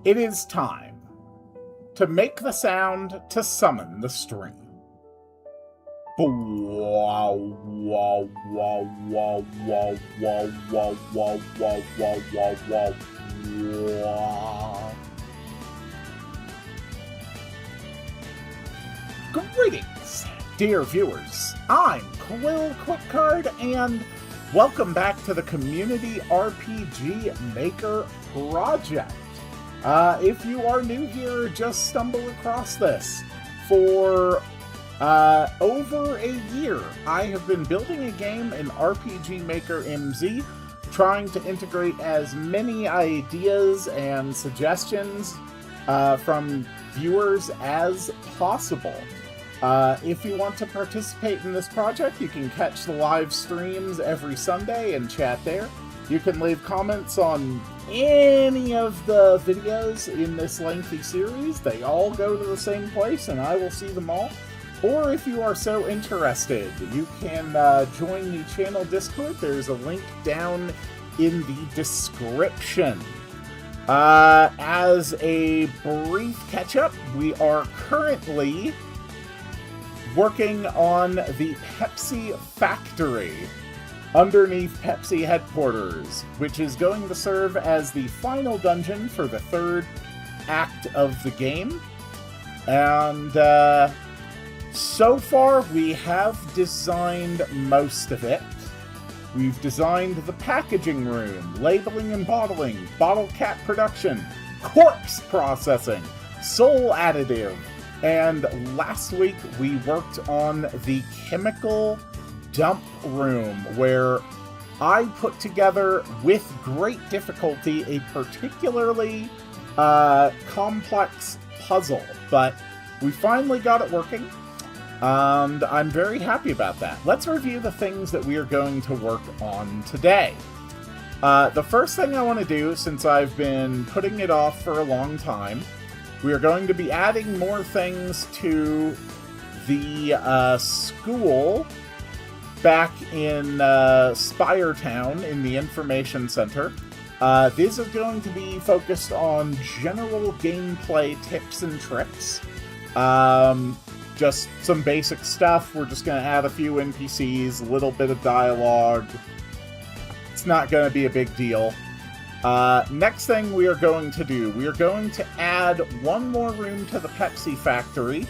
It is time to make the sound to summon the stream. Greetings, dear viewers. I'm Quill Quickcard, and welcome back to the Community RPG Maker Project. If you are new here, just stumbled across this. For over a year, I have been building a game in RPG Maker MZ, trying to integrate as many ideas and suggestions from viewers as possible. If you want to participate in this project, you can catch the live streams every Sunday and chat there. You can leave comments on any of the videos in this lengthy series. They all go to the same place, and I will see them all. Or if you are so interested, you can join the channel Discord. There's a link down in the description. As a brief catch-up, we are currently working on the Pepsi Factory underneath Pepsi headquarters, which is going to serve as the final dungeon for the third act of the game. And so far we have designed most of it. We've designed the packaging room, labeling and bottling, bottle cap production, corpse processing, soul additive, and last week we worked on the chemical dump room, where I put together, with great difficulty, a particularly complex puzzle, but we finally got it working, and I'm very happy about that. Let's review the things that we are going to work on today. The first thing I want to do, since I've been putting it off for a long time, we are going to be adding more things to the school back in Spiretown in the Information Center. This is going to be focused on general gameplay tips and tricks. Just some basic stuff. We're just going to add a few NPCs, a little bit of dialogue. It's not going to be a big deal. Next thing we are going to do, we are going to add one more room to the Pepsi Factory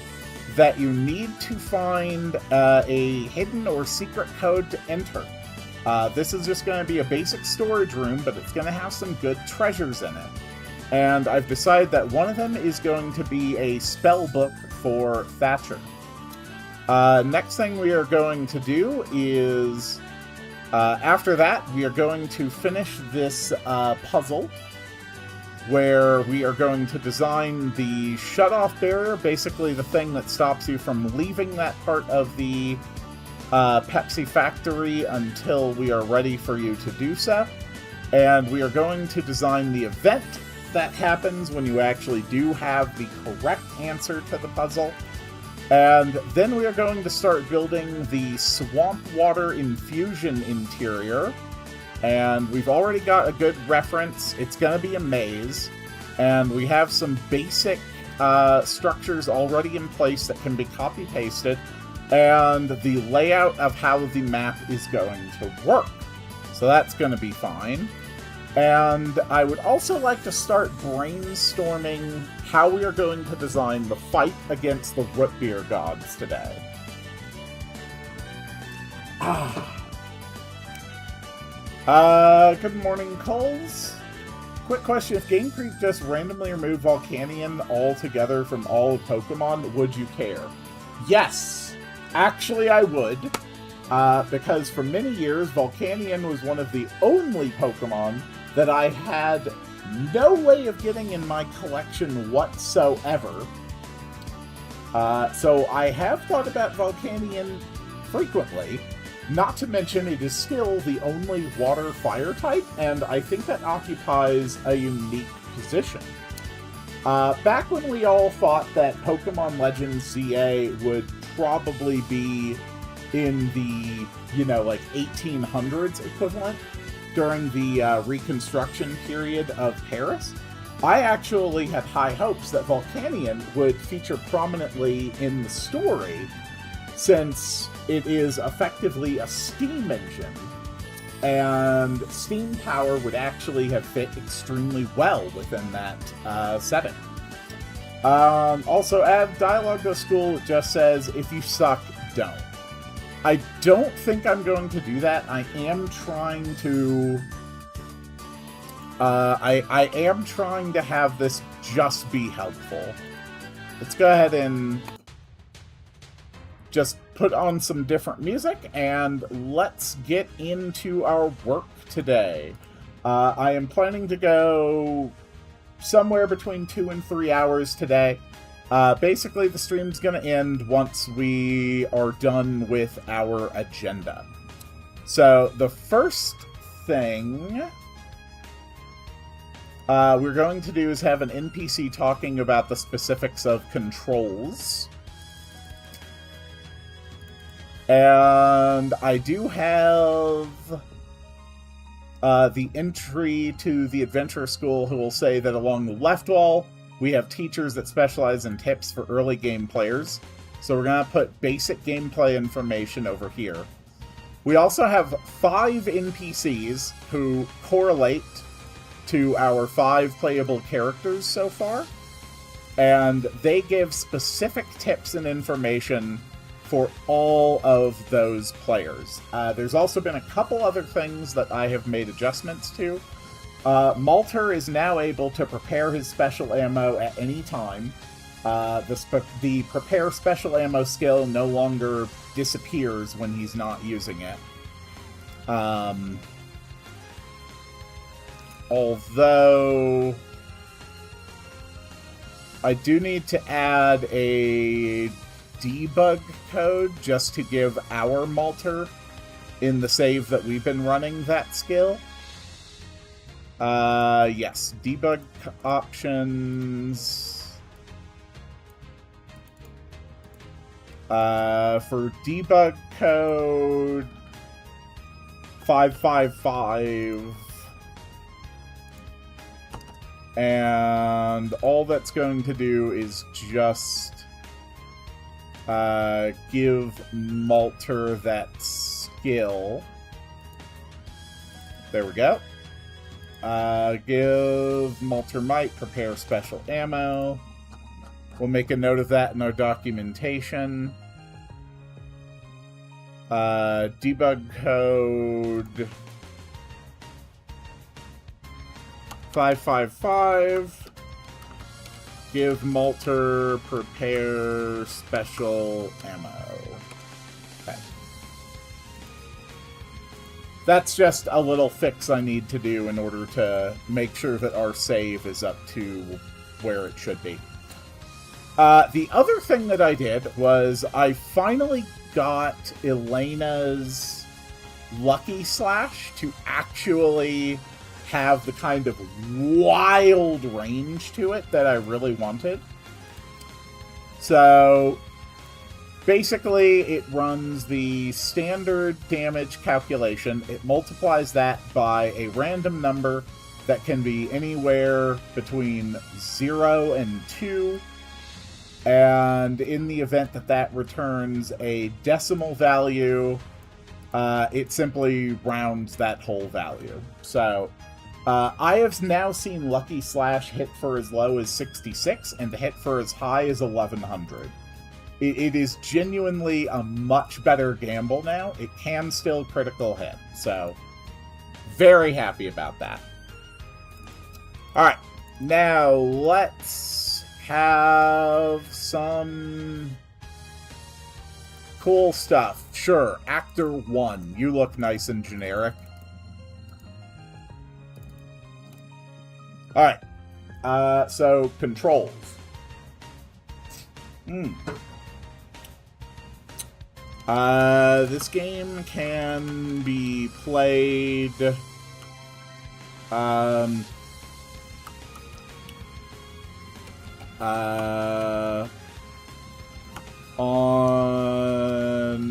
that you need to find a hidden or secret code to enter. This is just going to be a basic storage room, but it's going to have some good treasures in it. And I've decided that one of them is going to be a spell book for Thatcher. Next thing we are going to do is, after that, we are going to finish this puzzle, where we are going to design the shut-off barrier, basically the thing that stops you from leaving that part of the Pepsi Factory until we are ready for you to do so. And we are going to design the event that happens when you actually do have the correct answer to the puzzle. And then we are going to start building the swamp water infusion interior. And we've already got a good reference. It's going to be a maze. And we have some basic structures already in place that can be copy-pasted. And the layout of how the map is going to work. So that's going to be fine. And I would also like to start brainstorming how we are going to design the fight against the root beer gods today. Good morning, Coles. Quick question, if Game Freak just randomly removed Volcanion altogether from all of Pokemon, would you care? Yes! Actually, I would. Because for many years, Volcanion was one of the only Pokemon that I had no way of getting in my collection whatsoever. So I have thought about Volcanion frequently. Not to mention, it is still the only water-fire type, and I think that occupies a unique position. Back when we all thought that Pokemon Legends CA would probably be in the, 1800s equivalent during the Reconstruction period of Paris, I actually had high hopes that Volcanion would feature prominently in the story, since it is effectively a steam engine, and steam power would actually have fit extremely well within that setting. Also, add dialogue to school that just says, if you suck, don't. I don't think I'm going to do that. I am trying to... I am trying to have this just be helpful. Let's go ahead and just put on some different music, and let's get into our work today. I am planning to go somewhere between 2 and 3 hours today. Basically, the stream's going to end once we are done with our agenda. So, the first thing we're going to do is have an NPC talking about the specifics of controls. And I do have the entry to the Adventure School, who will say that along the left wall, we have teachers that specialize in tips for early game players. So we're going to put basic gameplay information over here. We also have 5 NPCs who correlate to our 5 playable characters so far. And they give specific tips and information for all of those players. There's also been a couple other things that I have made adjustments to. Malter is now able to prepare his special ammo at any time. The prepare special ammo skill no longer disappears when he's not using it. Although I do need to add a debug code just to give our Malter in the save that we've been running that skill. Yes, debug options. For debug code 555. And all that's going to do is just give Malter that skill. There we go. Give Malter Might, prepare special ammo. We'll make a note of that in our documentation. Debug code 555. Give Malter prepare special ammo. Okay. That's just a little fix I need to do in order to make sure that our save is up to where it should be. The other thing that I did was I finally got Elena's Lucky Slash to actually have the kind of wild range to it that I really wanted. So basically it runs the standard damage calculation. It multiplies that by a random number that can be anywhere between 0 and 2. And in the event that that returns a decimal value, it simply rounds that whole value. So I have now seen Lucky Slash hit for as low as 66 and hit for as high as 1100. It is genuinely a much better gamble now. It can still critical hit, so very happy about that. Alright, now let's have some cool stuff. Sure, Actor 1, you look nice and generic. Alright, so controls. This game can be played on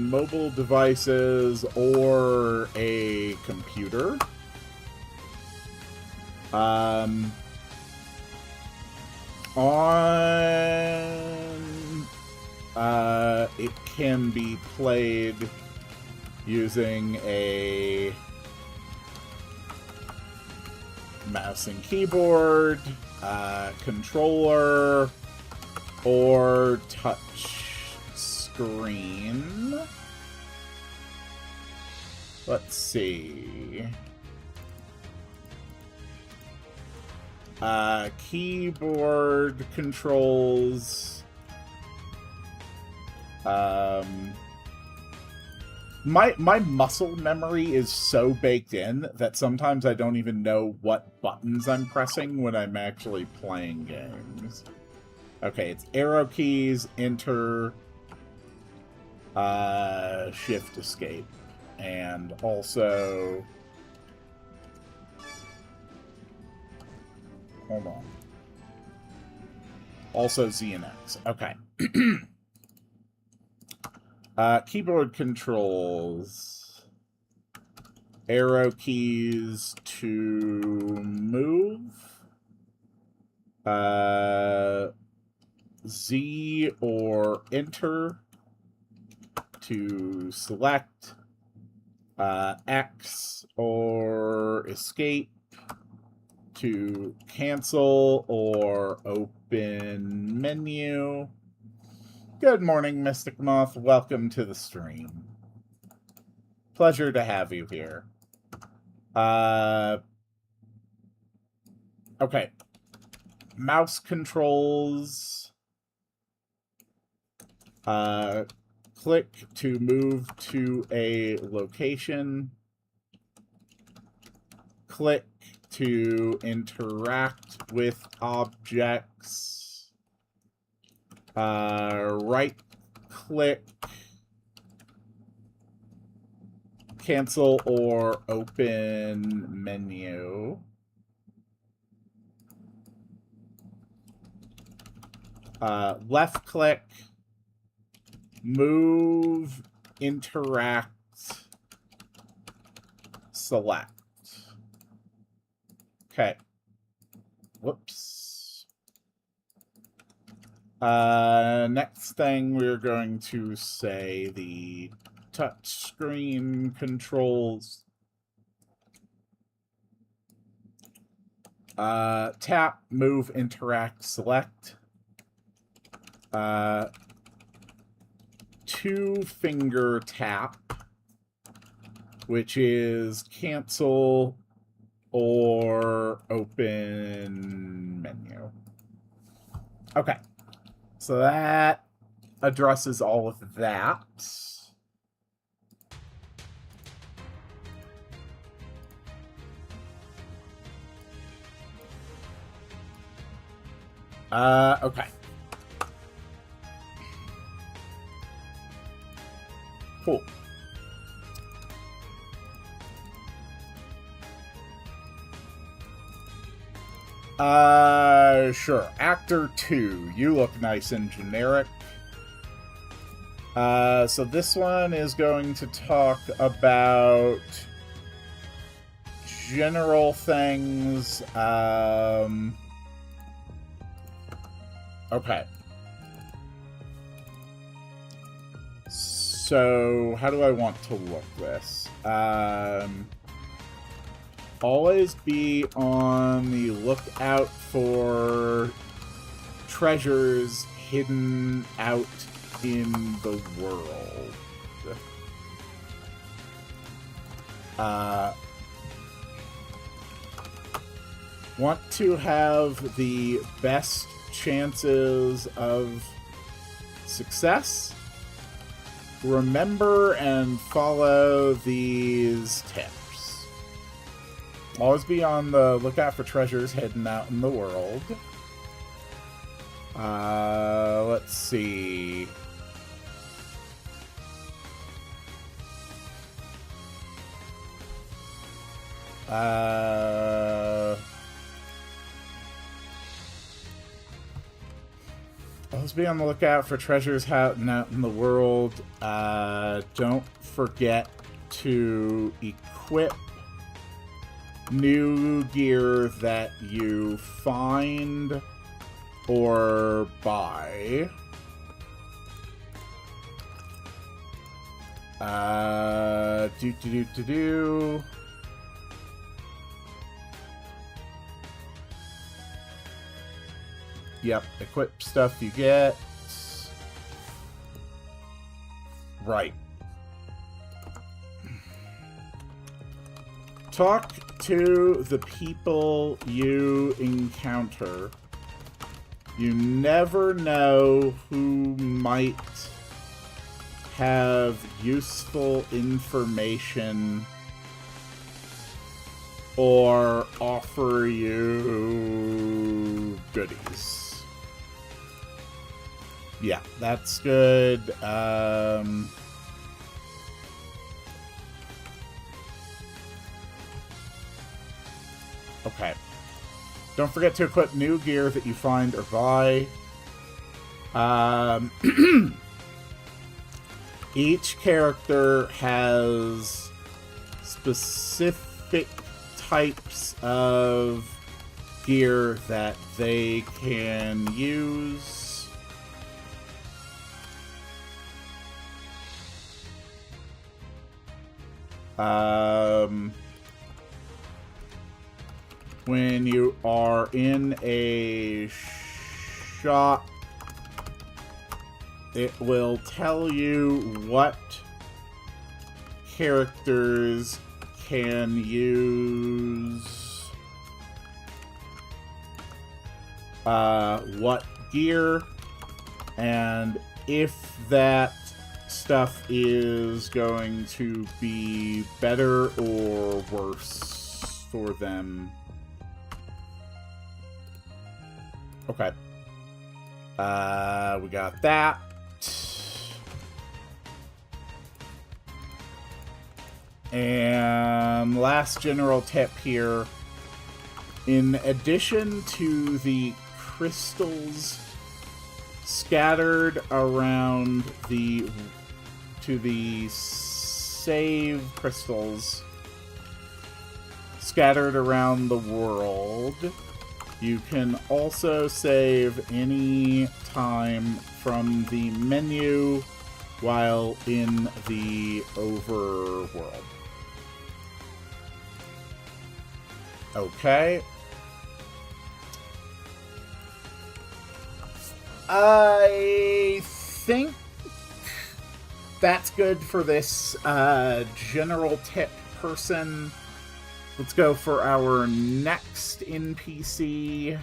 mobile devices or a computer. It can be played using a mouse and keyboard, controller, or touch screen. Let's see. Keyboard controls. My muscle memory is so baked in that sometimes I don't even know what buttons I'm pressing when I'm actually playing games. Okay, it's arrow keys, enter, shift, escape, and also... Hold on. Also Z and X. Okay. Keyboard controls. Arrow keys to move. Z or enter to select. X or escape to cancel or open menu. Good morning, Mystic Moth. Welcome to the stream. Pleasure to have you here. Okay. Mouse controls. Click to move to a location. Click to interact with objects. Right click, cancel or open menu. Left click, move, interact, select. Okay. Whoops. Next thing we're going to say the touch screen controls. Tap, move, interact, select. Two-finger tap, which is cancel or open menu. Okay. So that addresses all of that. Okay. Cool. Sure. Actor 2. You look nice and generic. So this one is going to talk about general things. Okay. So, how do I want to look this? Always be on the lookout for treasures hidden out in the world. Want to have the best chances of success? Remember and follow these tips. Always be on the lookout for treasures hidden out in the world. Let's see. Always be on the lookout for treasures out in the world. Don't forget to equip new gear that you find. or buy. Do. Yep, equip stuff you get. Right. Talk to the people you encounter. You never know who might have useful information or offer you goodies. Yeah, that's good. Okay. Don't forget to equip new gear that you find or buy. Each character has specific types of gear that they can use. When you are in a shop, it will tell you what characters can use what gear, and if that stuff is going to be better or worse for them. Okay. We got that. And last general tip here. In addition to the crystals scattered around the save crystals scattered around the world, you can also save any time from the menu while in the overworld. Okay. I think that's good for this general tip person. Let's go for our next NPC.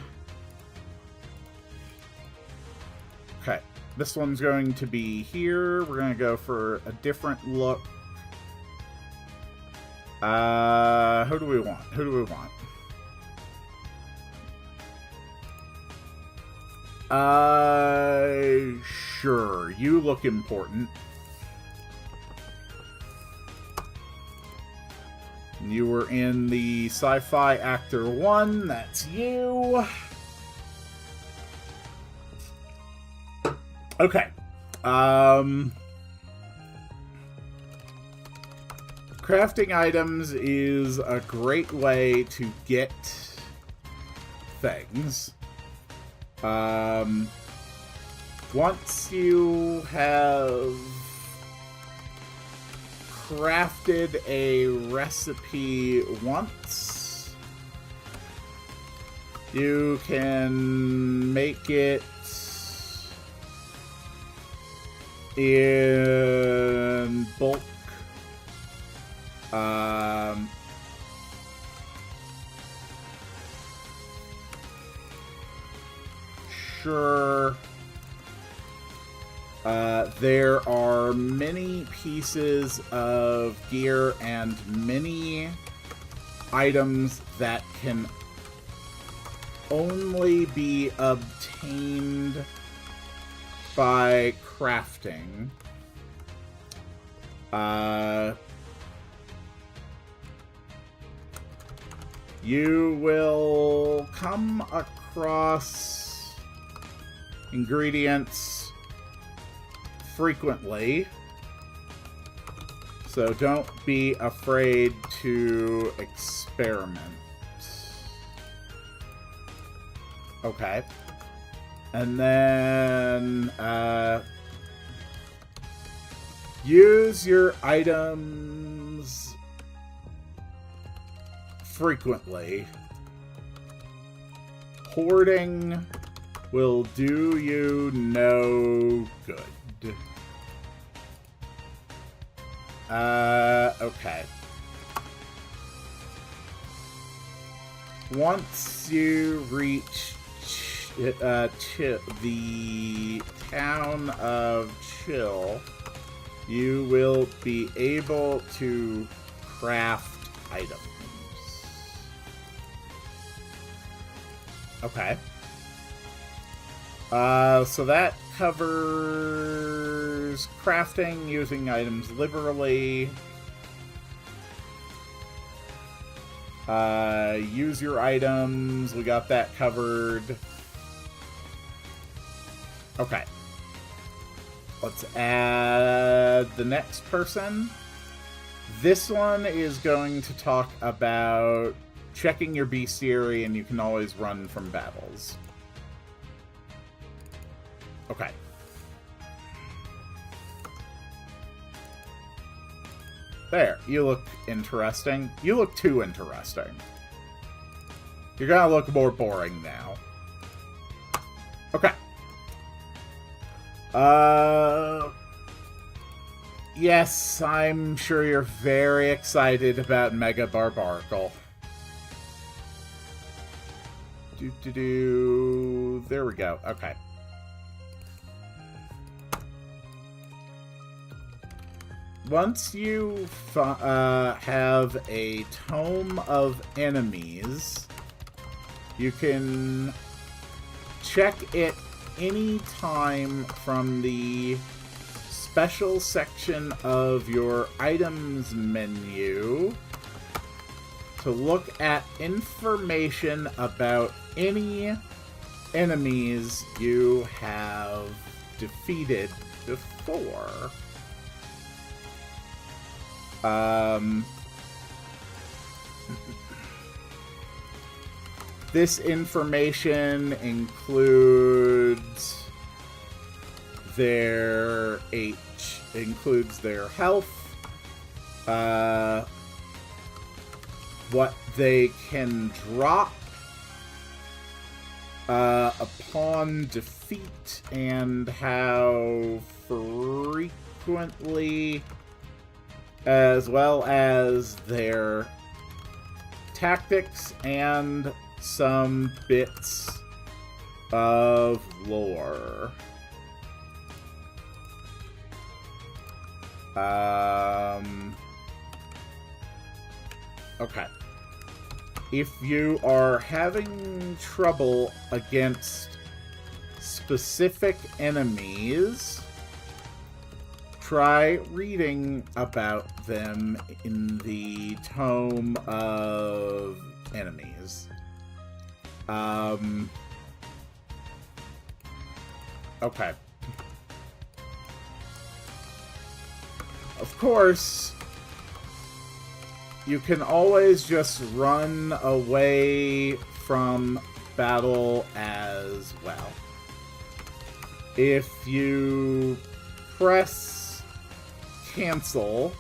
Okay, this one's going to be here. We're going to go for a different look. Who do we want? Who do we want? Sure. You look important. You were in the Sci-Fi Actor 1. That's you. Okay. Crafting items is a great way to get things. Once you have crafted a recipe once, you can make it in bulk. Sure. There are many pieces of gear and many items that can only be obtained by crafting. You will come across ingredients frequently, so don't be afraid to experiment. Okay. And then use your items frequently. Hoarding will do you no good. Okay. Once you reach the town of Chill, you will be able to craft items. Okay. So that covers crafting, using items liberally. Use your items. We got that covered. Okay. Let's add the next person. This one is going to talk about checking your bestiary, and you can always run from battles. Okay. There, you look interesting. You look too interesting. You're gonna look more boring now. Okay. Yes, I'm sure you're very excited about Mega Barbaracle. There we go. Okay. Once you have a tome of enemies, you can check it any time from the special section of your items menu to look at information about any enemies you have defeated before. This information includes their health, what they can drop upon defeat, and how frequently, as well as their tactics and some bits of lore. Okay. If you are having trouble against specific enemies, try reading about them in the Tome of Enemies. Okay. Of course, you can always just run away from battle as well. If you press cancel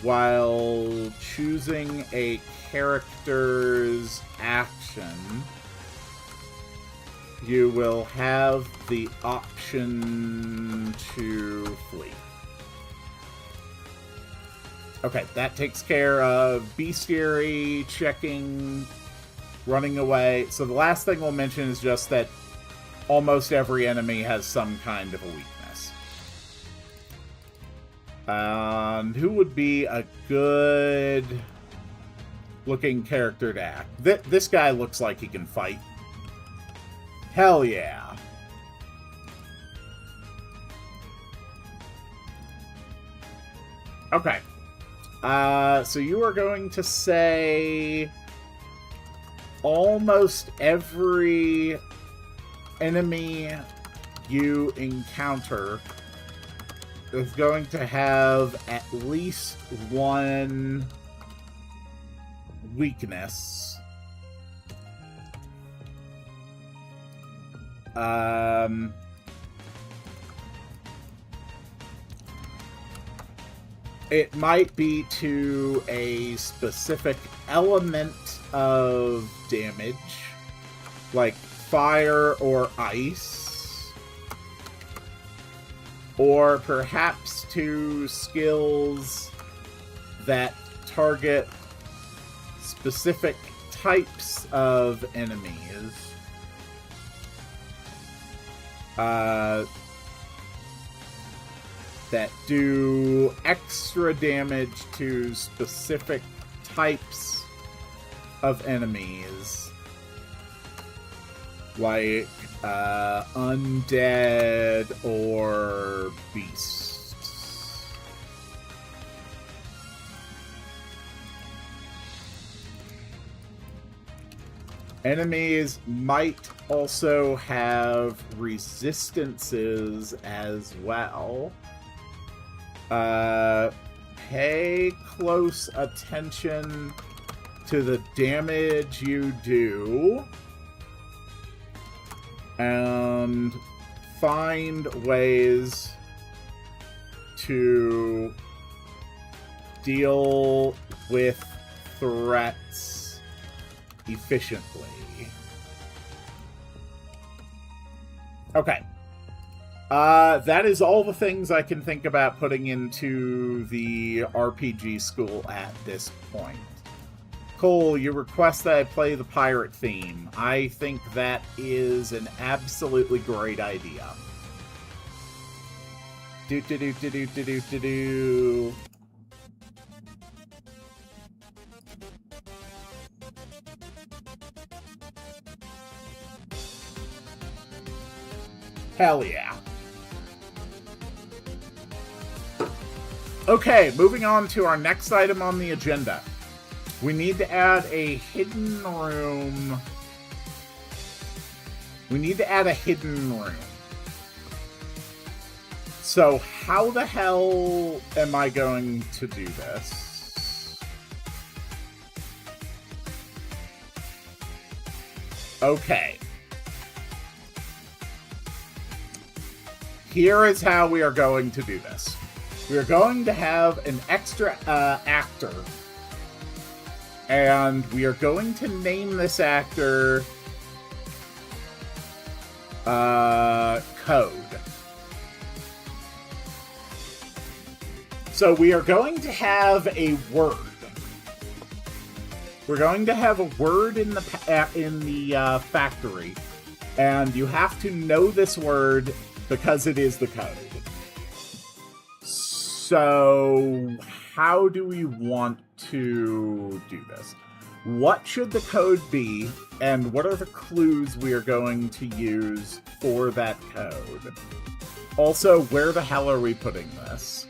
while choosing a character's action, you will have the option to flee. Okay, that takes care of bestiary, checking, running away. So the last thing we'll mention is just that almost every enemy has some kind of a weakness. Who would be a good looking character to act? This guy looks like he can fight. Hell yeah. Okay. So you are going to say almost every enemy you encounter is going to have at least one weakness. it might be to a specific element of damage, like fire or ice, or perhaps to skills that target specific types of enemies. That do extra damage to specific types of enemies. Like, undead or beasts. Enemies might also have resistances as well. Pay close attention to the damage you do and find ways to deal with threats efficiently. Okay. That is all the things I can think about putting into the RPG school at this point. Cole, you request that I play the pirate theme. I think that is an absolutely great idea. Do. Hell yeah. Okay, moving on to our next item on the agenda. We need to add a hidden room. So how the hell am I going to do this? Okay. Here is how we are going to do this. We are going to have an extra actor, and we are going to name this actor Code. So we are going to have a word. We're going to have a word in the factory, and you have to know this word because it is the code. So, how do we want to do this? What should the code be, and what are the clues we are going to use for that code? Also, where the hell are we putting this?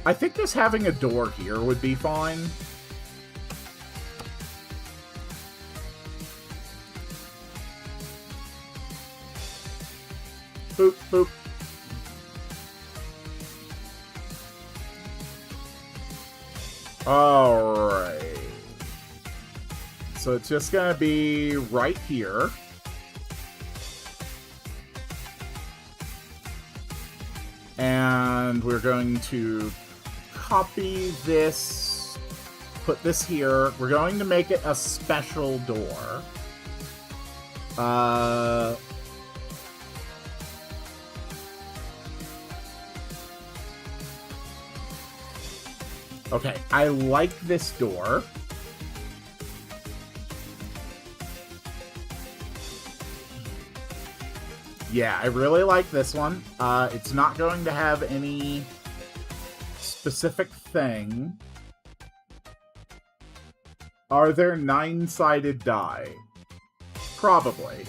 I think just having a door here would be fine. Boop, boop. Alright. So it's just gonna be right here. And we're going to copy this, put this here. We're going to make it a special door. Okay, I like this door. Yeah, I really like this one. It's not going to have any specific thing. Are there 9-sided die? Probably.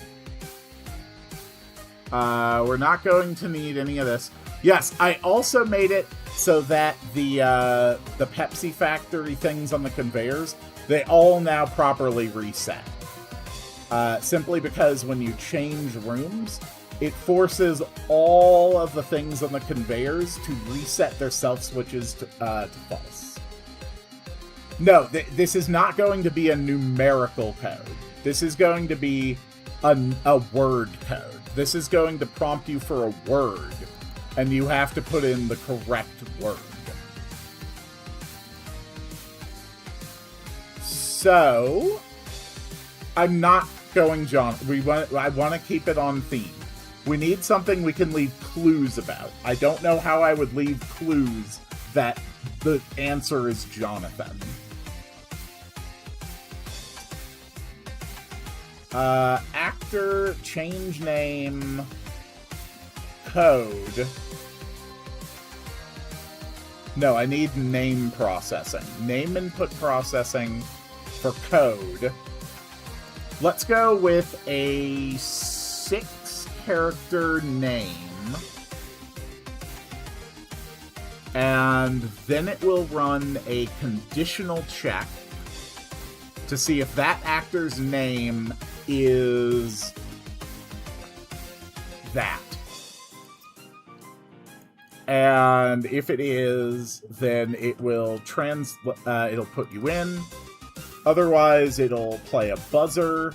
We're not going to need any of this. Yes, I also made it so that the Pepsi factory things on the conveyors, they all now properly reset. Simply because when you change rooms, it forces all of the things on the conveyors to reset their self-switches to false. No, this is not going to be a numerical code. This is going to be a word code. This is going to prompt you for a word, and you have to put in the correct word. So, I'm not going John. I want to keep it on theme. We need something we can leave clues about. I don't know how I would leave clues that the answer is Jonathan. Actor, change name, code. No, I need name processing. Name input processing for code. Let's go with a 6-character name. And then it will run a conditional check to see if that actor's name is that. And if it is, then it will it'll put you in. Otherwise, it'll play a buzzer.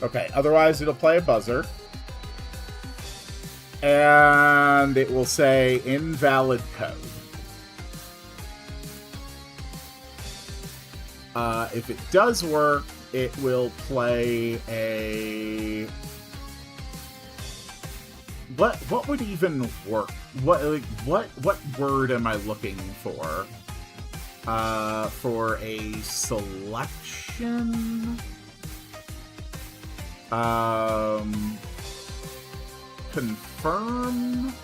Okay, otherwise it'll play a buzzer. And it will say invalid code. If it does work, it will play a... What would even work? What word am I looking for? For a selection? Confirm?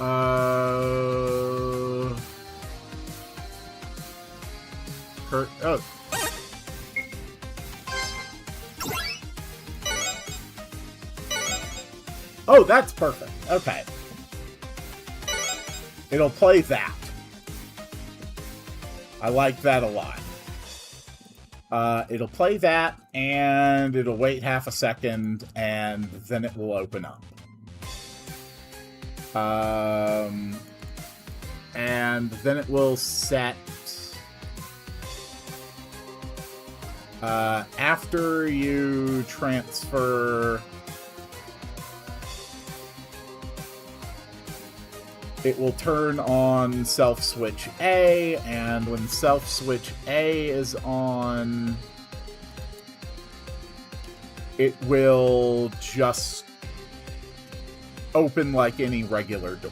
Oh. Oh, that's perfect. Okay. It'll play that. I like that a lot. It'll play that, and it'll wait half a second, and then it will open up. And then it will set... after you transfer... It will turn on self-switch A, and when self-switch A is on, it will just open like any regular door.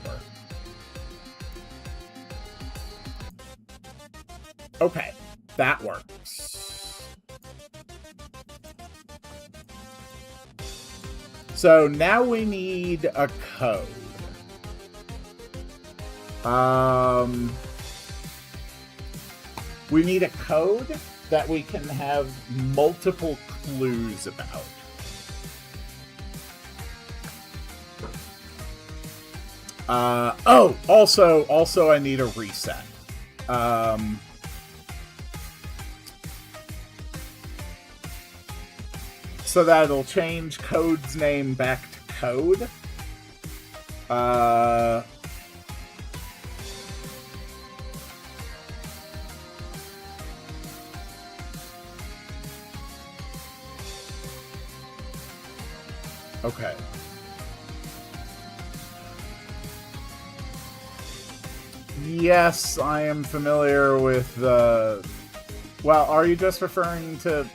Okay, that works. So now we need a code. We need a code that we can have multiple clues about. Also I need a reset. So that it'll change code's name back to code. Okay. Yes, I am familiar with the... Well, are you just referring to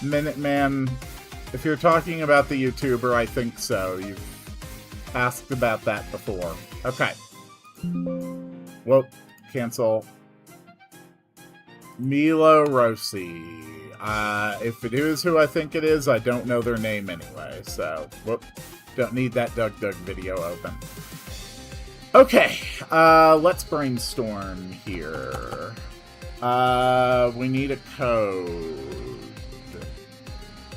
Minuteman? If you're talking about the YouTuber, I think so. You've asked about that before. Okay. Whoop. Cancel. Milo Rossi. If it is who I think it is, I don't know their name anyway, so, whoop, don't need that Doug video open. Okay, let's brainstorm here. We need a code.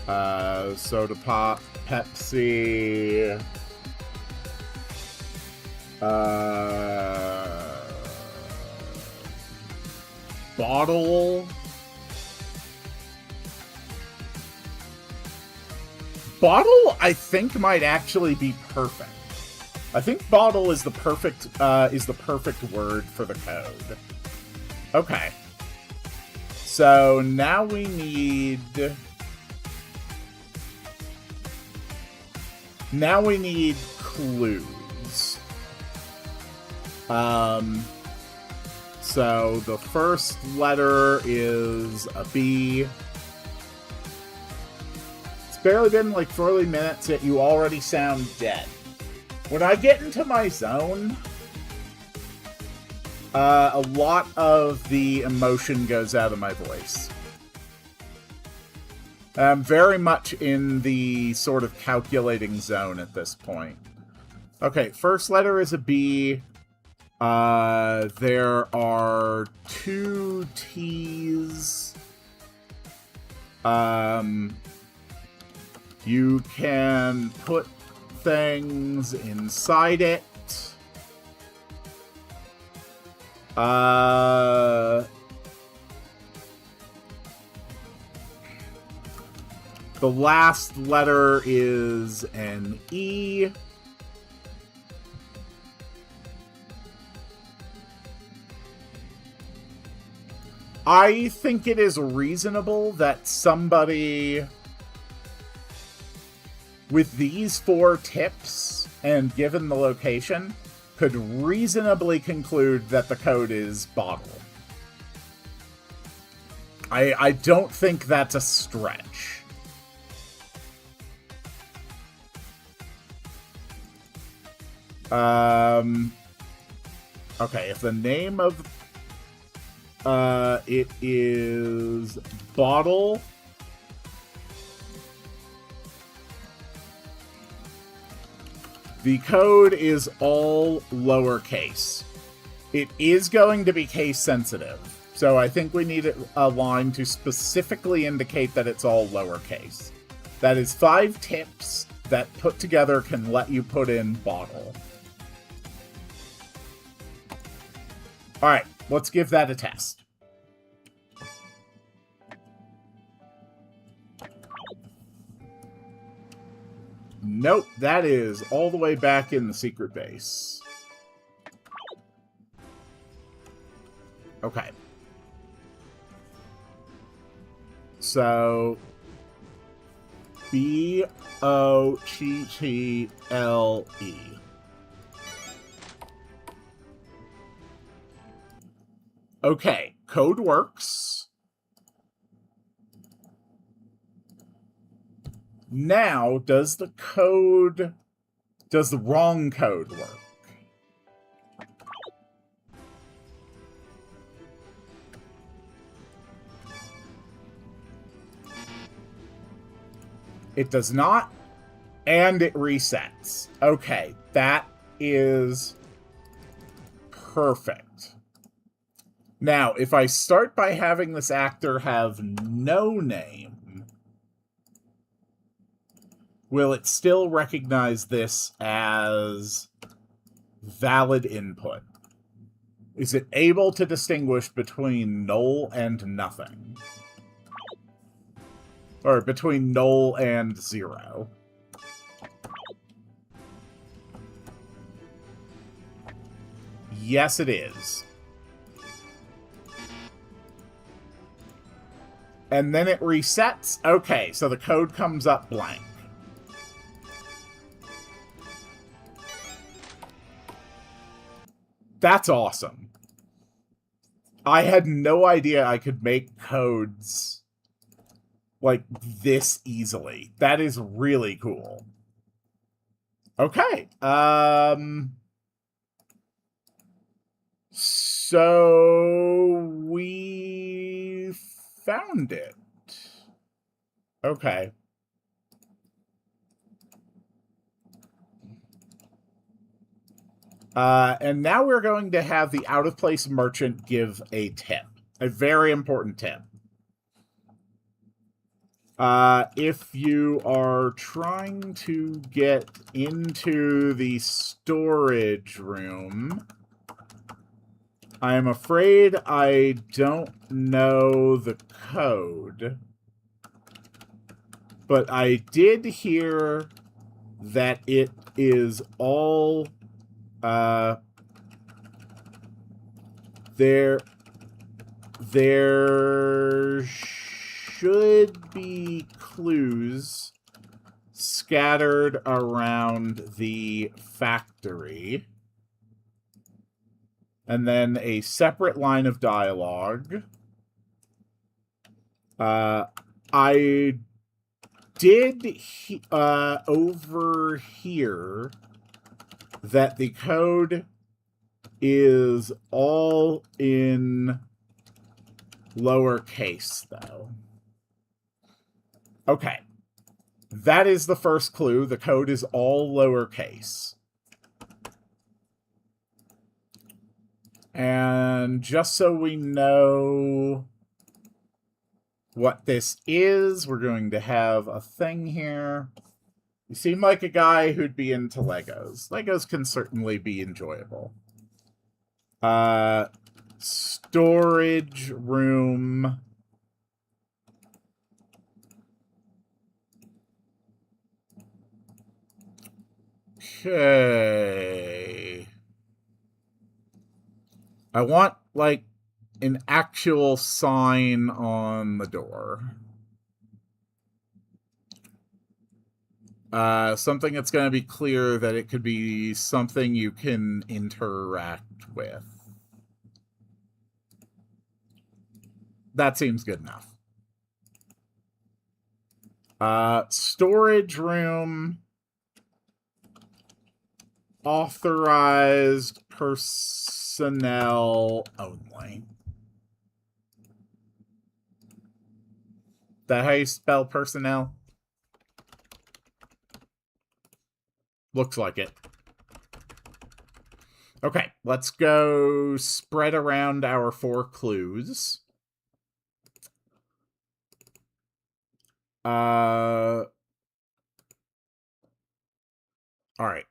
Soda pop, Pepsi, bottle. Bottle, I think, might actually be perfect. I think bottle is the perfect word for the code. Okay. So now we need clues. So the first letter is a B. It's barely been like 40 minutes, yet you already sound dead. When I get into my zone, a lot of the emotion goes out of my voice. I'm very much in the sort of calculating zone at this point. Okay, first letter is a B. There are 2 T's. You can put things inside it. The last letter is an E. I think it is reasonable that somebody with these 4 tips, and given the location, could reasonably conclude that the code is bottle. I don't think that's a stretch. Okay, if the name of it is bottle, the code is all lowercase. It is going to be case sensitive, so I think we need a line to specifically indicate that it's all lowercase. That is 5 tips that put together can let you put in bottle. Alright, let's give that a test. Nope, that is all the way back in the secret base. Okay. So, B-O-T-T-L-E. Okay, code works. Now, does the wrong code work? It does not, and it resets. Okay, that is perfect. Now, if I start by having this actor have no name, will it still recognize this as valid input? Is it able to distinguish between null and nothing? Or between null and 0? Yes, it is. And then it resets? Okay, so the code comes up blank. That's awesome. I had no idea I could make codes like this easily. That is really cool. Okay. So we found it. Okay. And now we're going to have the out-of-place merchant give a tip. A very important tip. If you are trying to get into the storage room, I am afraid I don't know the code, but I did hear that it is all, there should be clues scattered around the factory. And then a separate line of dialogue. I did overhear that the code is all in lowercase, though. Okay. That is the first clue. The code is all lowercase. And just so we know what this is, we're going to have a thing here. You seem like a guy who'd be into Legos. Legos can certainly be enjoyable. Storage room. Okay. I want, like, an actual sign on the door. Something that's going to be clear that it could be something you can interact with. That seems good enough. Storage room. Authorized personnel only. That how you spell personnel? Looks like it. Okay, let's go spread around our 4 clues. All right.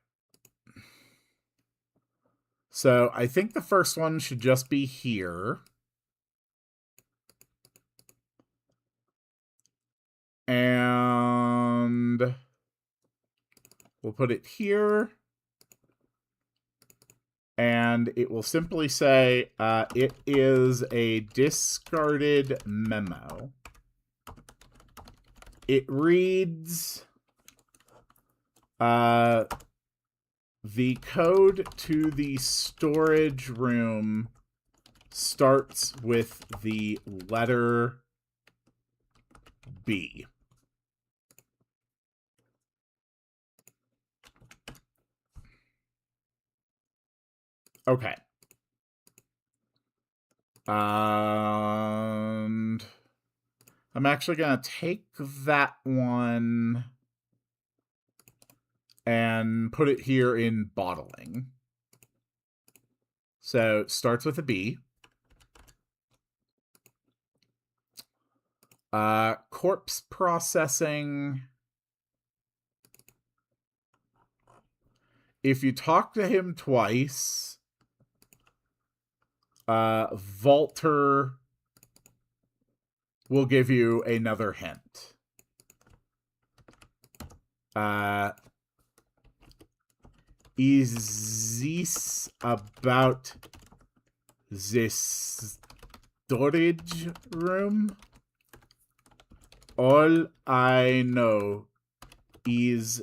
So I think the first one should just be here. And we'll put it here. And it will simply say, it is a discarded memo. It reads, the code to the storage room starts with the letter B. Okay. And I'm actually going to take that one and put it here in bottling. So it starts with a B. Corpse processing. If you talk to him twice, Walter will give you another hint. Is this about this storage room? All I know is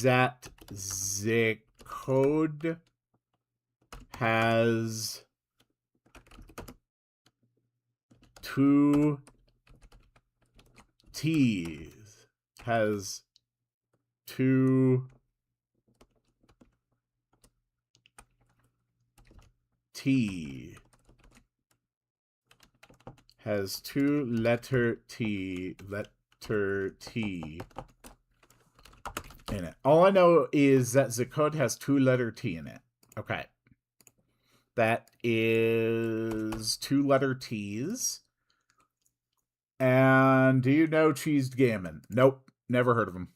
that the code has 2 T's. Has 2 T. Has 2 letter T in it. All I know is that the code has 2 letter T in it. Okay. That is 2 letter T's. And do you know Cheesed Gammon? Nope, never heard of him.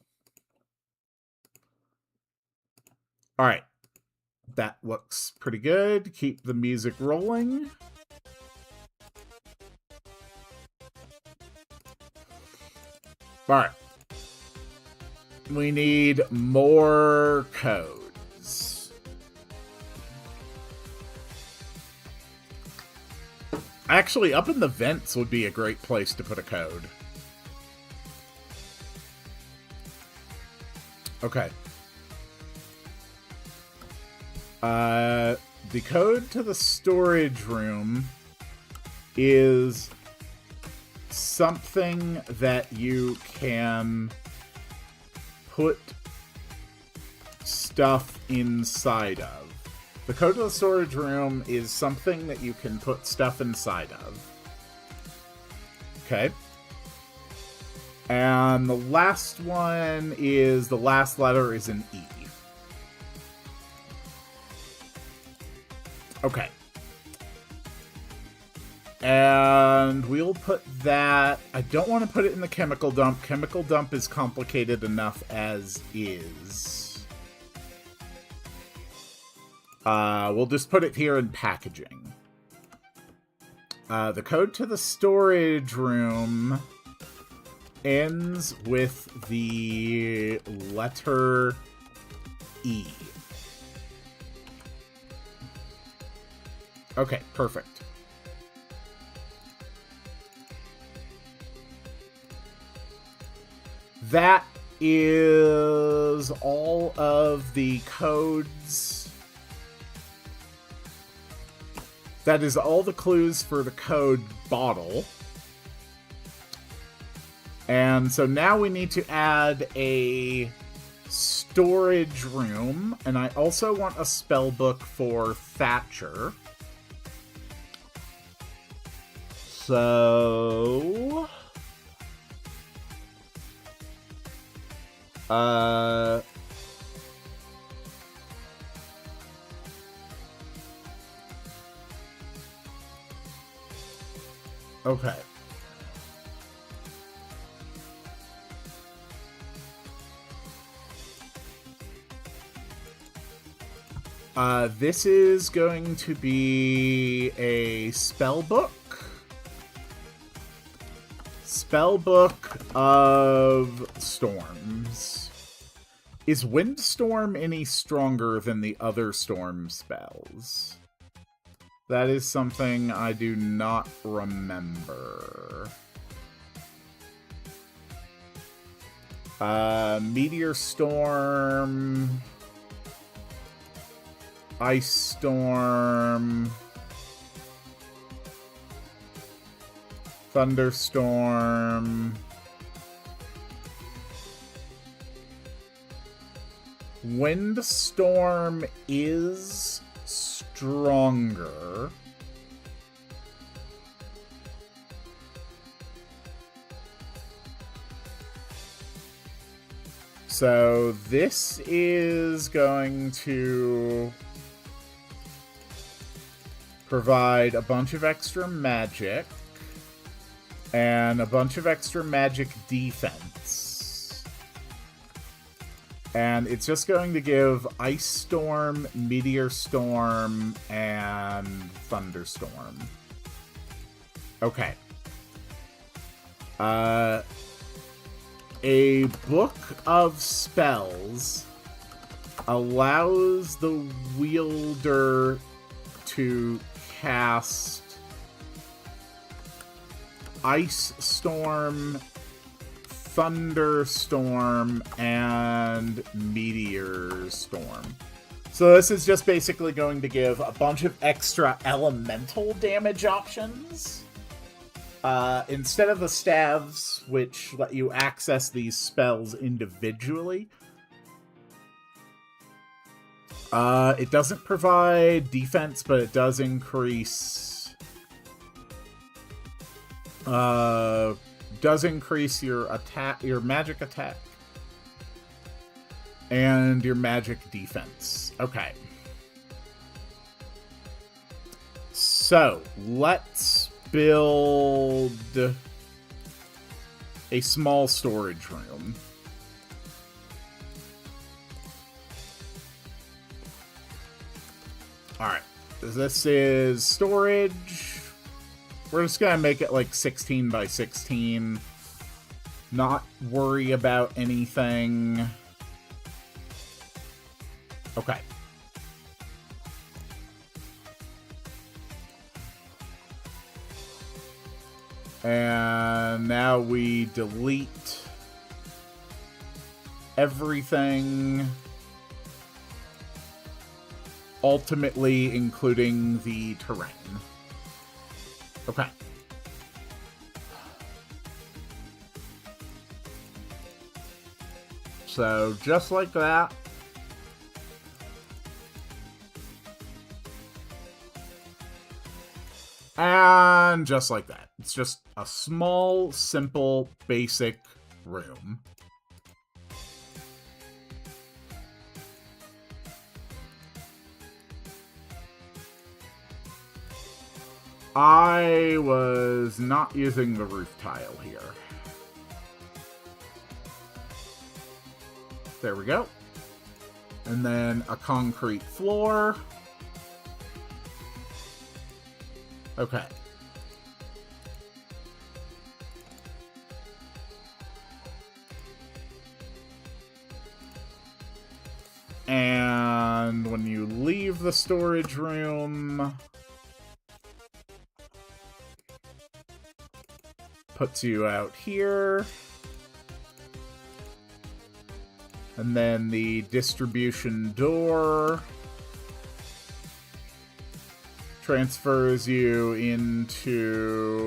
All right. That looks pretty good. Keep the music rolling. All right. We need more codes. Actually, up in the vents would be a great place to put a code. Okay. The code to the storage room is something that you can put stuff inside of. The code to the storage room is something that you can put stuff inside of. Okay. And the last one is, the last letter is an E. Okay. And we'll put that... I don't want to put it in the chemical dump. Chemical dump is complicated enough as is. We'll just put it here in packaging. The code to the storage room ends with the letter E. Okay, perfect. That is all of the codes. That is all the clues for the code bottle. And so now we need to add a storage room. And I also want a spell book for Thatcher. So... okay. This is going to be a spell book. Spellbook of Storms. Is Windstorm any stronger than the other storm spells? That is something I do not remember. Meteor Storm. Ice Storm. Thunderstorm. Windstorm is stronger. So this is going to provide a bunch of extra magic. And a bunch of extra magic defense. And it's just going to give Ice Storm, Meteor Storm, and Thunderstorm. Okay. A book of spells allows the wielder to cast Ice Storm, Thunderstorm, and Meteor Storm. So this is just basically going to give a bunch of extra elemental damage options. Instead of the staves, which let you access these spells individually, it doesn't provide defense, but it does increase... does increase your attack, your magic attack, and your magic defense. Okay. So, let's build a small storage room. Alright, this is storage. We're just gonna make it like 16 by 16. Not worry about anything. Okay. And now we delete everything, ultimately including the terrain. Okay. So just like that. And just like that. It's just a small, simple, basic room. I was not using the roof tile here. There we go. And then a concrete floor. Okay. And when you leave the storage room, puts you out here. And then the distribution door transfers you into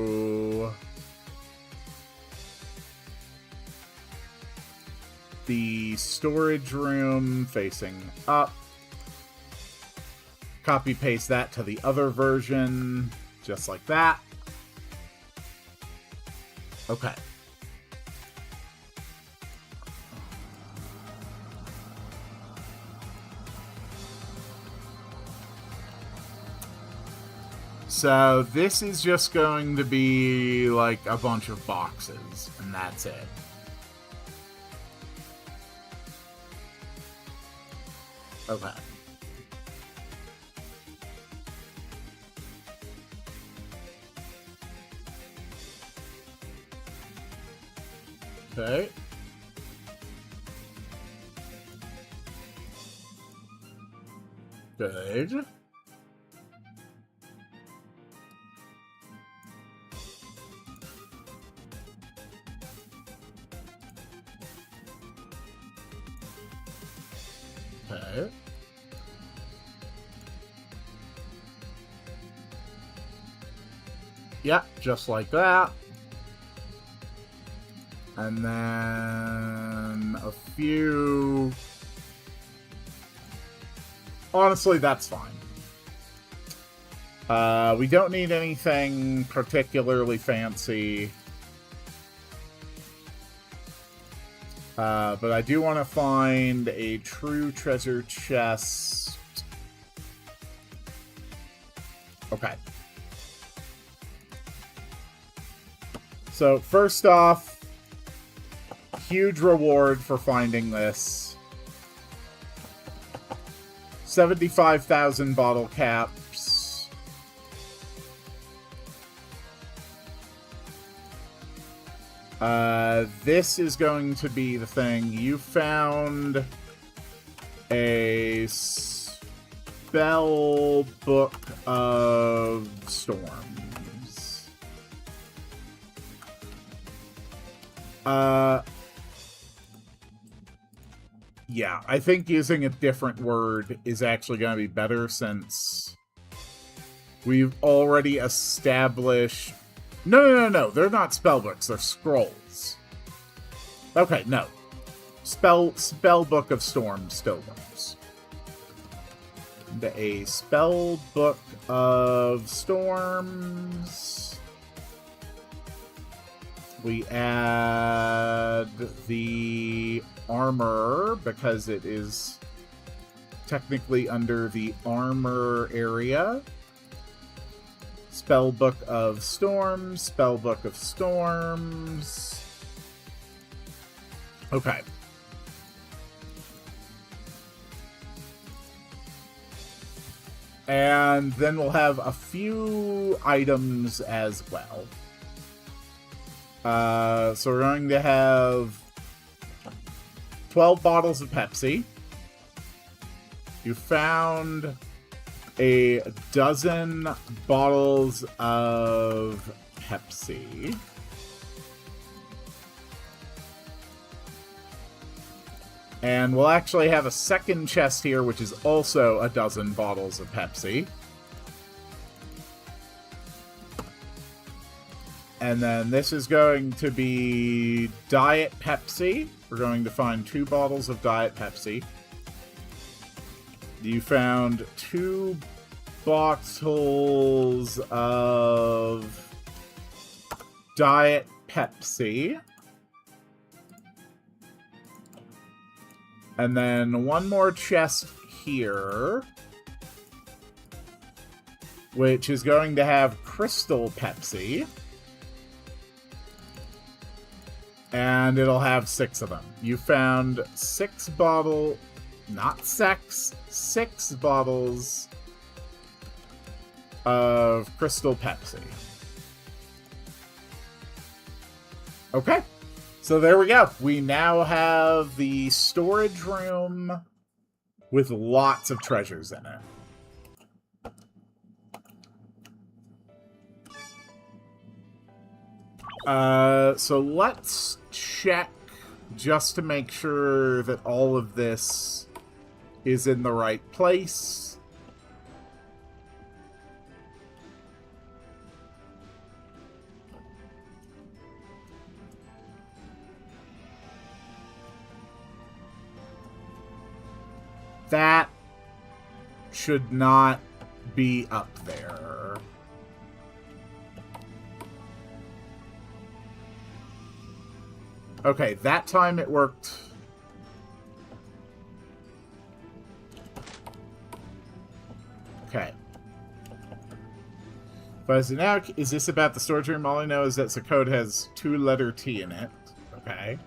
the storage room facing up. Copy paste that to the other version, just like that. Okay. So this is just going to be like a bunch of boxes, and that's it. Okay. Okay. Good. Okay. Yeah, just like that. And then a few... Honestly, that's fine. We don't need anything particularly fancy. But I do want to find a true treasure chest. Okay. So, first off, huge reward for finding this. 75,000 bottle caps. This is going to be the thing. You found a spell book of storms. Yeah, I think using a different word is actually going to be better since we've already established... No. They're not spellbooks. They're scrolls. Okay, no. Spell book of storms still works. A spell book of storms. We add the armor because it is technically under the armor area. Spellbook of Storms, Spellbook of Storms. Okay. And then we'll have a few items as well. So we're going to have 12 bottles of Pepsi. You found a dozen bottles of Pepsi. And we'll actually have a second chest here, which is also a dozen bottles of Pepsi. And then this is going to be Diet Pepsi. We're going to find 2 bottles of Diet Pepsi. You found 2 bottles of Diet Pepsi. And then one more chest here, which is going to have Crystal Pepsi. And it'll have 6 of them. You found 6 bottles, not sex, 6 bottles of Crystal Pepsi. Okay. So there we go. We now have the storage room with lots of treasures in it. So let's check just to make sure that all of this is in the right place. That should not be up there. Okay, that time it worked. Okay. But as now, is this about the storage room? All I know is that the code has 2-letter T in it. Okay.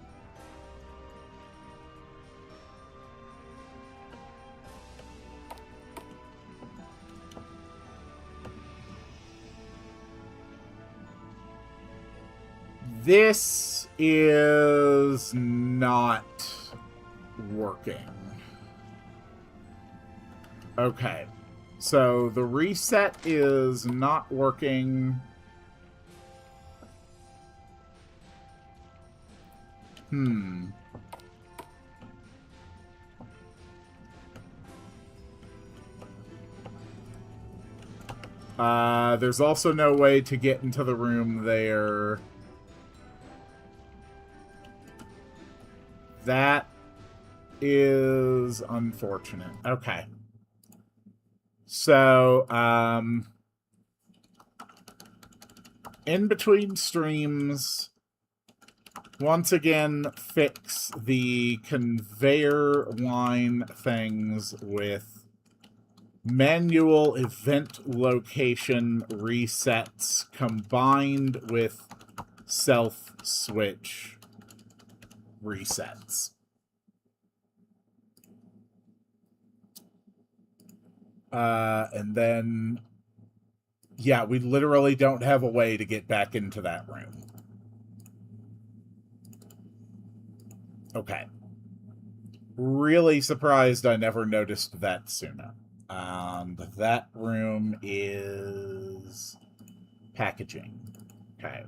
This is not working. Okay. So the reset is not working. There's also no way to get into the room there. That is unfortunate. Okay. So, in between streams, once again, fix the conveyor line things with manual event location resets combined with self-switch resets. And then, yeah, we literally don't have a way to get back into that room. Okay. Really surprised I never noticed that sooner. That room is packaging. Okay.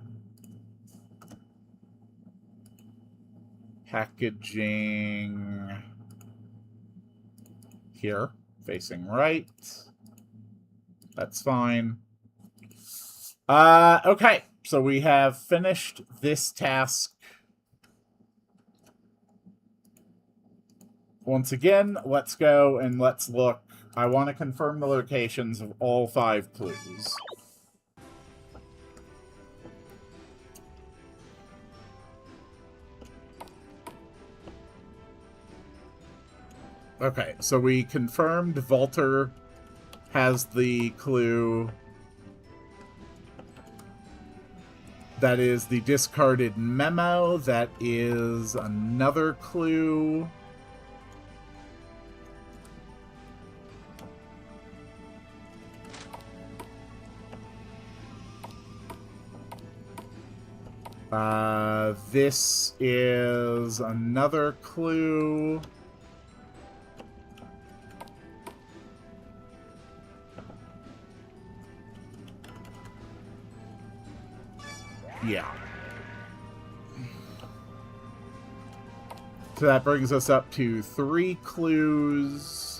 Packaging here, facing right. That's fine. Okay, so we have finished this task. Once again, let's go and let's look. I want to confirm the locations of all 5 clues. Okay, so we confirmed Volter has the clue. That is the discarded memo. That is another clue. This is another clue. Yeah. So that brings us up to 3 clues.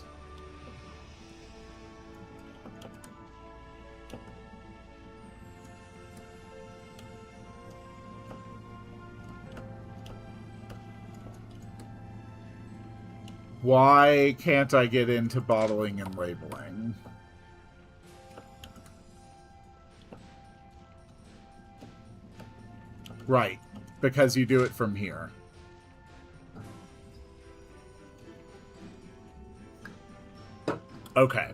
Why can't I get into bottling and labeling? Right, because you do it from here. Okay.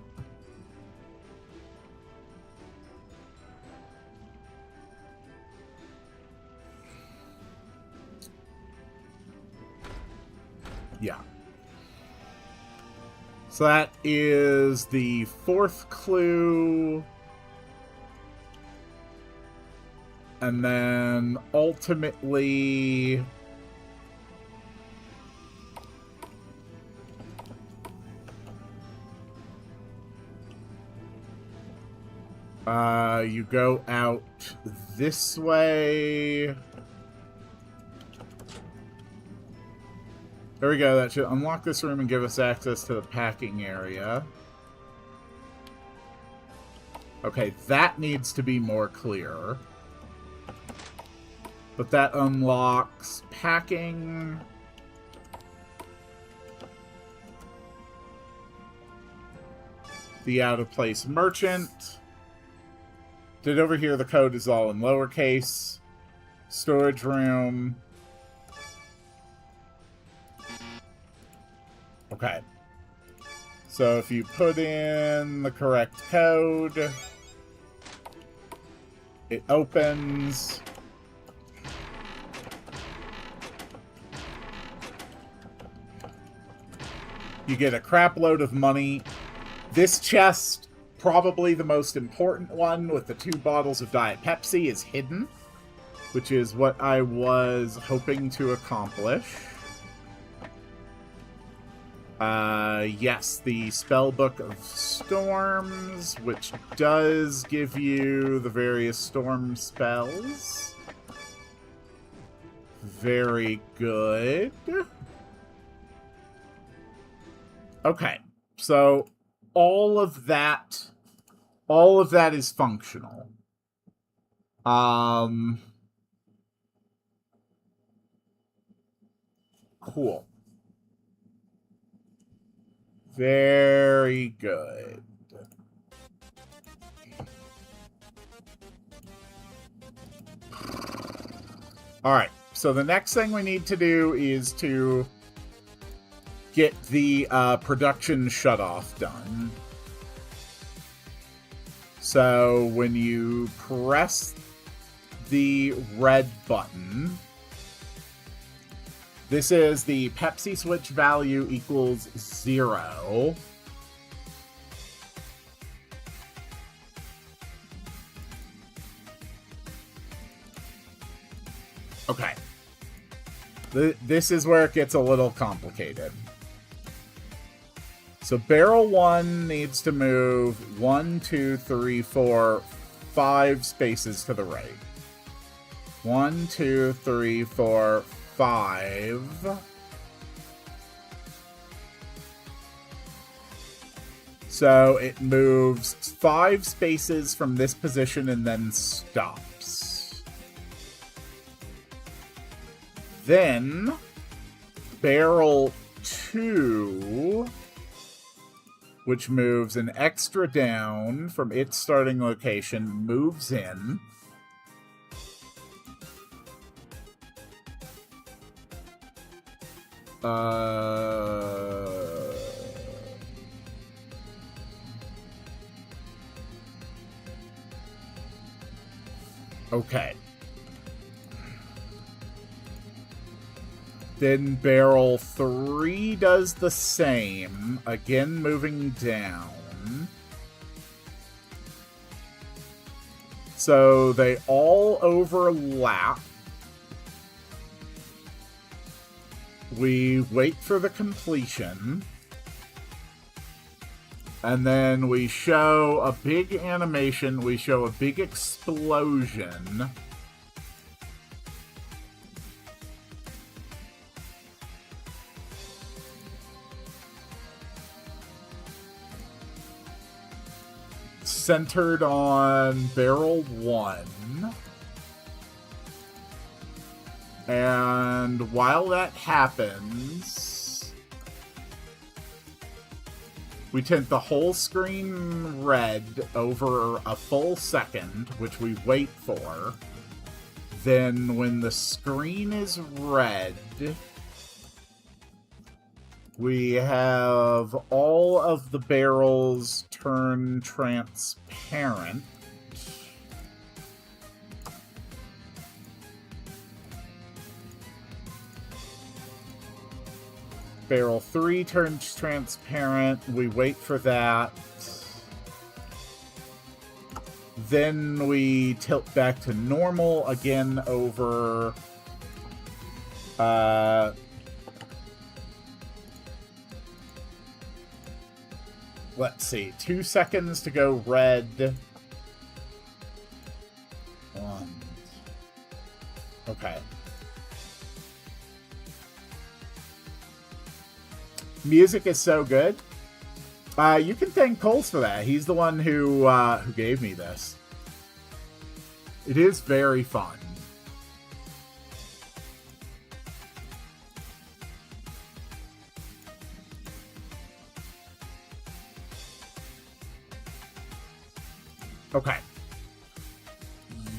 Yeah. So that is the 4th clue. And then ultimately you go out this way. There we go. That should unlock this room and give us access to the packing area. Okay, that needs to be more clear. But that unlocks packing. The out-of-place merchant. Did overhear the code is all in lowercase. Storage room. Okay. So if you put in the correct code, it opens. You get a crap load of money. This chest, probably the most important one with the 2 bottles of Diet Pepsi, is hidden, which is what I was hoping to accomplish. Yes, the Spellbook of Storms, which does give you the various storm spells. Very good. Okay, so all of that is functional. Cool. Very good. Alright, so the next thing we need to do is to get the production shutoff done. So when you press the red button, this is the Pepsi switch value equals 0. Okay. This is where it gets a little complicated. So barrel 1 needs to move 1, 2, 3, 4, 5 spaces to the right. 1, 2, 3, 4, 5. So it moves 5 spaces from this position and then stops. Then barrel 2, which moves an extra down from its starting location, moves in. Okay. Then barrel 3 does the same. Again, moving down. So they all overlap. We wait for the completion. And then we show a big animation. We show a big explosion. Centered on barrel 1. And while that happens, we tint the whole screen red over a full second, which we wait for. Then when the screen is red, we have all of the barrels turn transparent. Barrel 3 turns transparent. We wait for that. Then we tilt back to normal again over... let's see. 2 seconds to go red. 1. Okay. Music is so good. You can thank Coles for that. He's the one who gave me this. It is very fun. Okay.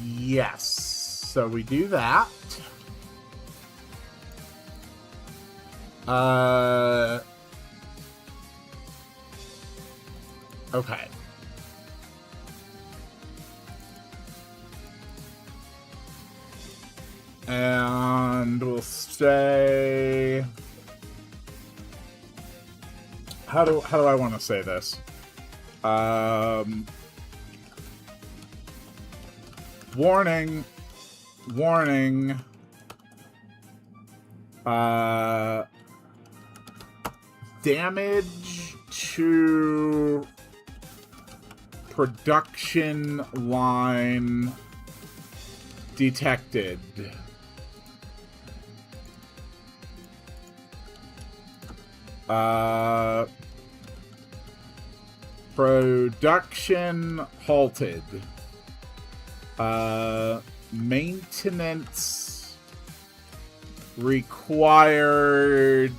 Yes. So we do that. Okay. And we'll say... How do I want to say this? Warning. Warning. Damage to production line detected. Production halted. Maintenance required.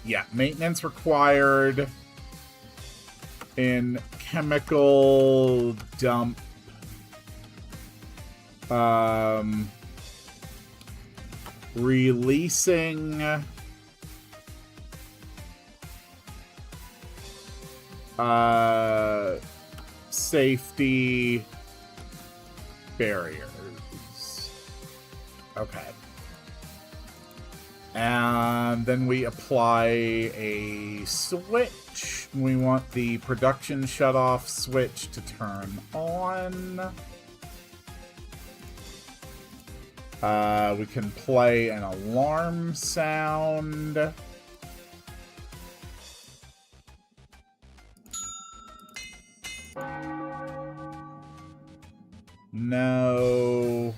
Yeah, maintenance required in chemical dump. Releasing safety barriers. Okay. And then we apply a switch. We want the production shutoff switch to turn on. We can play an alarm sound. No.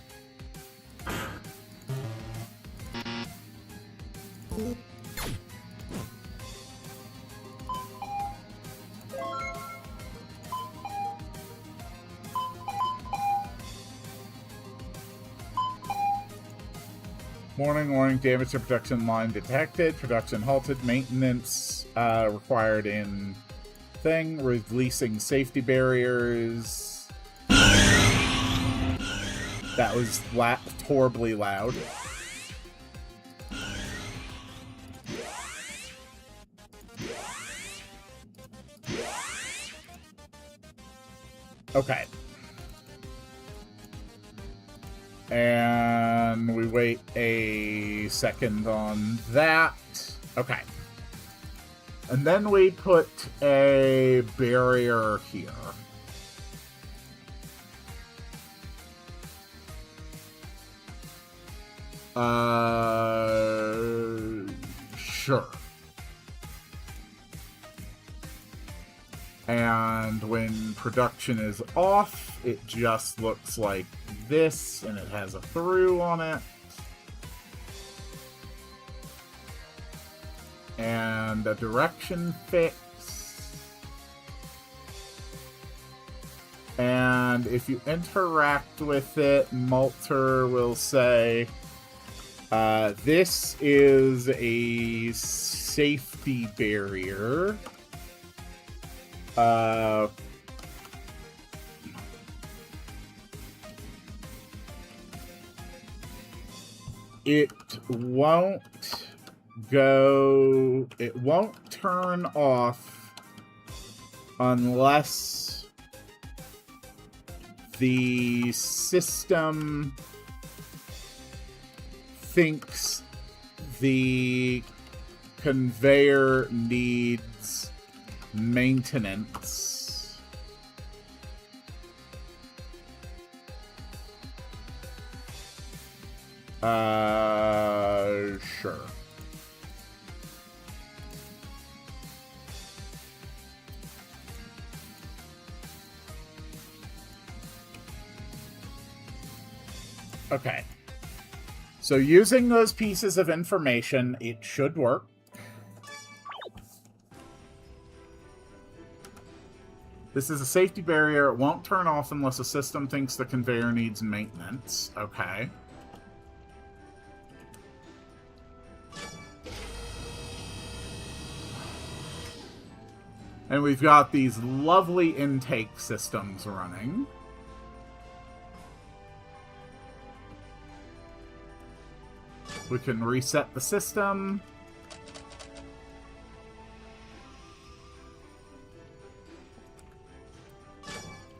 Warning, damage to production line detected. Production halted. Maintenance required in thing. Releasing safety barriers. That was horribly loud. Okay. And we wait a second on that. Okay. And then we put a barrier here. Sure. And when production is off, it just looks like this, and it has a through on it. And a direction fix. And if you interact with it, Malter will say, this is a safety barrier. It won't turn off unless the system thinks the conveyor needs maintenance. Sure. Okay. So using those pieces of information, it should work. This is a safety barrier. It won't turn off unless the system thinks the conveyor needs maintenance. Okay. And we've got these lovely intake systems running. We can reset the system.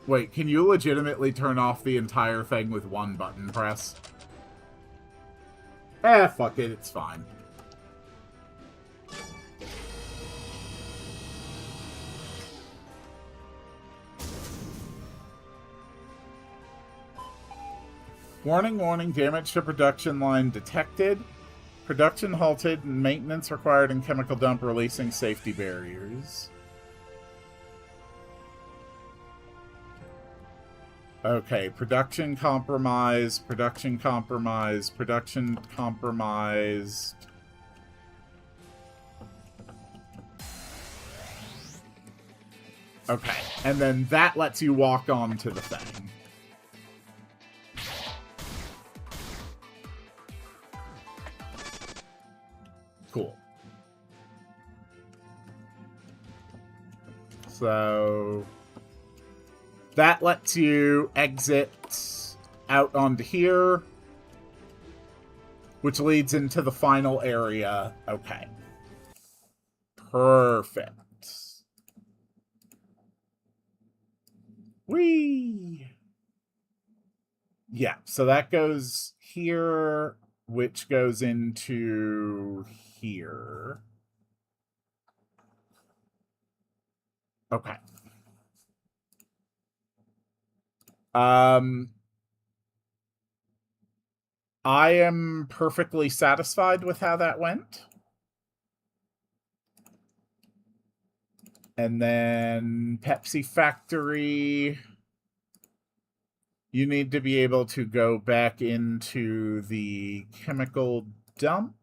Wait, can you legitimately turn off the entire thing with one button press? Fuck it, it's fine. Warning, warning, damage to production line detected. Production halted, maintenance required in chemical dump, releasing safety barriers. Okay, production compromised, production compromised, production compromised. Okay, and then that lets you walk onto the thing. Cool. So that lets you exit out onto here, which leads into the final area. Okay. Perfect. Whee! Yeah, so that goes here, which goes into here. Okay. I am perfectly satisfied with how that went. And then Pepsi Factory, you need to be able to go back into the chemical dump.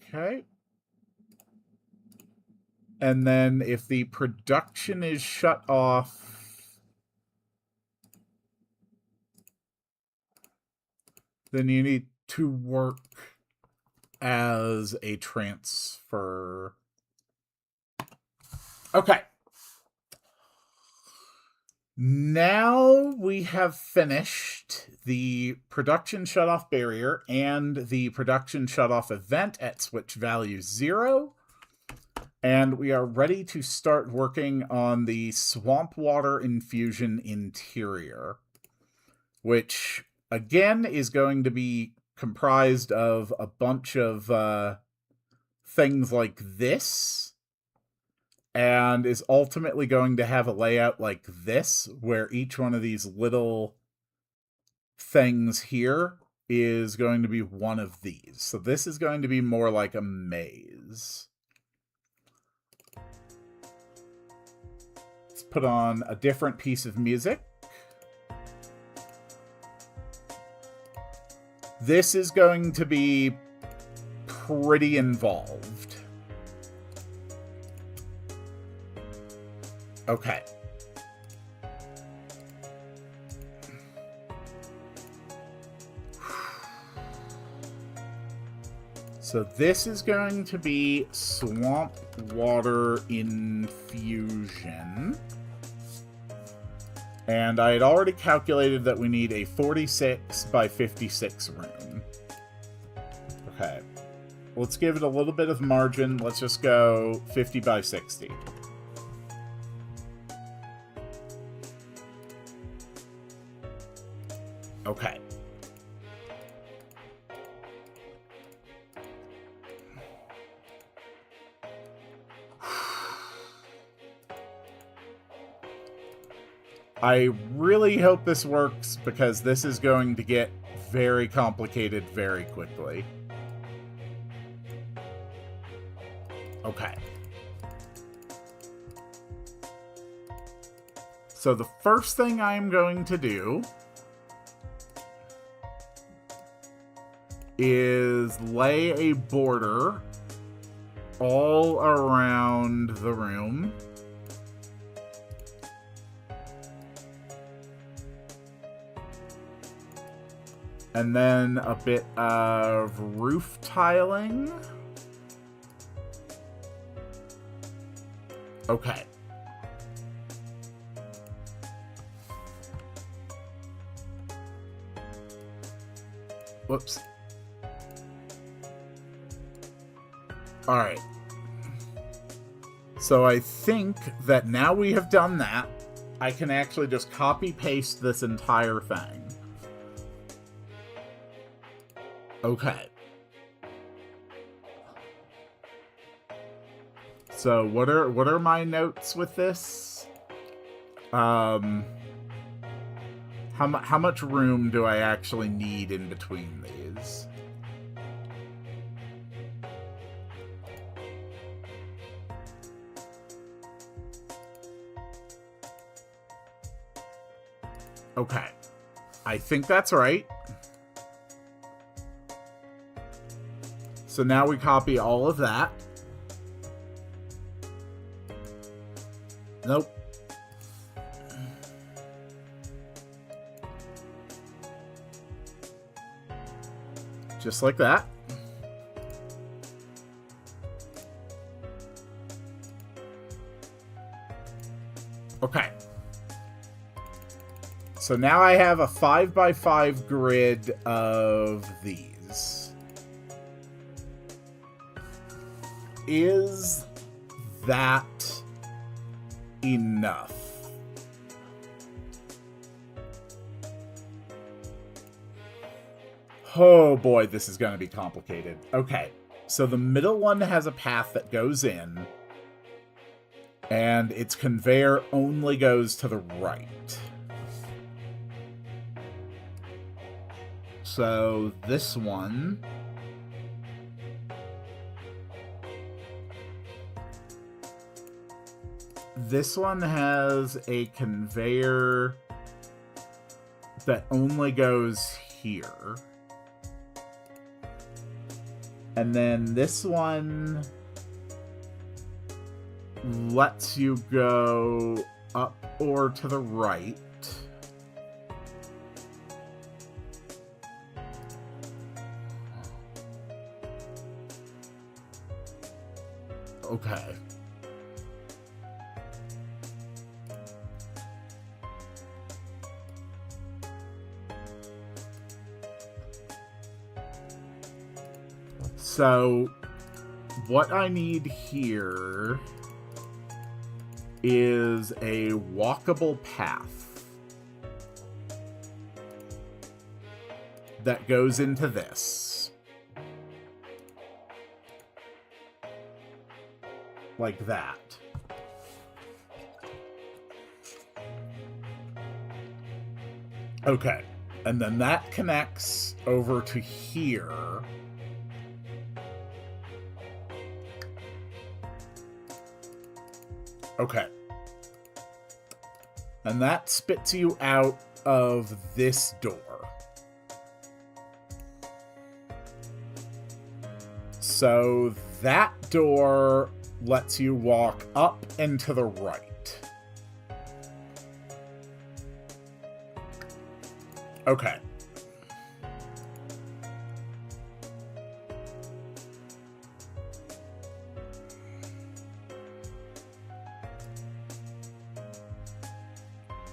Okay. And then if the production is shut off, then you need to work as a transfer. Okay. Now we have finished the production shutoff barrier and the production shutoff event at switch value 0. And we are ready to start working on the swamp water infusion interior. which again is going to be comprised of a bunch of things like this, and is ultimately going to have a layout like this, where each one of these little things here is going to be one of these. So this is going to be more like a maze. Let's put on a different piece of music. This is going to be pretty involved. Okay. So this is going to be swamp water infusion. And I had already calculated that we need a 46 by 56 room. Okay. Let's give it a little bit of margin. Let's just go 50 by 60. Okay. I really hope this works, because this is going to get very complicated very quickly. Okay. So the first thing I'm going to do is lay a border all around the room. And then a bit of roof tiling. Okay. Whoops. Alright. So I think that now we have done that, I can actually just copy-paste this entire thing. Okay. So what are my notes with this? How much room do I actually need in between these? Okay. I think that's right. So now we copy all of that. Nope. Just like that. Okay. So now I have a 5x5 grid of these. Is that enough? Oh boy, this is going to be complicated. Okay, so the middle one has a path that goes in, and its conveyor only goes to the right. So this one... This one has a conveyor that only goes here. And then this one lets you go up or to the right. Okay. So, what I need here is a walkable path. that goes into this. Like that. Okay. And then that connects over to here. Okay. And that spits you out of this door. So that door lets you walk up and to the right. Okay.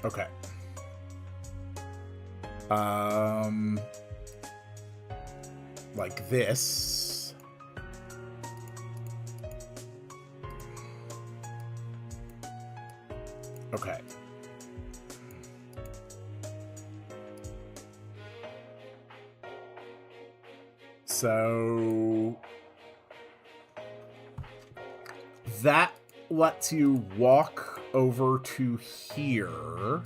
Okay. Like this. Okay. So that lets you walk over to here.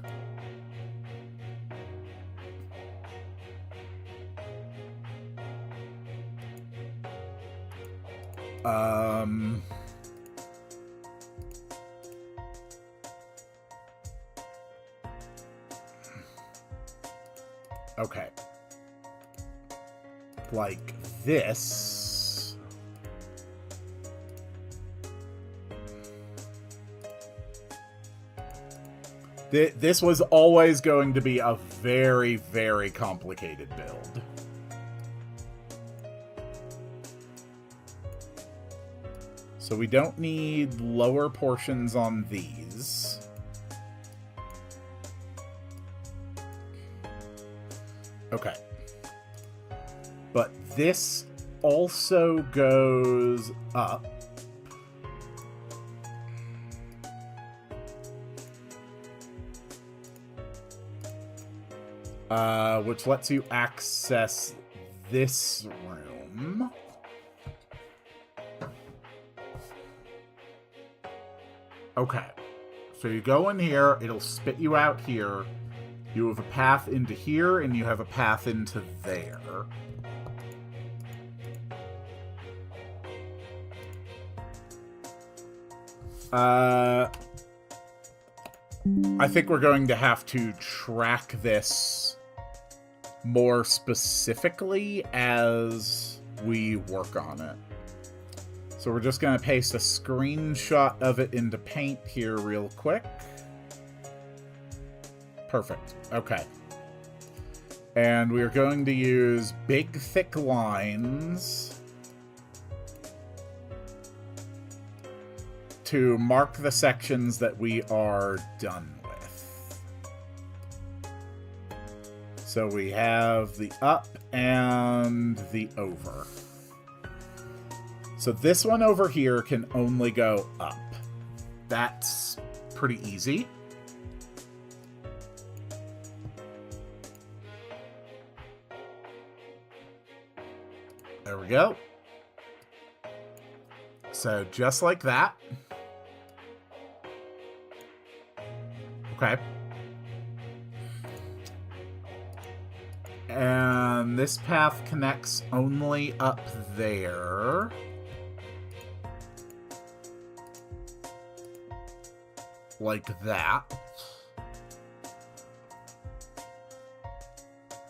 Okay. Like this. This was always going to be a very, very complicated build. So we don't need lower portions on these. Okay. But this also goes up. Which lets you access this room. Okay. So you go in here, it'll spit you out here. You have a path into here, and you have a path into there. I think we're going to have to track this more specifically as we work on it. So we're just going to paste a screenshot of it into Paint here real quick. Perfect. Okay. And we're going to use big, thick lines to mark the sections that we are done with. So we have the up and the over. So this one over here can only go up. That's pretty easy. There we go. So just like that. Okay. And this path connects only up there. Like that.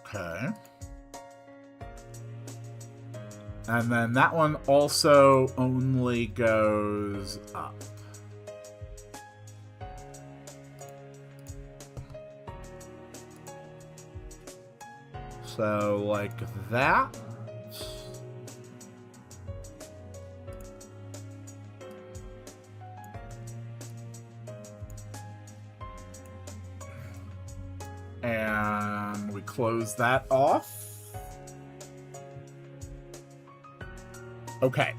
Okay. And then that one also only goes up. So, like that. And we close that off. Okay.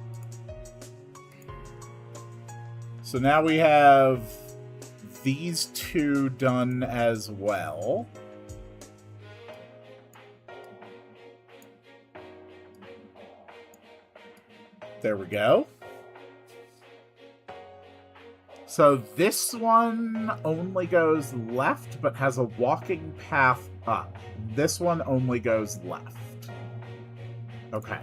So now we have these two done as well. There we go. So this one only goes left, but has a walking path up. This one only goes left. Okay.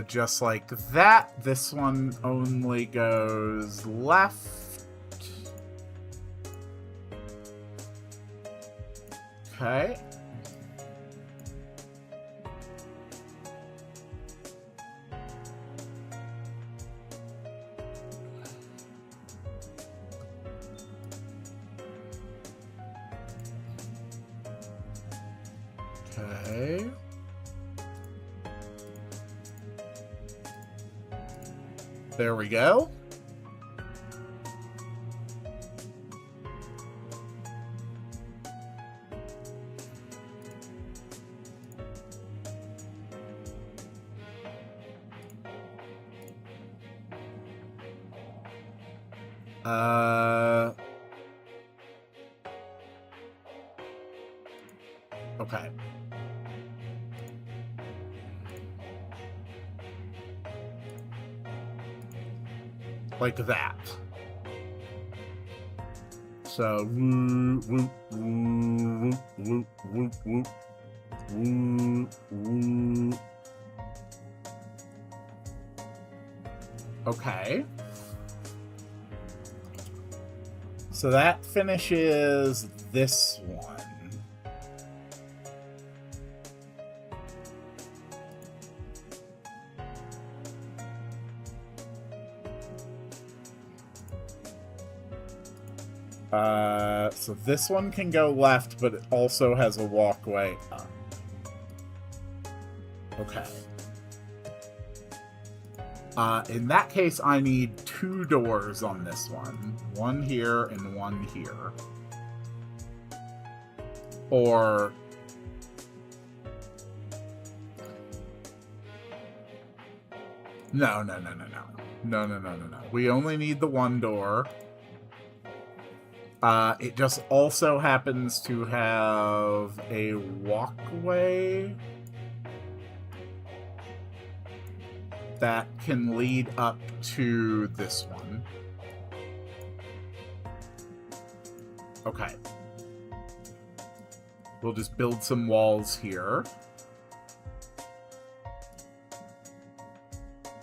Just like that. This one only goes left. Okay. Okay. There we go. Okay. Like that. So, whoop, whoop, whoop, whoop, whoop, whoop, whoop, whoop. Okay. So that finishes this one. So this one can go left, but it also has a walkway up. Okay. In that case, I need 2 doors on this one. One here and one here. Or... No. No. We only need the 1 door. It just also happens to have a walkway that can lead up to this one. Okay. We'll just build some walls here.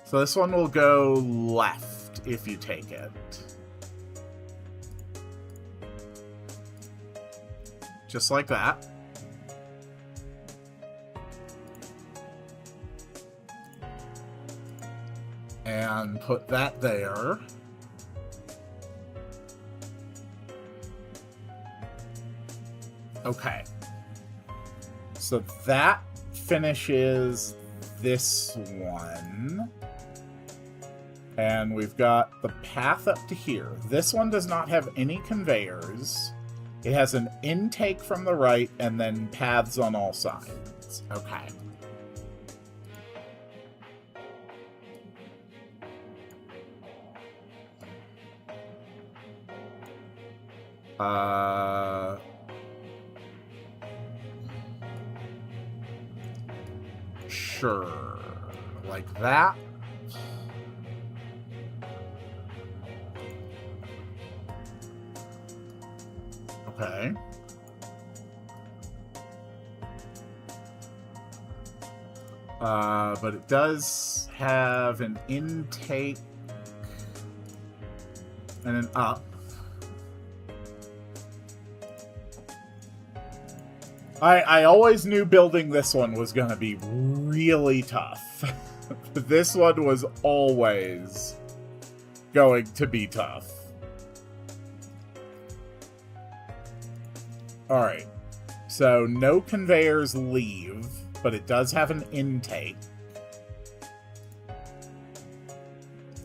So this one will go left if you take it. Just like that. And put that there. Okay. So that finishes this one. And we've got the path up to here. This one does not have any conveyors. It has an intake from the right and then paths on all sides. Okay. Sure. Like that. Okay. But it does have an intake and an up. I always knew building this one was going to be really tough. This one was always going to be tough. Alright, so no conveyors leave, but it does have an intake.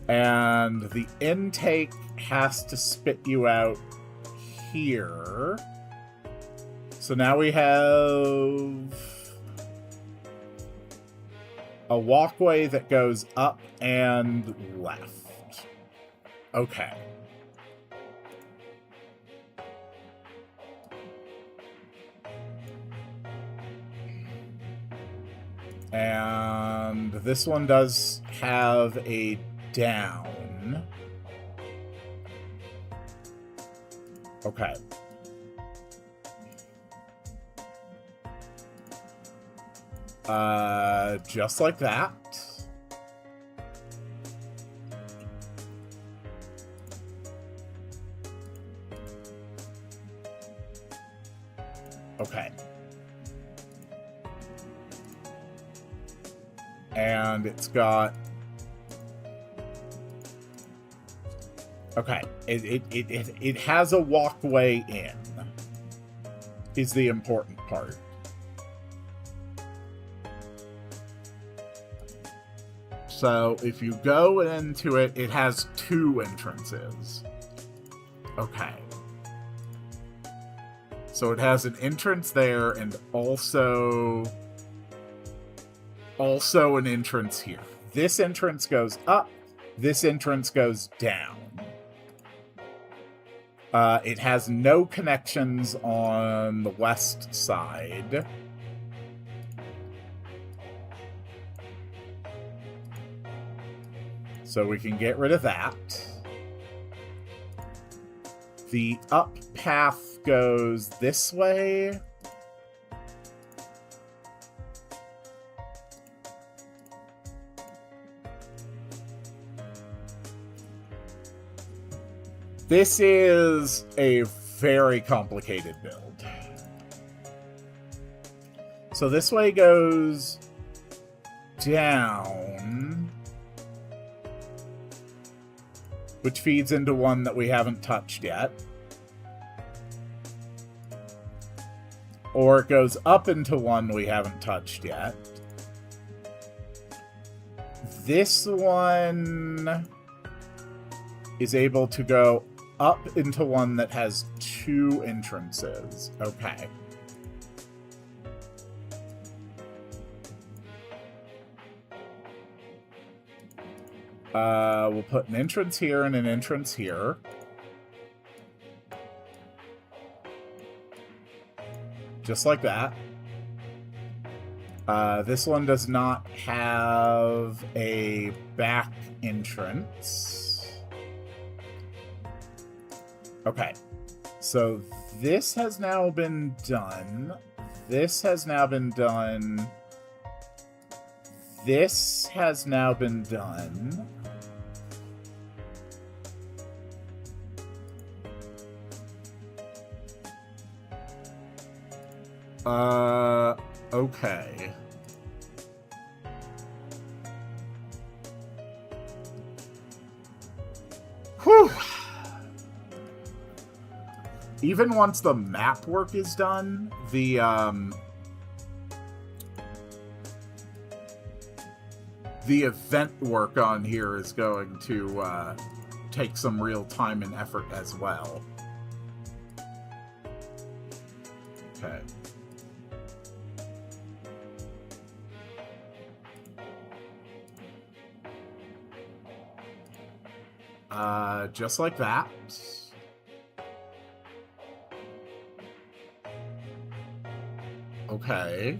And the intake has to spit you out here. So now we have a walkway that goes up and left. Okay. And this one does have a down. Okay. Just like that. Okay. And it's got... Okay. It has a walkway in, is the important part. So if you go into it, it has 2 entrances. Okay. So it has an entrance there and also an entrance here. This entrance goes up. This entrance goes down. It has no connections on the west side. So we can get rid of that. The up path goes this way. This is a very complicated build. So this way goes down, which feeds into one that we haven't touched yet. Or it goes up into one we haven't touched yet. This one is able to go up into one that has 2 entrances. Okay. We'll put an entrance here and an entrance here. Just like that. This one does not have a back entrance. Okay. So this has now been done. This has now been done. This has now been done. Okay. Whew. Even once the map work is done, the event work on here is going to take some real time and effort as well. Okay. Just like that. Okay.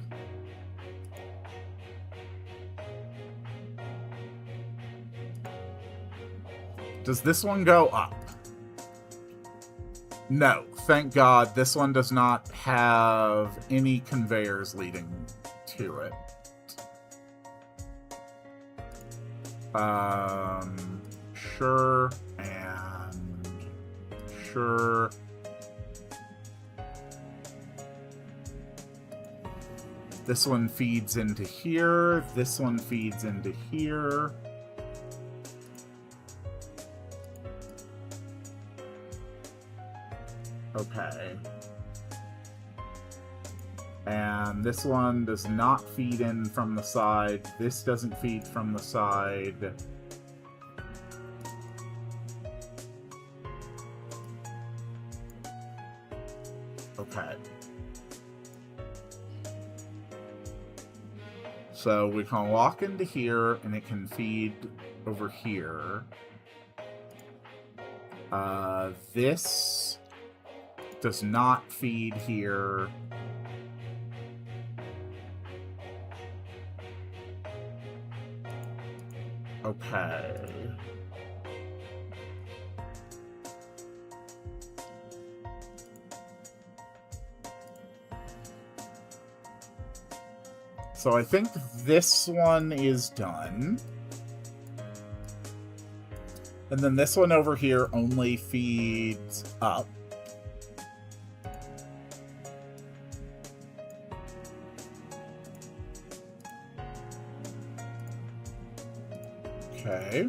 Does this one go up? No, thank God this one does not have any conveyors leading to it. Sure, and sure. This one feeds into here. This one feeds into here. Okay. And this one does not feed in from the side. This doesn't feed from the side. Okay. So we can walk into here, and it can feed over here. This does not feed here. Okay. So I think this one is done. And then this one over here only feeds up. Okay.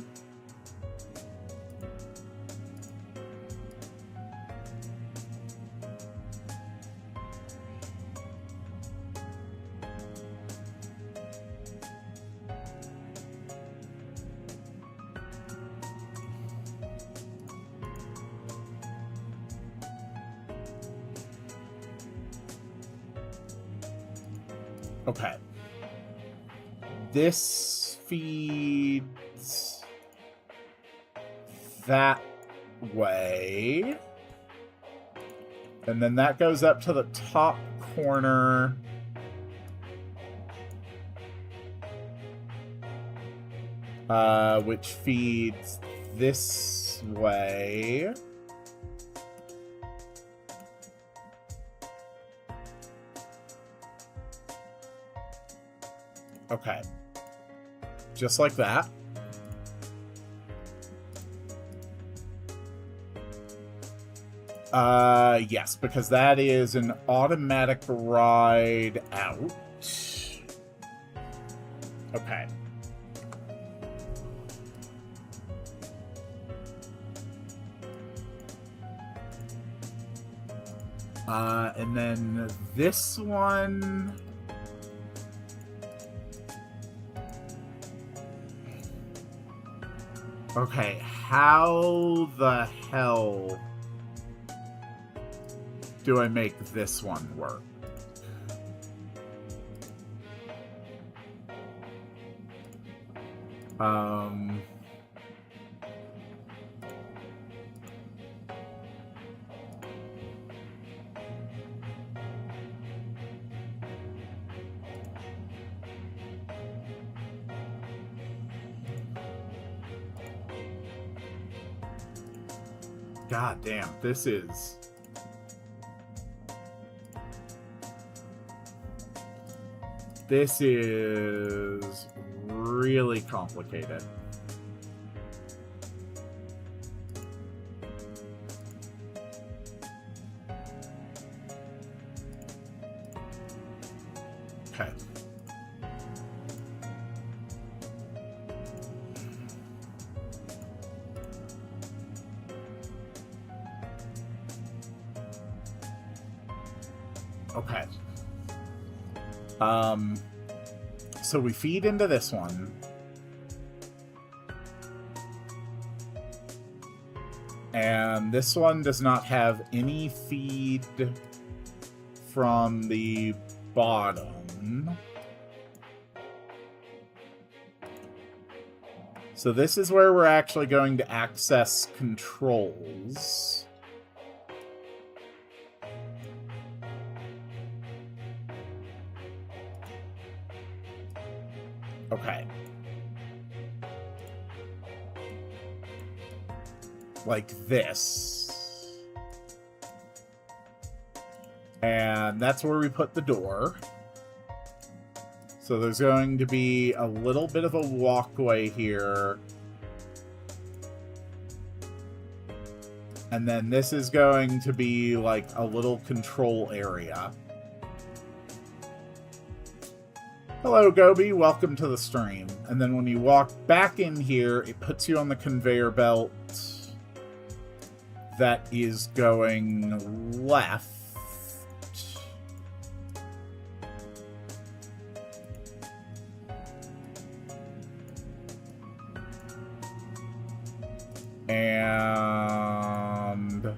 Okay. This feeds that way. And then that goes up to the top corner. Which feeds this way. Okay. Just like that. Yes, because that is an automatic ride out. Okay. And then this one... Okay, how the hell do I make this one work? God damn, this is... This is really complicated. Okay. Okay. So we feed into this one. And this one does not have any feed from the bottom. So this is where we're actually going to access controls. Okay. Like this. And that's where we put the door. So there's going to be a little bit of a walkway here. And then this is going to be like a little control area. Hello, Gobi. Welcome to the stream. And then when you walk back in here, it puts you on the conveyor belt that is going left. And...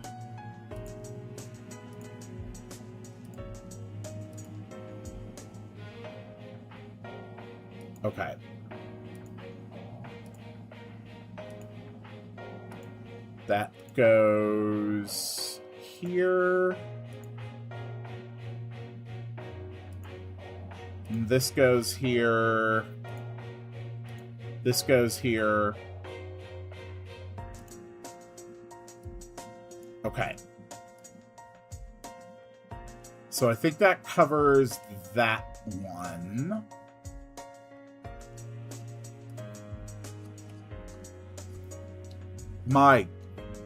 okay. That goes here. And this goes here. This goes here. Okay. So I think that covers that one. My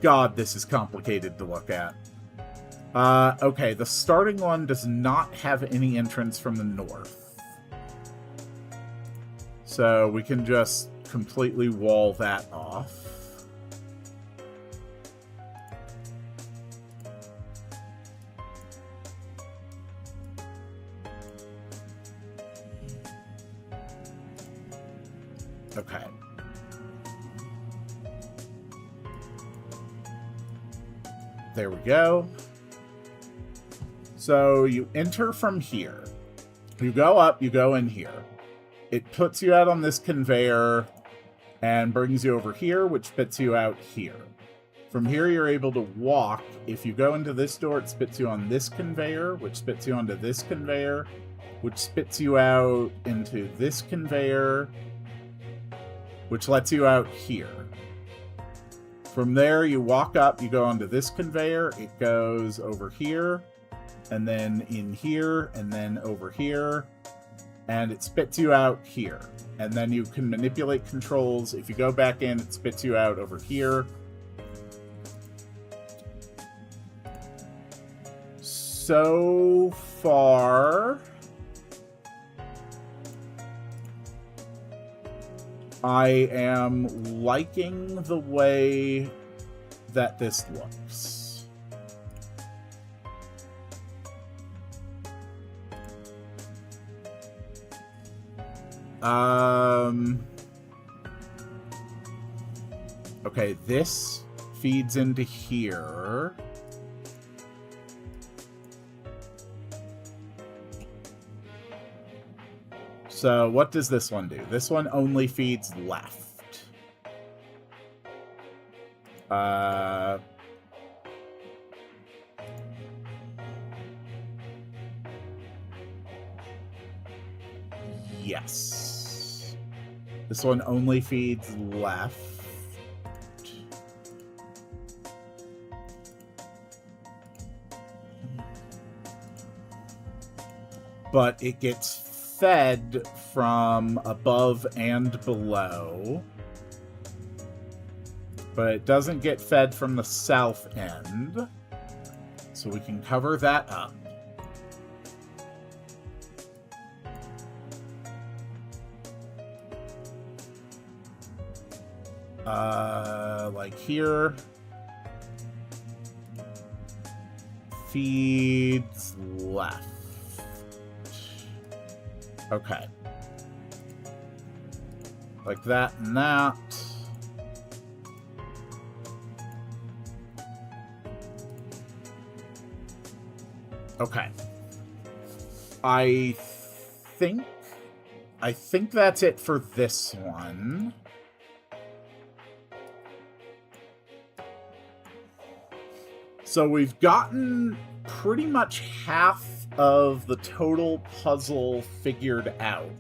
God, this is complicated to look at. Okay, the starting one does not have any entrance from the north. So we can just completely wall that off. Okay. There we go. So you enter from here. You go up, you go in here. It puts you out on this conveyor and brings you over here, which spits you out here. From here, you're able to walk. If you go into this door, it spits you on this conveyor, which spits you onto this conveyor, which spits you out into this conveyor, which lets you out here. From there, you walk up, you go onto this conveyor, it goes over here, and then in here, and then over here, and it spits you out here. And then you can manipulate controls. If you go back in, it spits you out over here. So far, I am liking the way that this looks. Okay, this feeds into here. So what does this one do? This one only feeds left. Yes. This one only feeds left. But it gets fed from above and below. But it doesn't get fed from the south end. So we can cover that up. Like here. Feeds left. Okay. Like that and that. Okay. I think that's it for this one. So we've gotten pretty much half of the total puzzle figured out.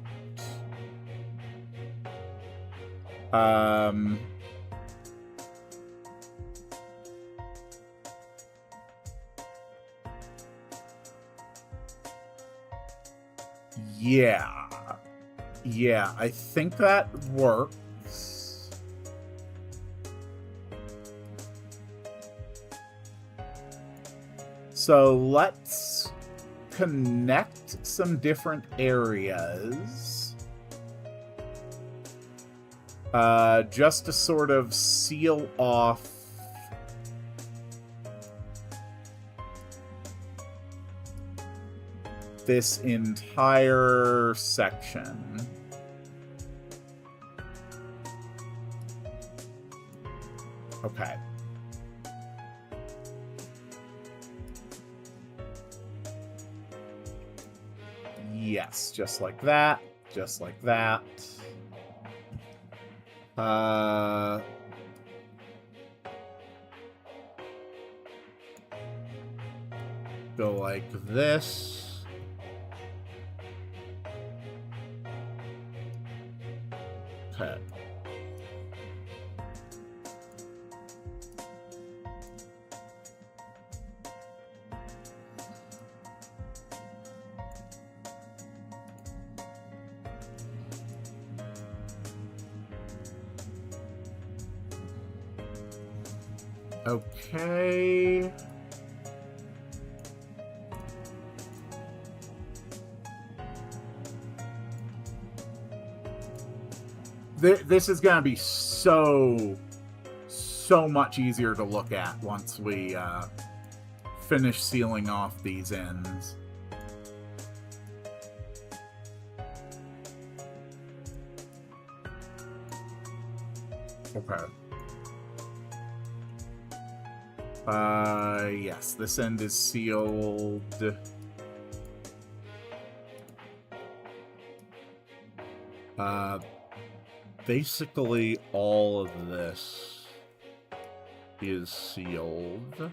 Yeah, I think that works. So let's connect some different areas. Just to sort of seal off this entire section. Okay. Yes, just like that. Just like that. Go like this. Okay. Okay. This is going to be so much easier to look at once we finish sealing off these ends. Okay. Yes, this end is sealed. Basically all of this is sealed.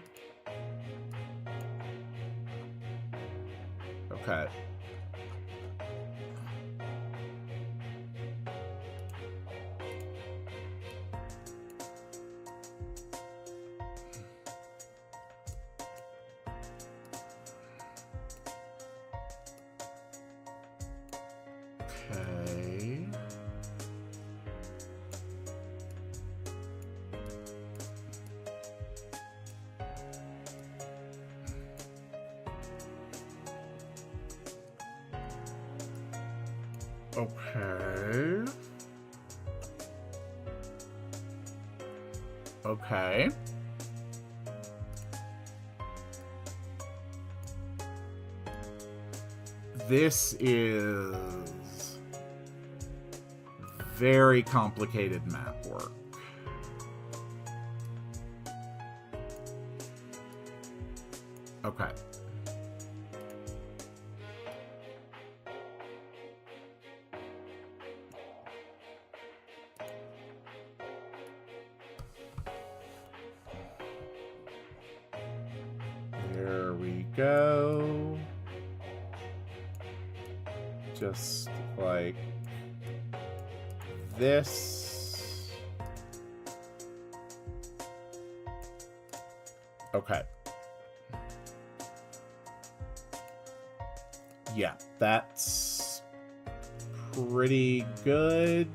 Okay. Okay. Okay. This is very complicated map work. Okay. There we go. Just like this. Okay. Yeah, that's pretty good.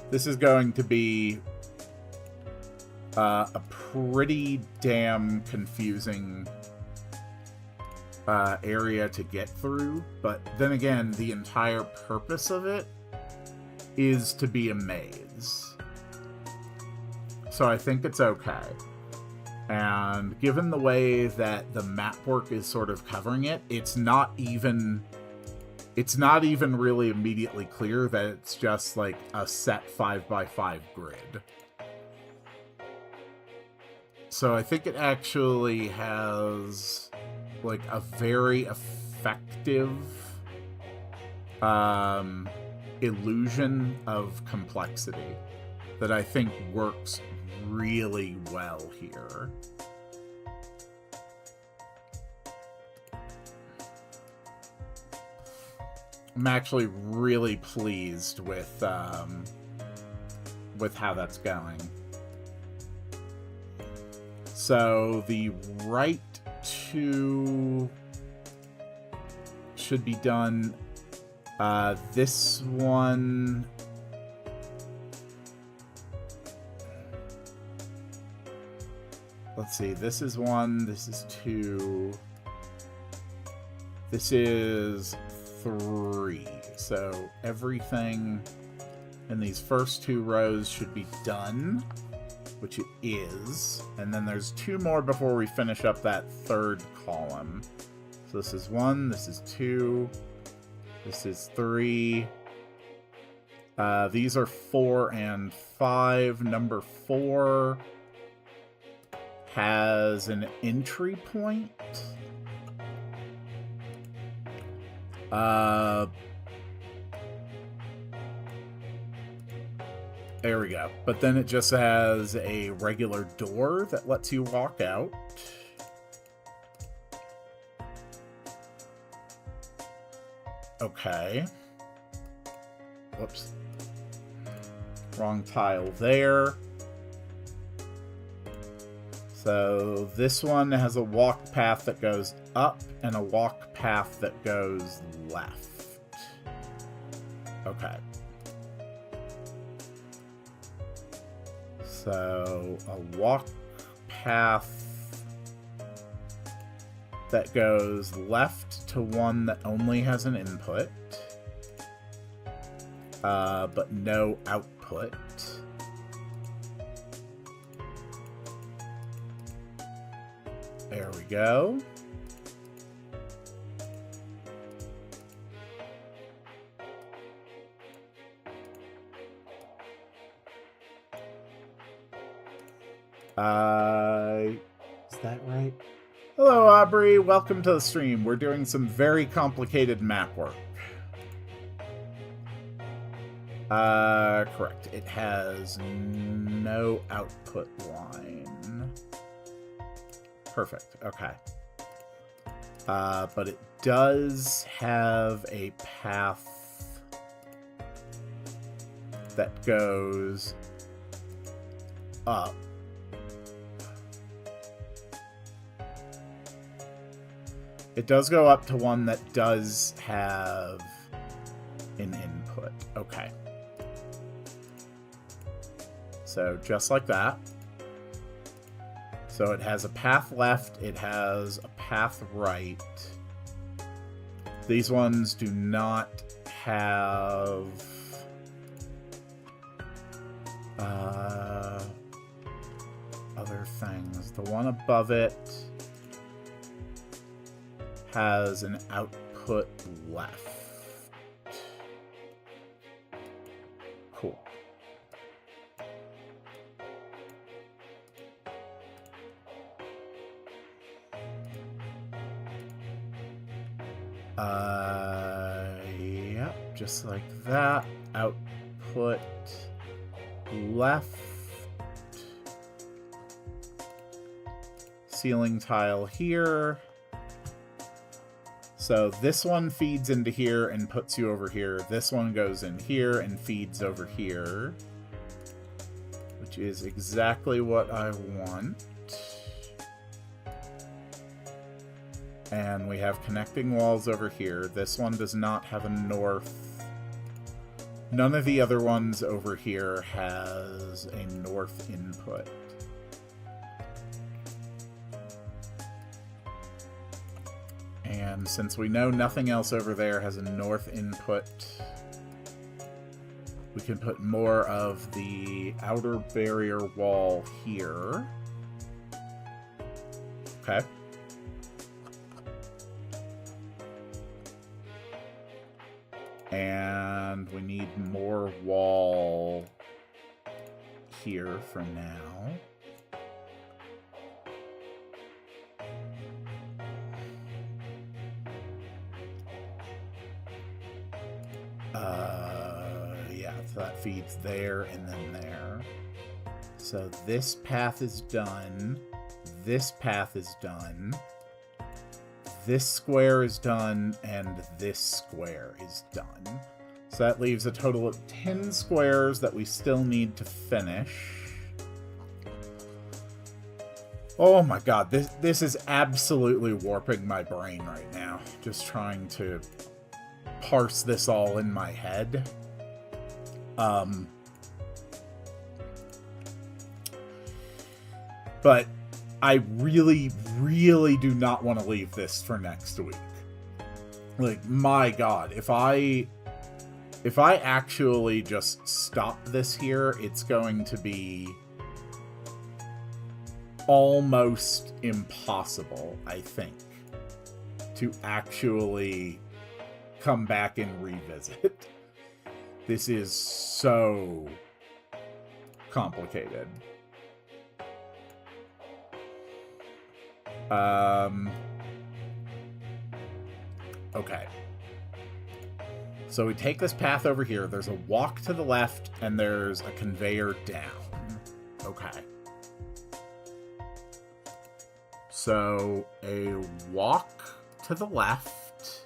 This is going to be a pretty damn confusing area to get through, but then again, the entire purpose of it is to be a maze. So I think it's okay. And given the way that the map work is sort of covering it, it's not even really immediately clear that it's just like a set 5x5 grid. So I think it actually has like a very effective illusion of complexity that I think works really well here. I'm actually really pleased with how that's going. So the right two should be done. This one, let's see, this is 1, this is 2, this is 3. So everything in these first 2 rows should be done, which it is. And then there's 2 more before we finish up that 3rd column. So this is 1, this is 2, this is 3. These are 4 and 5. Number 4 has an entry point. There we go. But then it just has a regular door that lets you walk out. Okay. Whoops. Wrong tile there. So this one has a walk path that goes up and a walk path that goes left. Okay. So a walk path that goes left to one that only has an input, but no output. There we go. Is that right? Hello, Aubrey. Welcome to the stream. We're doing some very complicated map work. Correct. It has no output line. Perfect. Okay. But it does have a path that goes up. It does go up to one that does have an input. Okay. So just like that. So it has a path left, it has a path right. These ones do not have other things. The one above it has an output left. Cool. Yep, just like that. Output left. Ceiling tile here. So this one feeds into here and puts you over here. This one goes in here and feeds over here, which is exactly what I want. And we have connecting walls over here. This one does not have a north. None of the other ones over here has a north input. And since we know nothing else over there has a north input, we can put more of the outer barrier wall here. Okay. And we need more wall here for now. Yeah, so that feeds there and then there. So this path is done. This path is done. This square is done, and this square is done. So that leaves a total of 10 squares that we still need to finish. Oh my god, this is absolutely warping my brain right now. Just trying to parse this all in my head. But I really, really do not want to leave this for next week. Like, my god, if I actually just stop this here, it's going to be almost impossible, I think, to actually come back and revisit. This is so complicated. Okay. So we take this path over here. There's a walk to the left, and there's a conveyor down. Okay. So a walk to the left.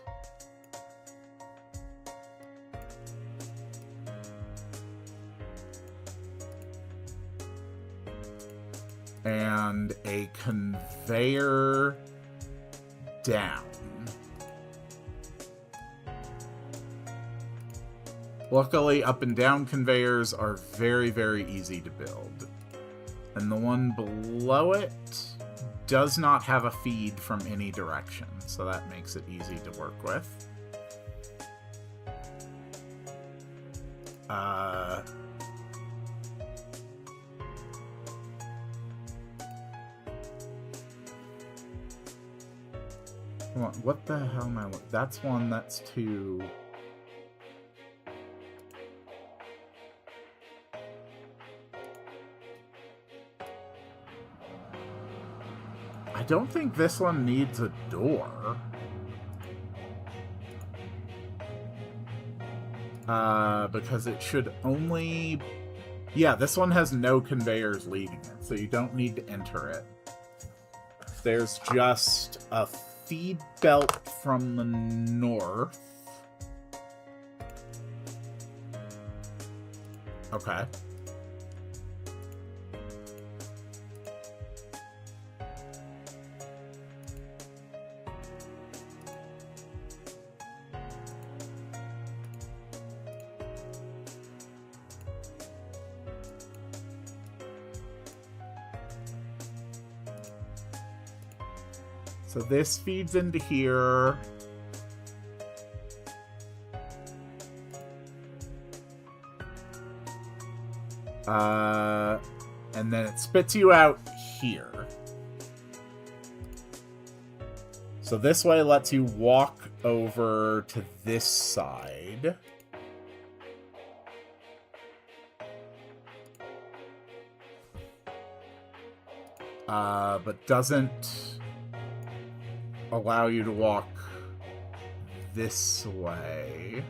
and a conveyor down. Luckily, up and down conveyors are very, very easy to build. And the one below it does not have a feed from any direction, so that makes it easy to work with. What the hell am I... That's one, that's two... I don't think this one needs a door. Because it should only... Yeah, this one has no conveyors leading it, so you don't need to enter it. There's just a feed belt from the north. Okay. So this feeds into here. And then it spits you out here. So this way lets you walk over to this side. But doesn't allow you to walk this way.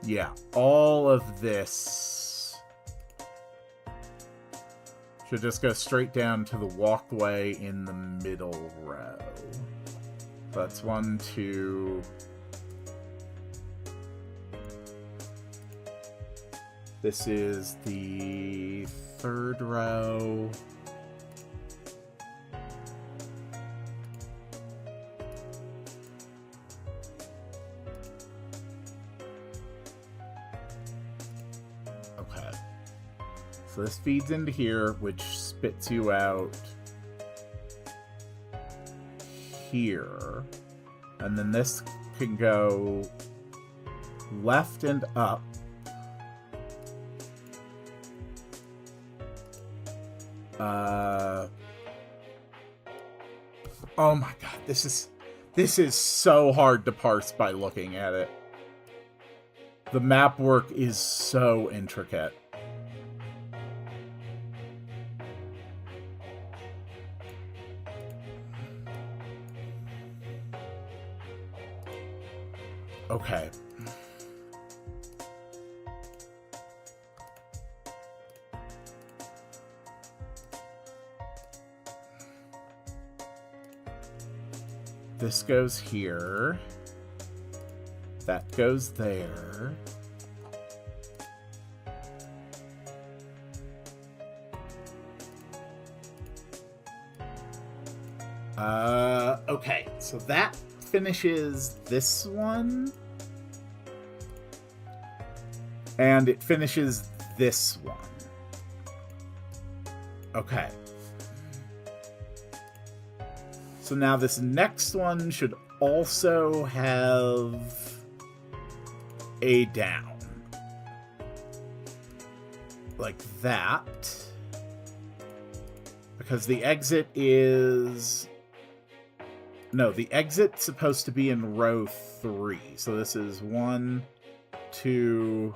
Yeah, all of this should just go straight down to the walkway in the middle row. That's 1, 2... This is the 3rd row. Okay. So this feeds into here, which spits you out here. And then this can go left and up. Oh my god, this is so hard to parse by looking at it. The map work is so intricate. Okay. This goes here. That goes there. Okay, so that finishes this one. And it finishes this one. Okay. So now this next one should also have a down. Like that. Because the exit is... No, the exit's supposed to be in row 3. So this is 1, 2...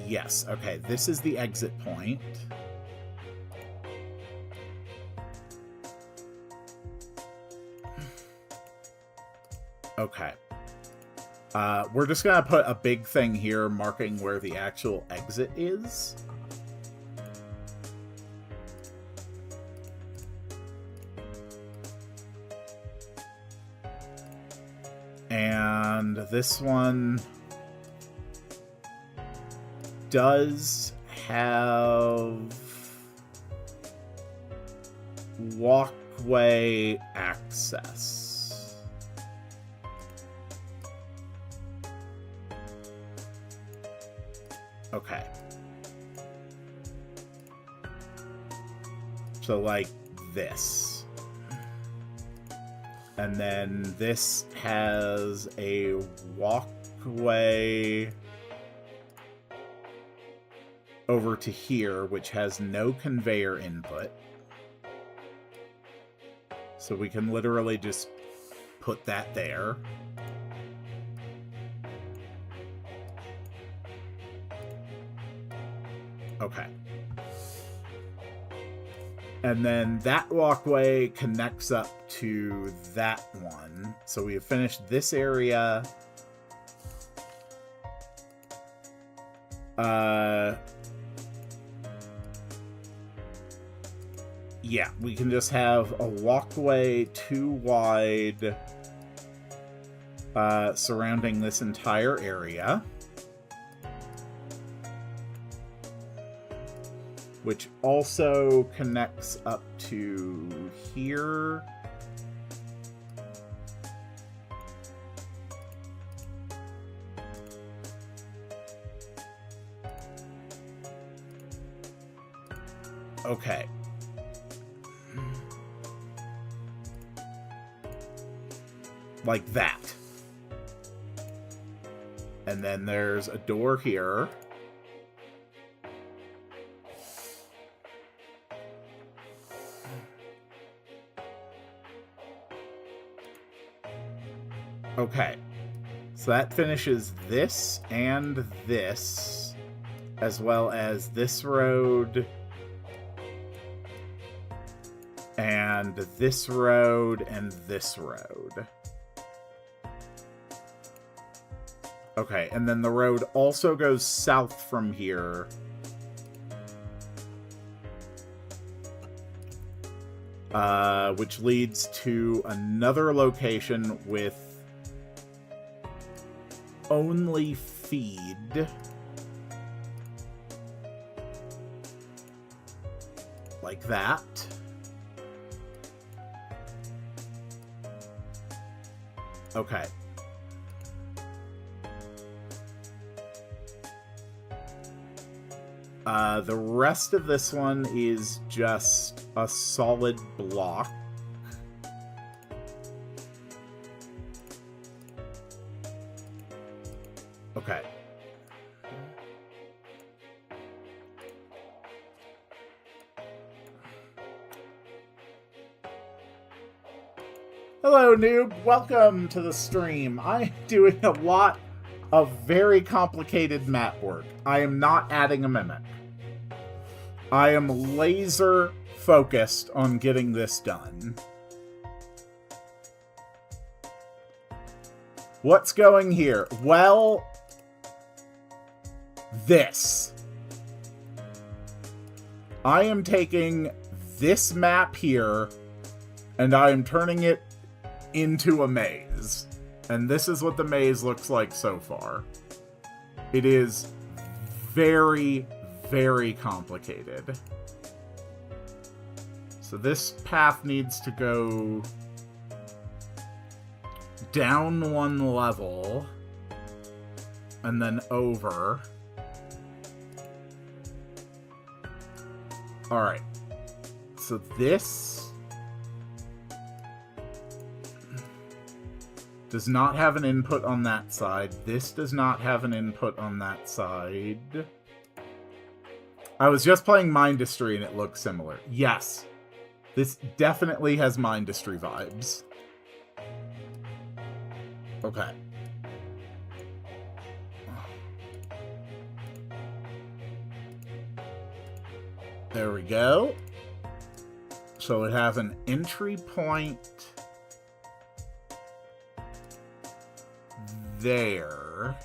Yes. Okay, this is the exit point. Okay. We're just gonna put a big thing here marking where the actual exit is. And this one does have walkway access. Okay. So like this. And then this has a walkway over to here, which has no conveyor input. So we can literally just put that there. Okay. And then that walkway connects up to that one. So we have finished this area. Yeah, we can just have a walkway 2 wide surrounding this entire area. Which also connects up to here. Okay. Like that. And then there's a door here. Okay, so that finishes this and this, as well as this road, and this road, and this road. Okay, and then the road also goes south from here. Which leads to another location with only feed. Like that. Okay. The rest of this one is just a solid block. Okay. Hello, noob. Welcome to the stream. I'm doing a lot of very complicated map work. I am not adding a mimic. I am laser focused on getting this done. What's going here? Well, this. I am taking this map here, and I am turning it into a maze. And this is what the maze looks like so far. It is very, very complicated. So this path needs to go down one level and then over. Alright. So this does not have an input on that side. This does not have an input on that side. I was just playing Mindustry and it looks similar. Yes. This definitely has Mindustry vibes. Okay. There we go. So it has an entry point there.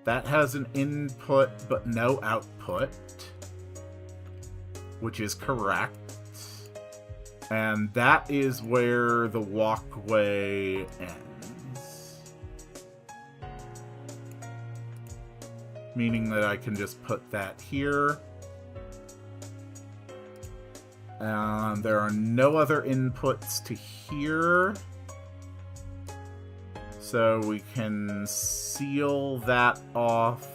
That has an input but no output, which is correct. And that is where the walkway ends. Meaning that I can just put that here. There are no other inputs to here. So we can seal that off.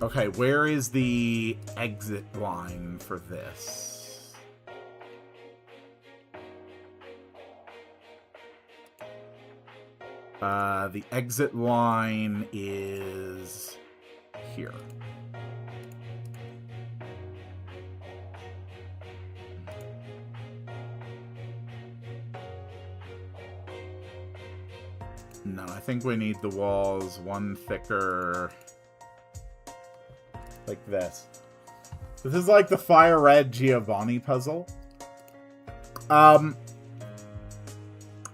Okay, where is the exit line for this? The exit line is here. No, I think we need the walls one thicker. Like this. This is like the Fire Red Giovanni puzzle.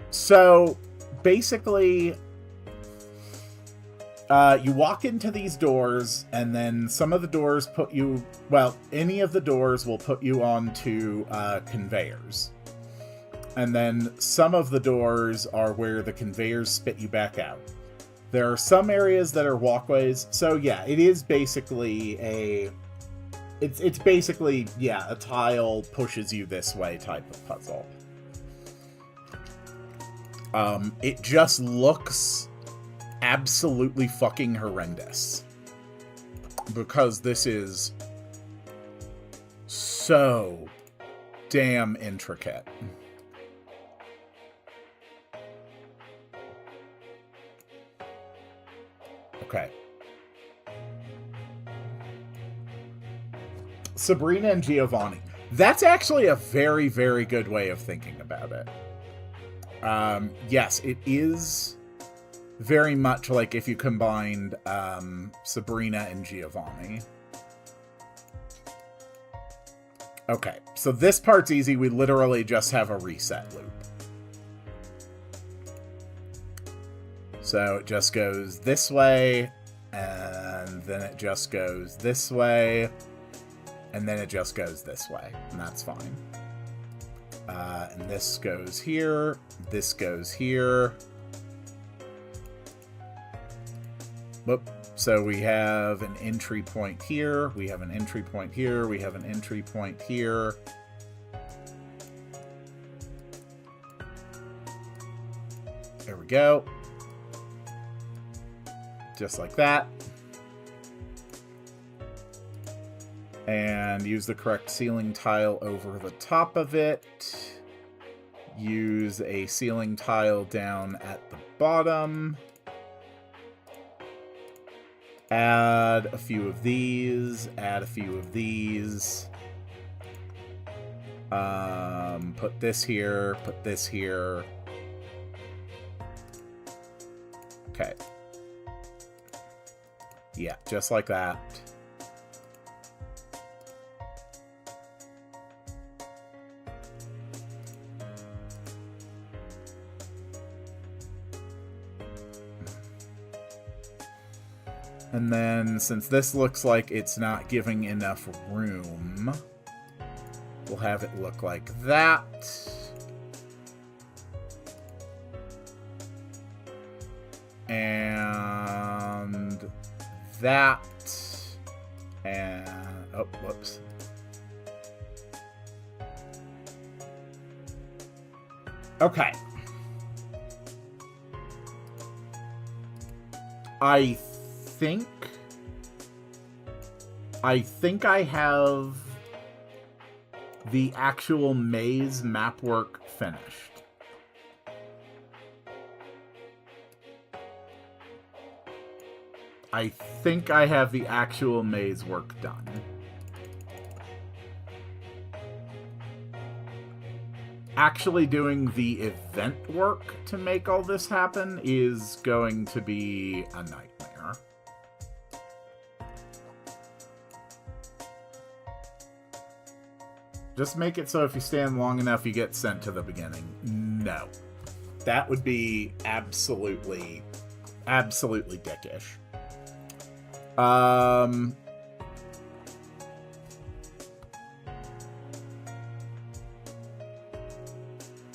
So basically, you walk into these doors, and then some of the doors put you, well, any of the doors will put you onto conveyors. And then some of the doors are where the conveyors spit you back out. There are some areas that are walkways. So yeah, it is basically it's basically, yeah, a tile pushes you this way type of puzzle. It just looks absolutely fucking horrendous. Because this is so damn intricate. Okay. Sabrina and Giovanni. That's actually a very, very good way of thinking about it. Yes, it is very much like if you combined Sabrina and Giovanni. Okay, so this part's easy. We literally just have a reset loop. So it just goes this way, and then it just goes this way, and then it just goes this way, and that's fine. And this goes here, this goes here. Whoop. So we have an entry point here, we have an entry point here, we have an entry point here. There we go. Just like that. And use the correct ceiling tile over the top of it. Use a ceiling tile down at the bottom. Add a few of these. Add a few of these. Put this here. Put this here. Okay. Yeah, just like that. And then, since this looks like it's not giving enough room, we'll have it look like that. And that. And, oh, whoops. Okay. I think I have the actual maze map work finished. I think I have the actual maze work done. Actually doing the event work to make all this happen is going to be a nightmare. Just make it so if you stand long enough, you get sent to the beginning. No. That would be absolutely dickish.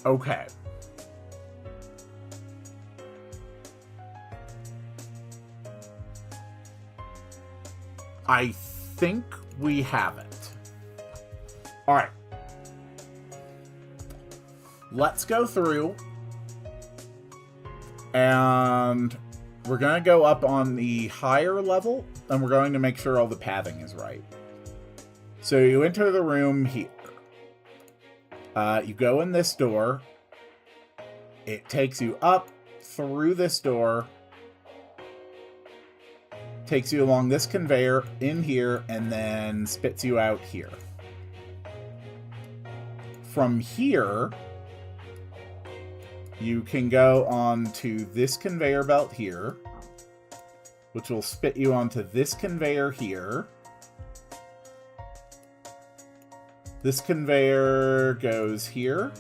Okay. I think we have it. All right. Let's go through, and we're going to go up on the higher level, and we're going to make sure all the pathing is right. So you enter the room here. You go in this door. It takes you up through this door, takes you along this conveyor in here, and then spits you out here. From here, you can go onto this conveyor belt here, which will spit you onto this conveyor here. This conveyor goes here,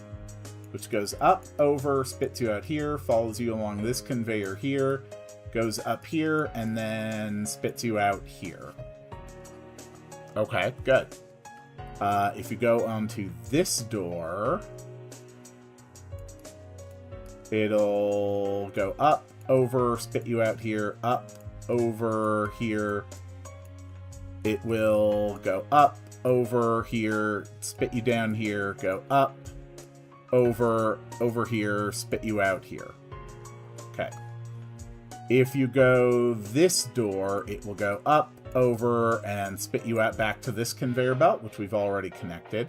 which goes up, over, spits you out here, follows you along this conveyor here, goes up here, and then spits you out here. Okay, good. If you go onto this door, it'll go up, over, spit you out here, up, over, here. It will go up, over, here, spit you down here, go up, over, over here, spit you out here. Okay. If you go this door, it will go up, over, and spit you out back to this conveyor belt, which we've already connected.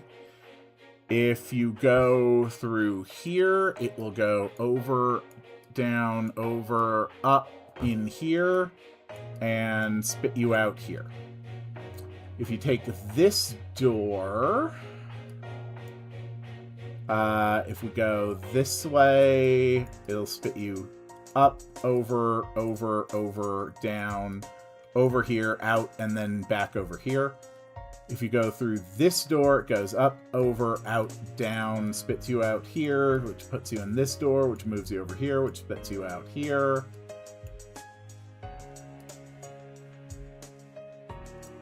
If you go through here, it will go over, down, over, up in here, and spit you out here. If you take this door, if we go this way, it'll spit you up, over, over, over, down, over here, out, and then back over here. If you go through this door, it goes up, over, out, down, spits you out here, which puts you in this door, which moves you over here, which spits you out here.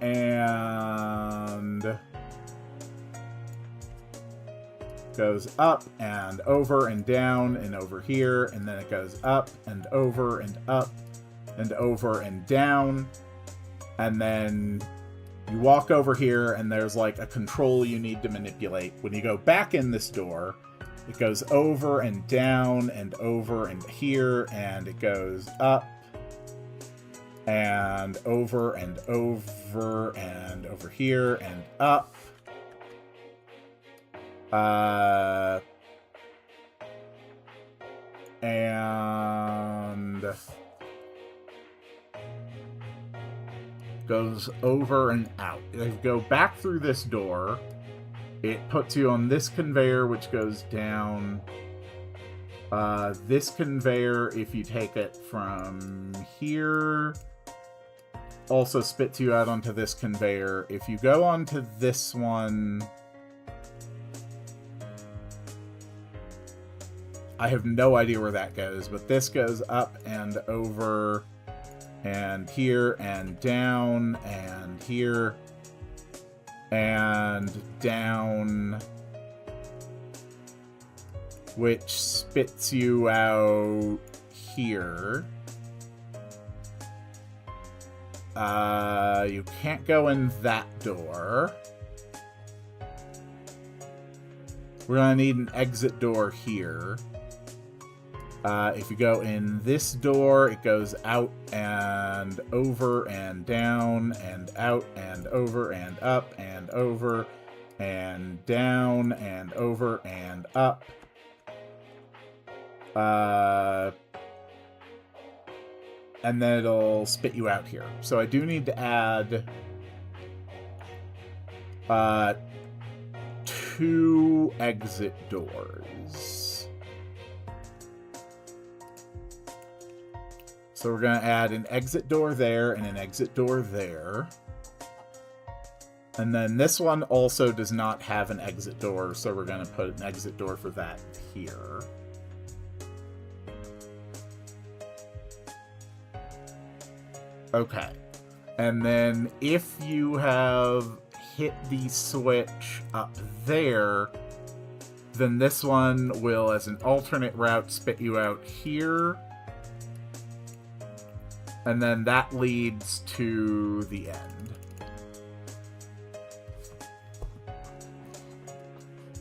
And goes up and over and down and over here, and then it goes up and over and up and over and down, and then you walk over here and there's like a control you need to manipulate. When you go back in this door, it goes over and down and over and here, and it goes up and over and over and over here and up. And goes over and out. If you go back through this door, it puts you on this conveyor, which goes down. This conveyor, if you take it from here, also spits you out onto this conveyor. If you go onto this one, I have no idea where that goes, but this goes up and over and here and down and here and down, which spits you out here. You can't go in that door. We're gonna need an exit door here. If you go in this door, it goes out and over and down and out and over and up and over and down and over and up. And then it'll spit you out here. So I do need to add 2 exit doors. So we're going to add an exit door there and an exit door there. And then this one also does not have an exit door, so we're going to put an exit door for that here. Okay. And then if you have hit the switch up there, then this one will, as an alternate route, spit you out here. And then that leads to the end.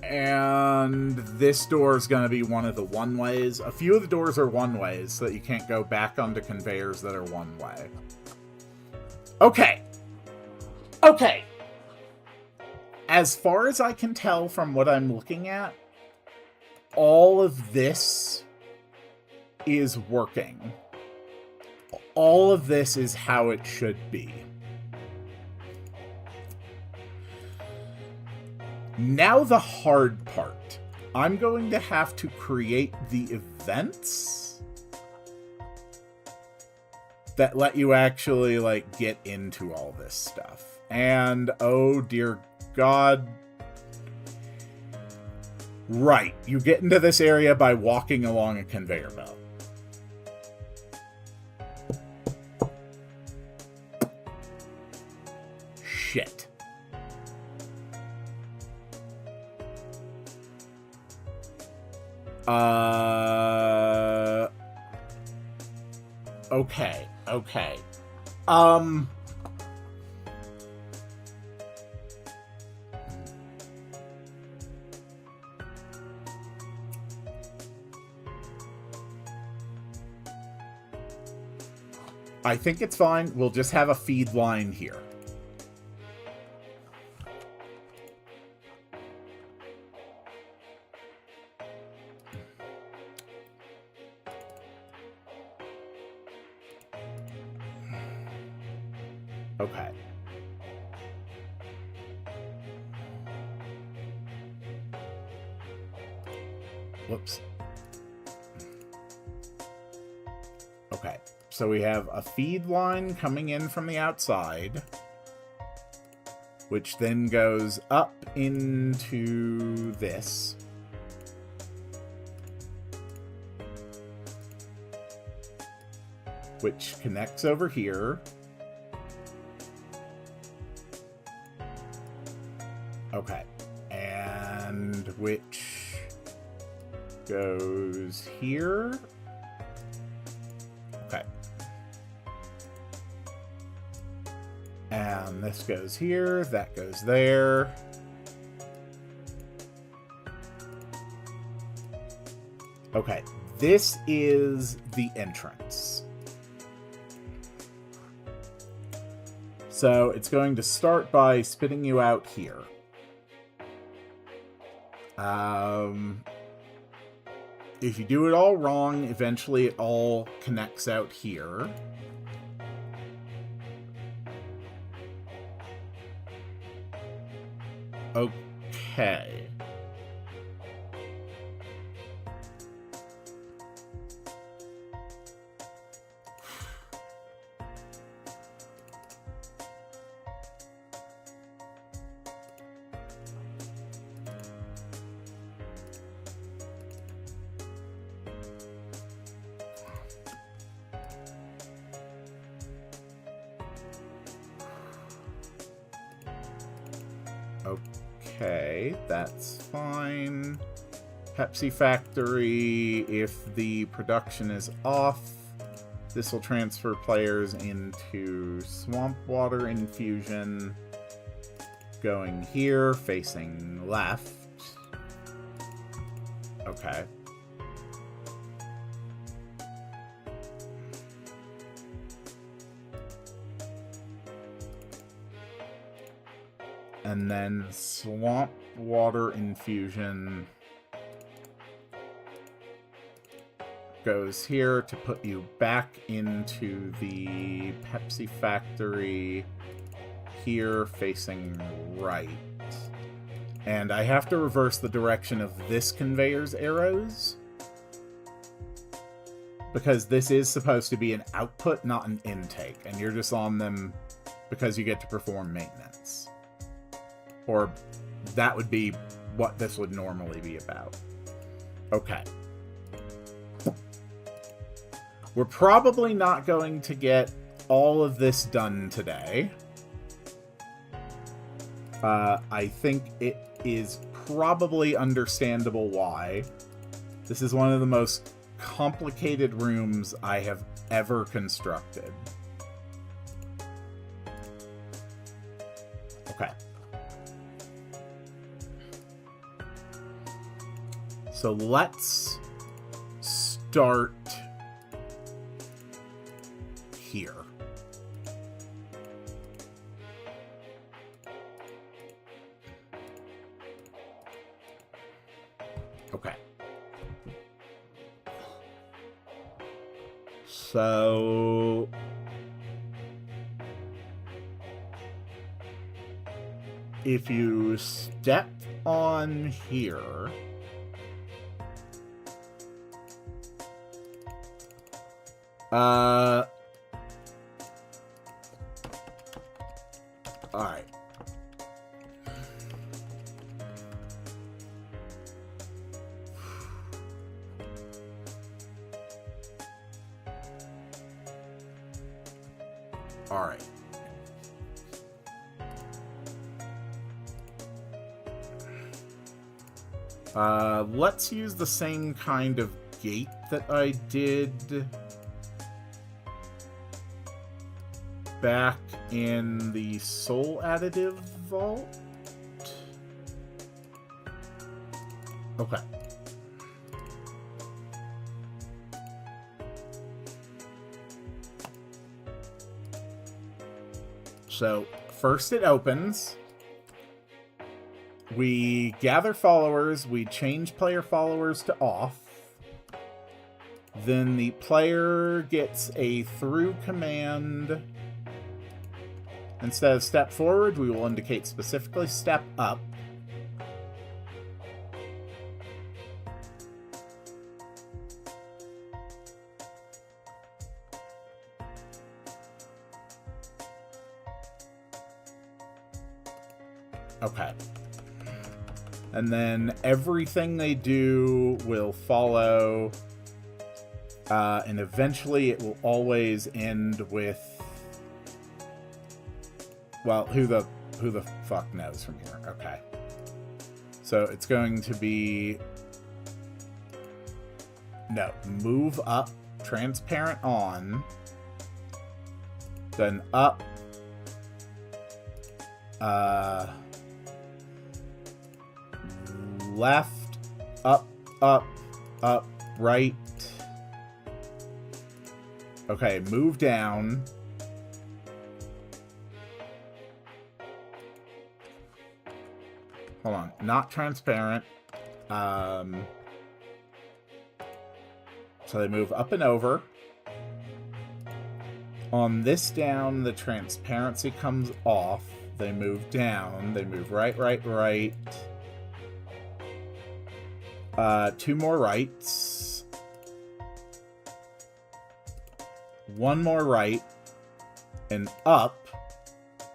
And this door is going to be one of the one-ways. A few of the doors are one-ways, so that you can't go back onto conveyors that are one-way. Okay. Okay. As far as I can tell from what I'm looking at, all of this is working. All of this is how it should be. Now the hard part. I'm going to have to create the events that let you actually, like, get into all this stuff. And, oh dear God. Right, you get into this area by walking along a conveyor belt. Shit. Okay, okay. I think it's fine. We'll just have a feed line here. Okay. Whoops. Okay. So we have a feed line coming in from the outside, which then goes up into this. Which connects over here. Okay. And which goes here. Okay. And this goes here, that goes there. Okay, this is the entrance. So it's going to start by spitting you out here. If you do it all wrong, eventually it all connects out here. Okay. Okay, that's fine. Pepsi Factory, if the production is off, this will transfer players into Swamp Water Infusion. Going here, facing left. Okay. And then Swamp Water Infusion goes here to put you back into the Pepsi Factory here, facing right. And I have to reverse the direction of this conveyor's arrows, because this is supposed to be an output, not an intake, and you're just on them because you get to perform maintenance. Or that would be what this would normally be about. Okay. We're probably not going to get all of this done today. I think it is probably understandable why. This is one of the most complicated rooms I have ever constructed. Okay. So let's start here. Okay. So if you step on here, all right. All right. Let's use the same kind of gate that I did back in the soul additive vault. Okay. So, first it opens. We gather followers. We change player followers to off. Then the player gets a through command. Instead of step forward, we will indicate specifically step up. Okay. And then everything they do will follow, and eventually it will always end with, well, who the fuck knows from here? Okay. So it's going to be, no, move up, transparent on, then up, left, up, up, up, right. Okay, move down. Hold on, not transparent. So they move up and over. On this down, the transparency comes off. They move down. They move right, right, right. Two more rights. One more right. And up.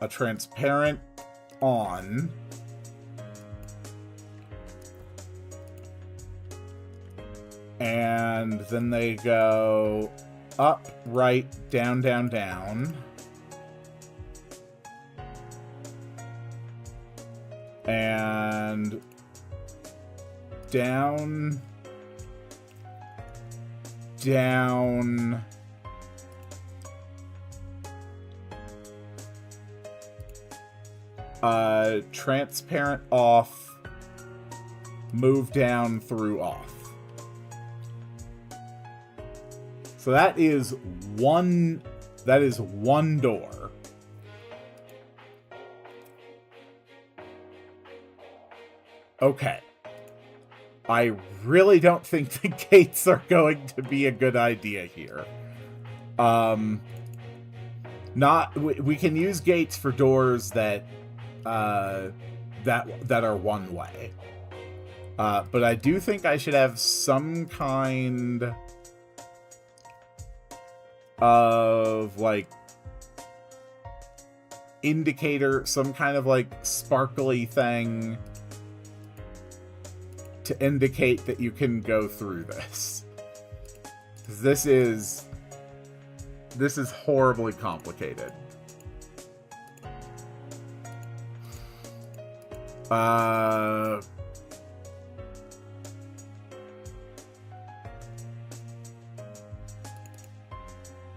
A transparent on. And then they go up, right, down, down, down. And down, down, transparent off, move down through off. So that is one door. Okay. I really don't think the gates are going to be a good idea here. We can use gates for doors that are one way. But I do think I should have some kind of like indicator, some kind of like sparkly thing to indicate that you can go through this. This is This is horribly complicated.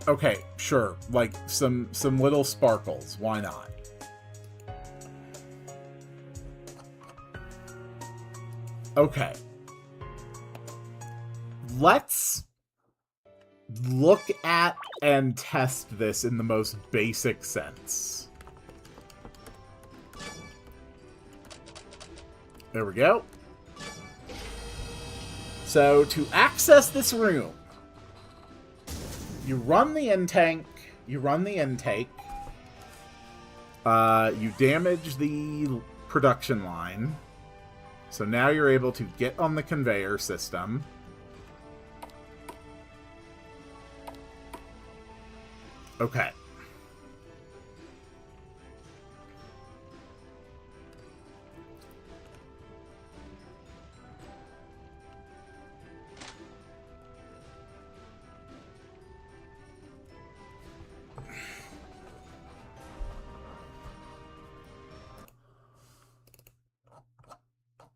Okay, sure. Like some little sparkles. Why not? Okay. Let's look at and test this in the most basic sense. There we go. So, to access this room, you run the intake, you damage the production line, so now you're able to get on the conveyor system. Okay.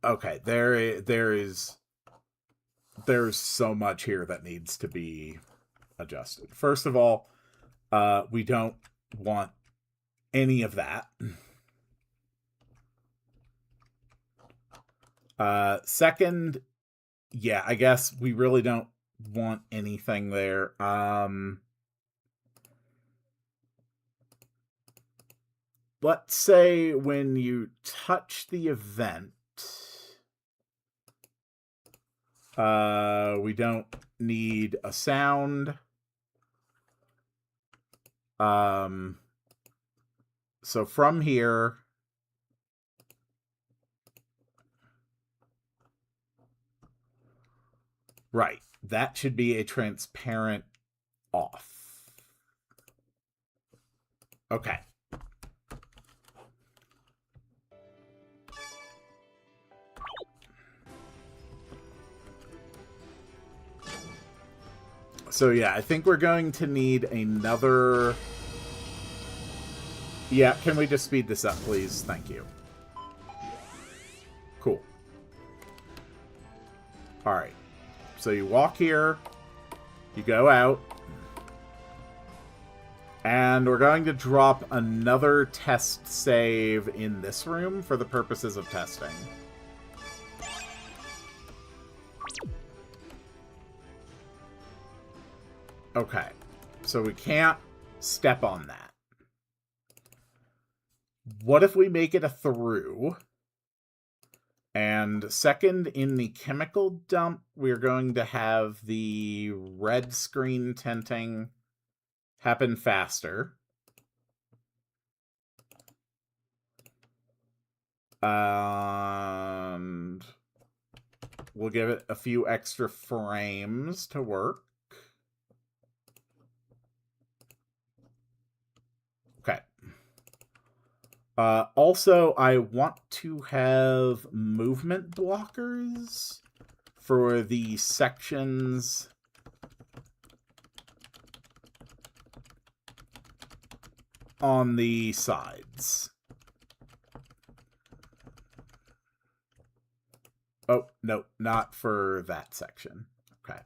Okay, there's so much here that needs to be adjusted. First of all, we don't want any of that. Second, yeah, I guess we really don't want anything there. Let's say when you touch the event, we don't need a sound. So from here, right, that should be a transparent off. Okay. So yeah, I think we're going to need another... Yeah, can we just speed this up, please? Thank you. Cool. Alright. So you walk here, you go out, and we're going to drop another test save in this room for the purposes of testing. Okay, so we can't step on that. What if we make it a through? And second, in the chemical dump, we're going to have the red screen tinting happen faster. And we'll give it a few extra frames to work. Okay. Also, I want to have movement blockers for the sections on the sides. Oh, no, not for that section. Okay.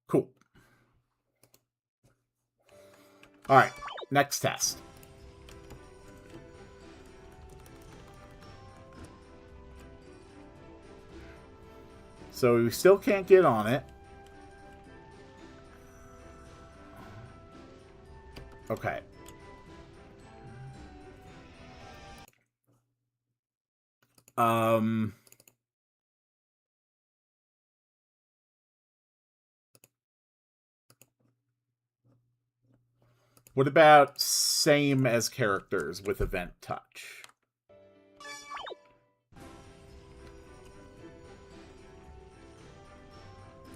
Cool. All right, next test. So we still can't get on it. Okay. What about same as characters with event touch?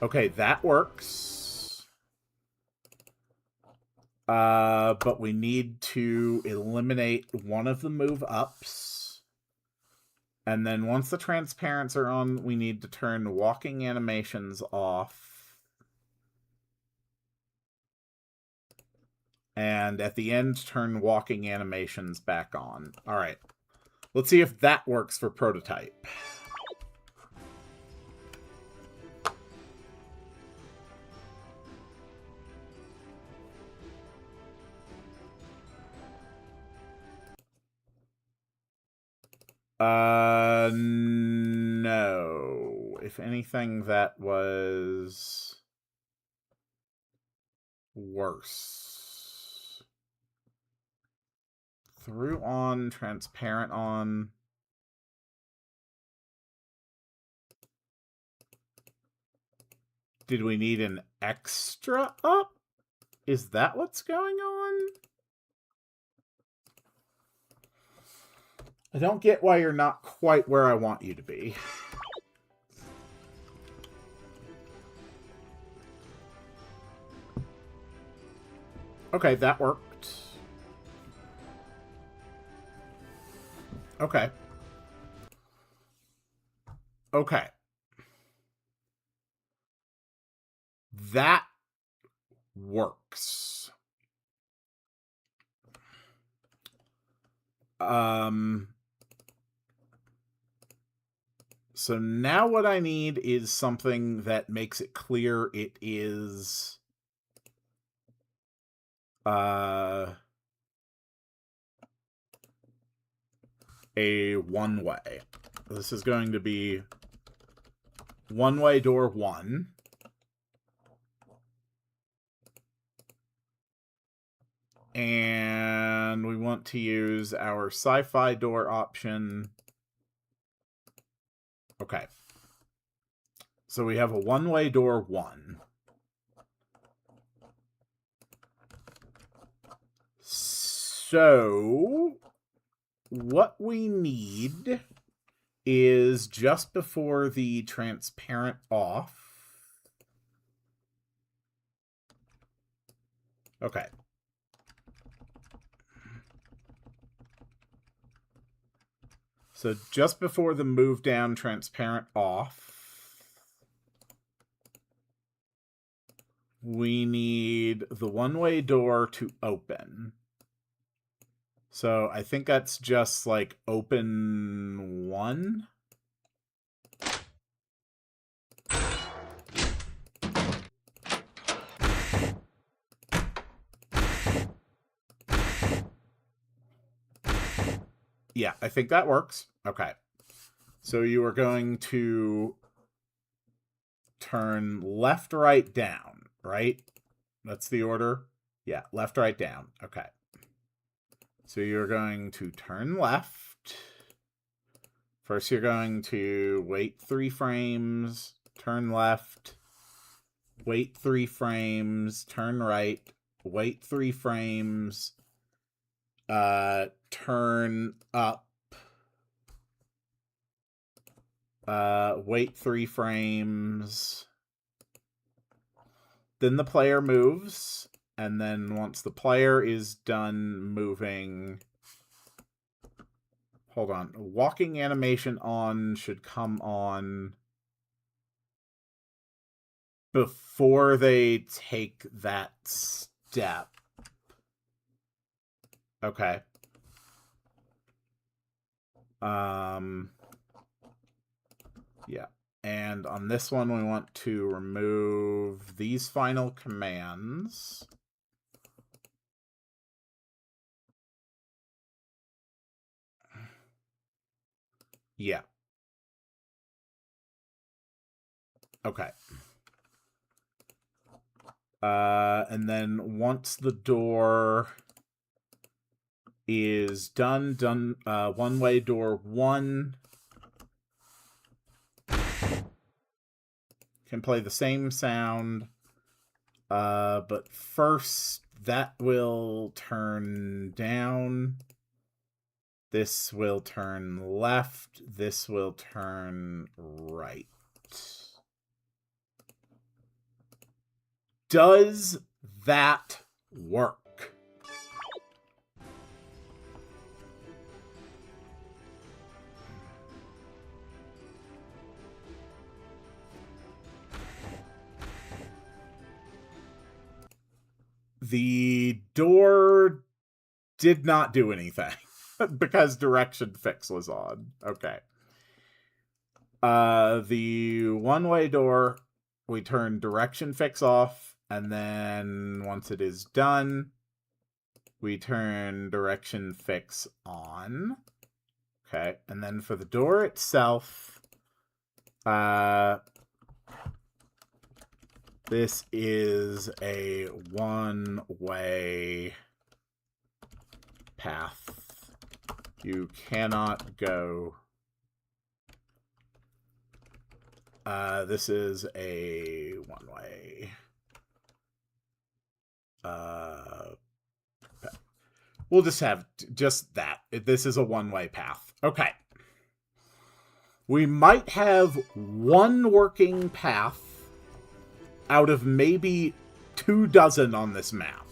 Okay, that works. But we need to eliminate one of the move ups And then once the transparents are on, we need to turn walking animations off. And at the end, turn walking animations back on. All right. Let's see if that works for prototype. No. If anything, that was worse. Through on, transparent on. Did we need an extra up? Is that what's going on? I don't get why you're not quite where I want you to be. Okay, that worked. Okay. Okay. That works. So now what I need is something that makes it clear it is a one-way. This is going to be one-way door 1. And we want to use our sci-fi door option. Okay. So we have a one-way door 1. So what we need is just before the transparent off. Okay. So just before the move down transparent off, we need the one-way door to open. So I think that's just like open 1. Yeah, I think that works. Okay. So you are going to turn left, right, down, right? That's the order? Yeah, left, right, down. Okay. So you're going to turn left. First, you're going to wait 3 frames, turn left, wait 3 frames, turn right, wait 3 frames, turn up, wait 3 frames. Then the player moves, and then once the player is done moving, hold on, walking animation on should come on before they take that step. Okay. Yeah. And on this one, we want to remove these final commands. Yeah. Okay. And then once the door is done, one-way door 1 can play the same sound, but first that will turn down, this will turn left, this will turn right. Does that work? The door did not do anything because direction fix was on. Okay. The one-way door, we turn direction fix off, and then once it is done, we turn direction fix on. Okay, and then for the door itself, this is a one-way path. You cannot go. This is a one-way. We'll just have just that. This is a one-way path. Okay. We might have one working path out of maybe 24 on this map.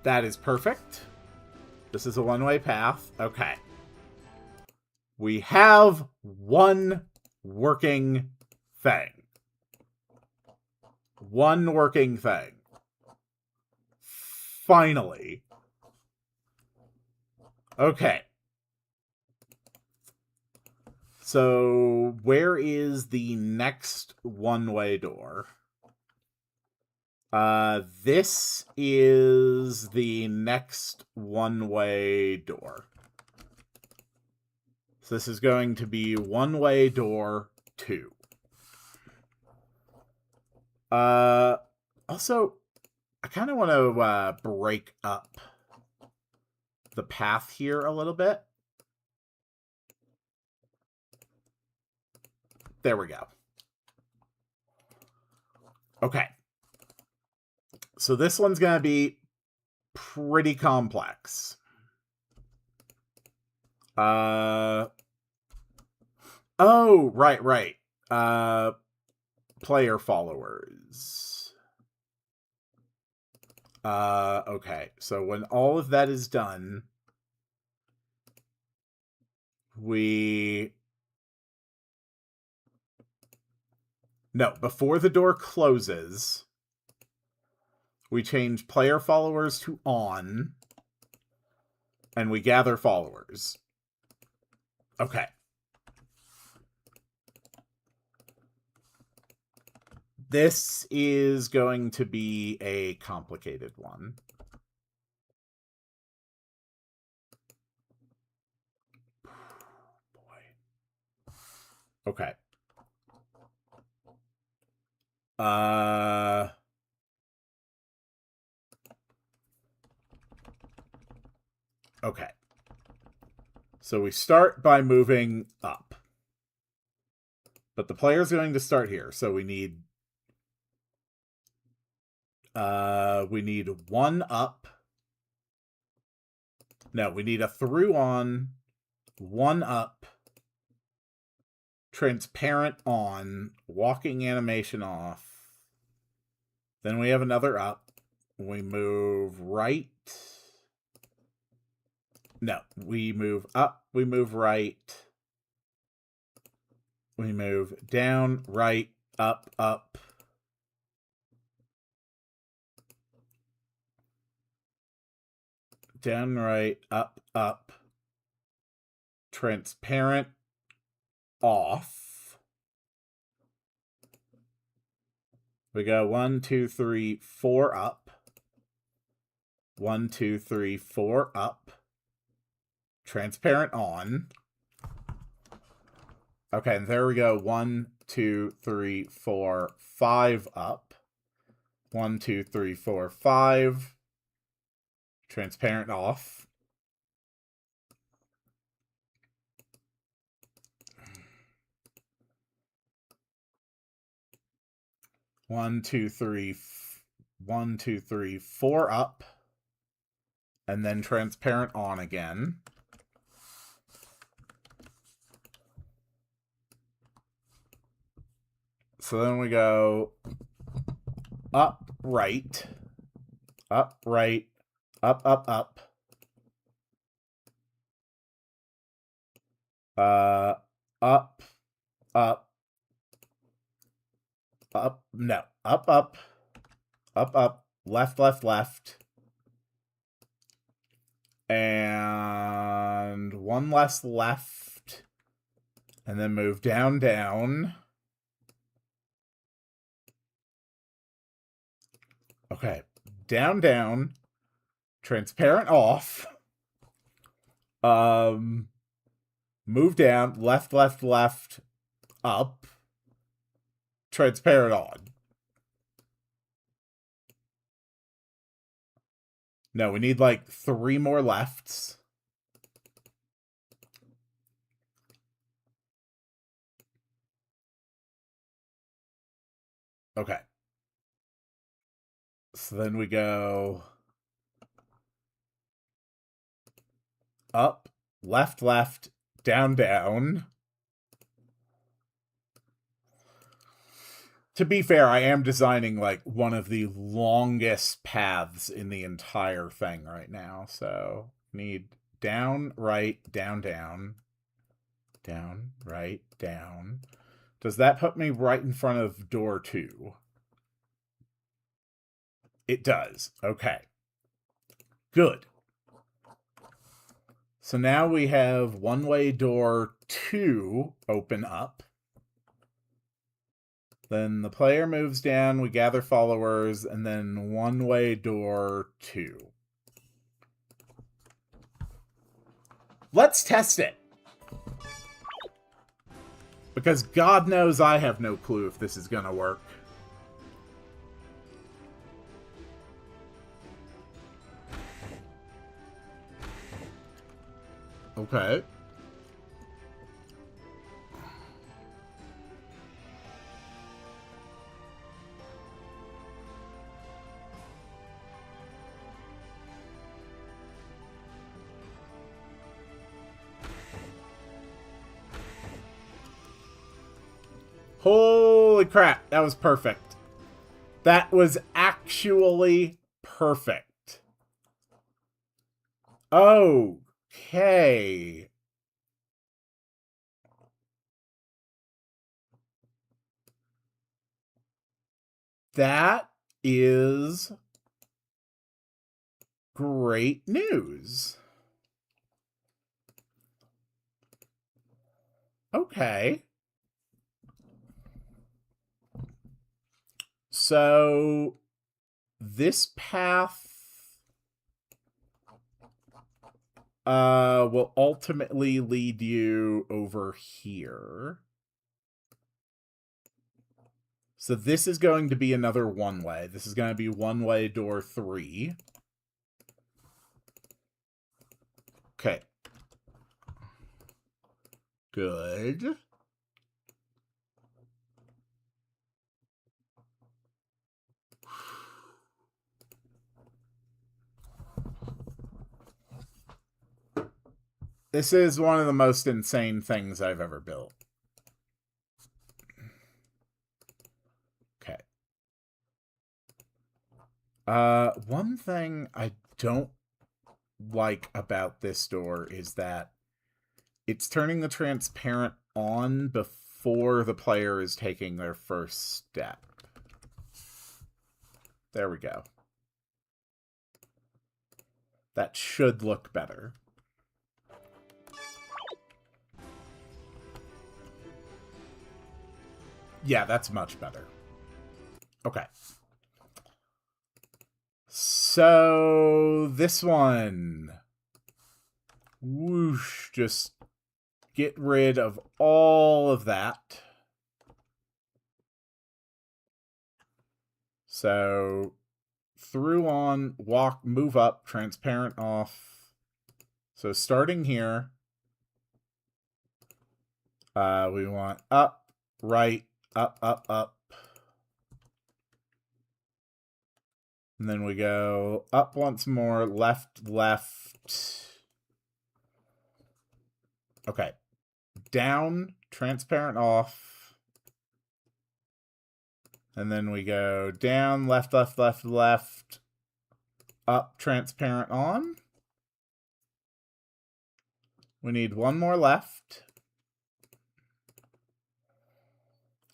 That is perfect. This is a one-way path. Okay. We have one working thing. One working thing. Finally. Okay. So, where is the next one-way door? This is the next one-way door. So this is going to be one-way door 2. Also, I kind of want to break up the path here a little bit. There we go. Okay. So this one's going to be pretty complex. Oh, right. Player followers. Okay. So when all of that is done, No, before the door closes, we change player followers to on, and we gather followers. Okay. This is going to be a complicated one. Boy. Okay. Okay. So we start by moving up. But the player's going to start here, so we need one up. No, we need a through on, one up, transparent on, walking animation off. Then we have another up. We move right. No, we move up, we move right. We move down, right, up, up. Down, right, up, up. Transparent, off. We go 1, 2, 3, 4 up. 1, 2, 3, 4 up. Transparent on. Okay, and there we go. 1, 2, 3, 4, 5 up. 1, 2, 3, 4, 5. Transparent off. One, two, three, 1, 2, 3, 4 up. And then transparent on again. So then we go up, right, up, right, up, up, up. Up, up, Up, no, up, up, up, up, left, left, left. And one less left. And then move down, down. Okay, down, down. Transparent off. Move down, left, left, left, up. Transparent on. No, we need like 3 more lefts. Okay. So then we go up, left, left, down, down. To be fair, I am designing like one of the longest paths in the entire thing right now. So need down, right, down, down, down, right, down. Does that put me right in front of door 2? It does. Okay. Good. So now we have one-way door 2 open up. Then the player moves down, we gather followers, and then one-way door 2. Let's test it! Because God knows I have no clue if this is gonna work. Okay. Holy crap, that was perfect. That was actually perfect. Okay. That is great news. Okay. So this path will ultimately lead you over here. So this is going to be another one-way. This is going to be one-way door 3. Okay. Good. This is one of the most insane things I've ever built. Okay. One thing I don't like about this door is that it's turning the transparent on before the player is taking their first step. There we go. That should look better. Yeah, that's much better. Okay. So, this one. Whoosh, just get rid of all of that. So, through on, walk, move up, transparent off. So, starting here, we want up, right, up, up, up. And then we go up once more, left, left. Okay. Down, transparent off. And then we go down, left, left, left, left. Up, transparent on. We need one more left.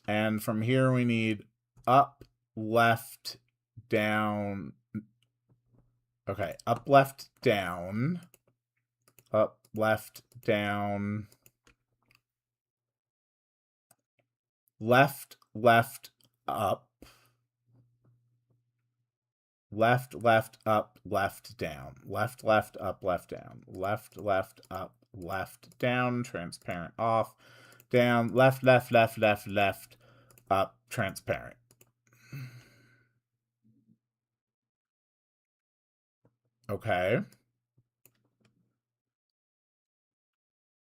And from here we need up, left, down. Okay, up, left, down. Up, left, down. Left, left, up. Left, left, up, left, down. Left, left, up, left, down. Left, left, up, left, down. Transparent off. Down, left, left, left, left, left, up, transparent. Okay.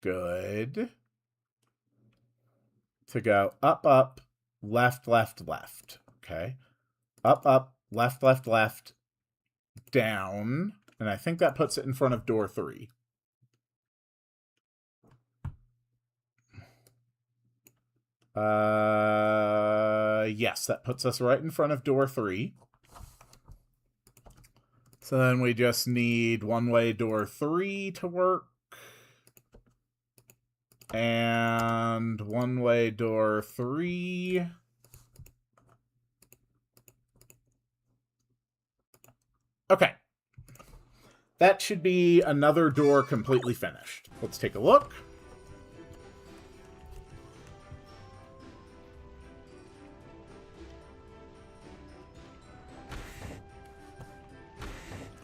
Good. To go up, up, left, left, left. Okay. Up, up, left, left, left, down. And I think that puts it in front of door 3. Yes, that puts us right in front of door 3. So then we just need one-way door 3 to work. And one-way door 3. Okay. That should be another door completely finished. Let's take a look.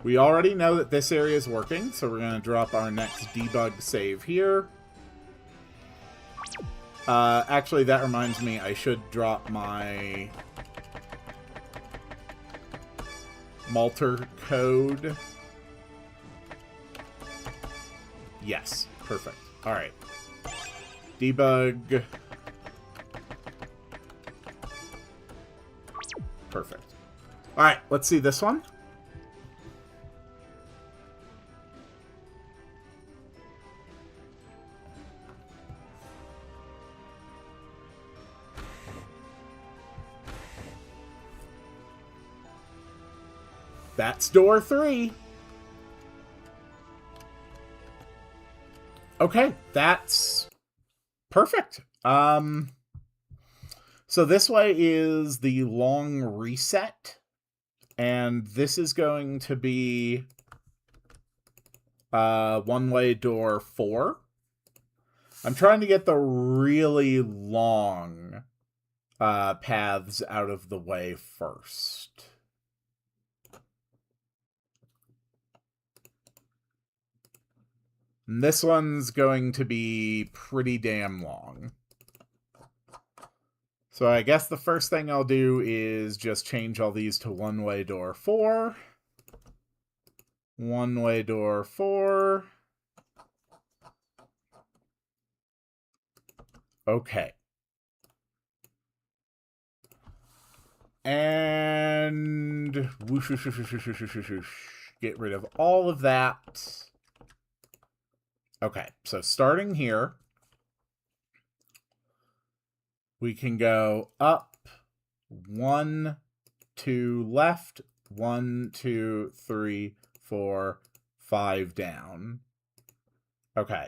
We already know that this area is working, so we're going to drop our next debug save here. Actually, that reminds me, I should drop my Malter code. Yes, perfect. Alright. Debug. Perfect. Alright, let's see this one. That's door 3. Okay, that's perfect. So this way is the long reset, and this is going to be one-way door 4. I'm trying to get the really long paths out of the way first. And this one's going to be pretty damn long. So I guess the first thing I'll do is just change all these to one-way door 4. One-way door 4. Okay. And whoosh, whoosh, whoosh, whoosh, whoosh, whoosh, whoosh. Get rid of all of that. Okay, so starting here, we can go up, 1, 2 left, 1, 2, 3, 4, 5 down. Okay.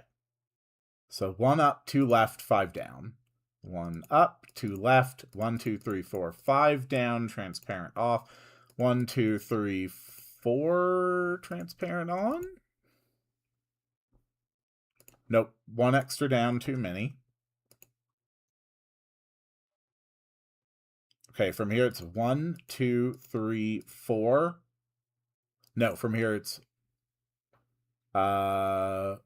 So 1 up, 2 left, 5 down. 1 up, 2 left, 1, 2, 3, 4, 5 down, transparent off. 1, 2, 3, 4, transparent on. Nope, 1 extra down, too many. Okay, from here it's 1, 2, 3, 4. No, from here it's 1.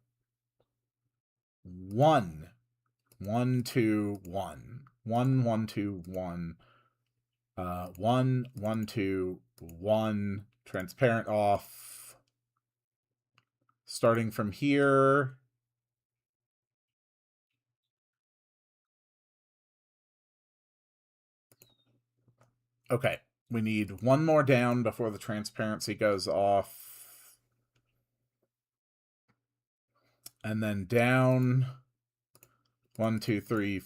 1, 2, 1. 1, 1, 2, 1. 1, 1, 2, 1. Transparent off. Starting from here. Okay, we need 1 more down before the transparency goes off. And then down. 1, 2, 3.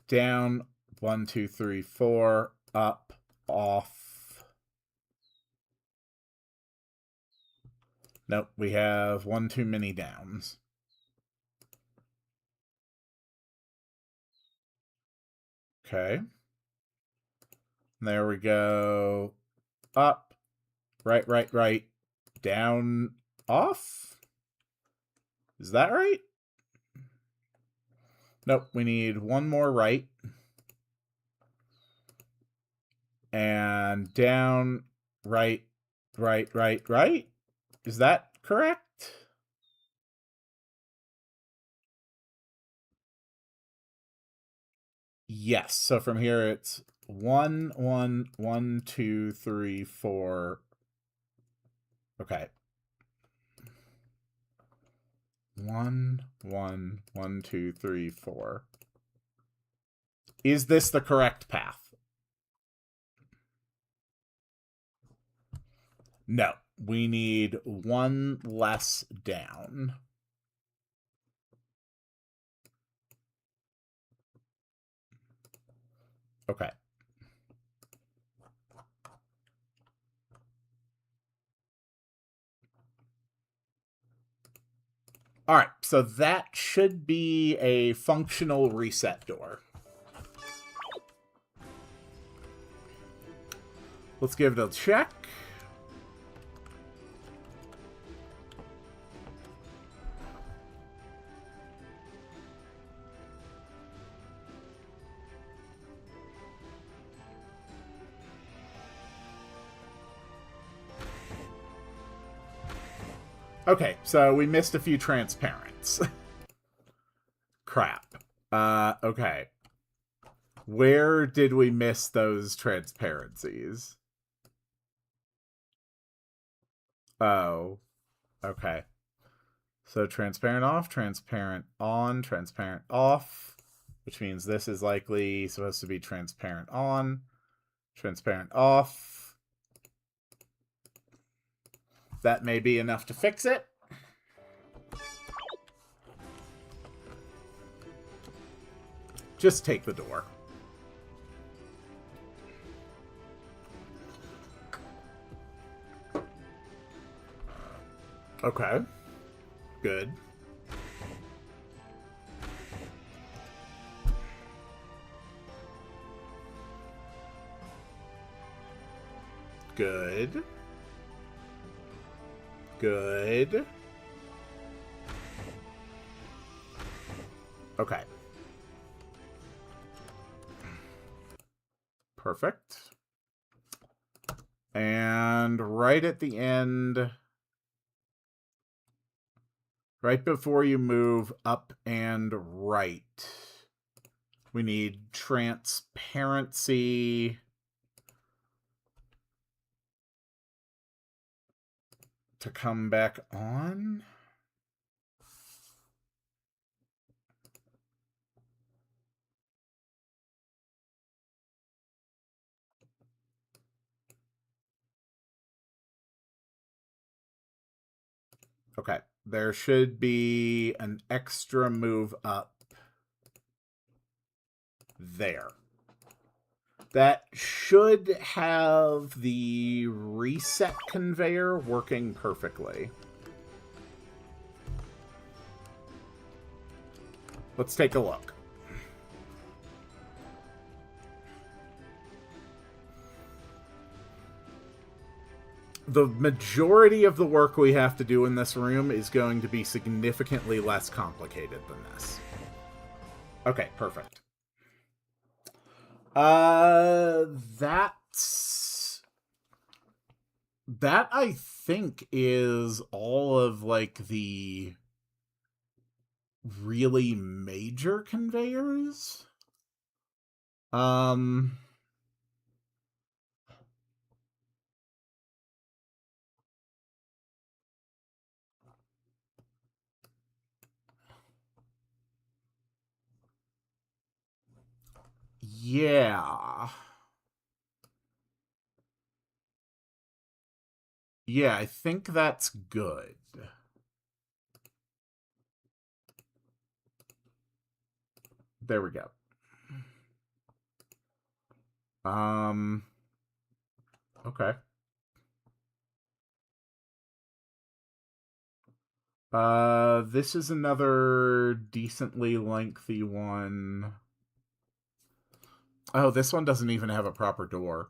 Down. 1, 2, 3, 4. Up. Off. Nope, we have 1 too many downs. Okay. There we go. Up. Right, right, right. Down, off? Is that right? Nope, we need one more right. And down, right, right, right, right? Is that correct? Yes. So from here it's 1, 1, 1, 2, 3, 4. Okay. 1, 1, 1, 2, 3, 4. Is this the correct path? No. We need one less down. Okay. All right, so that should be a functional reset door. Let's give it a check. Okay, so we missed a few transparents. Crap. Okay. Where did we miss those transparencies? Oh, okay. So transparent off, transparent on, transparent off, which means this is likely supposed to be transparent on, transparent off. That may be enough to fix it. Just take the door. Okay. Good. Good. Good. Okay. Perfect. And right at the end, right before you move up and right, we need transparency to come back on. Okay, there should be an extra move up there. That should have the reset conveyor working perfectly. Let's take a look. The majority of the work we have to do in this room is going to be significantly less complicated than this. Okay, perfect. That I think is all of like the really major conveyors. Yeah. Yeah, I think that's good. There we go. Okay. This is another decently lengthy one. Oh, this one doesn't even have a proper door.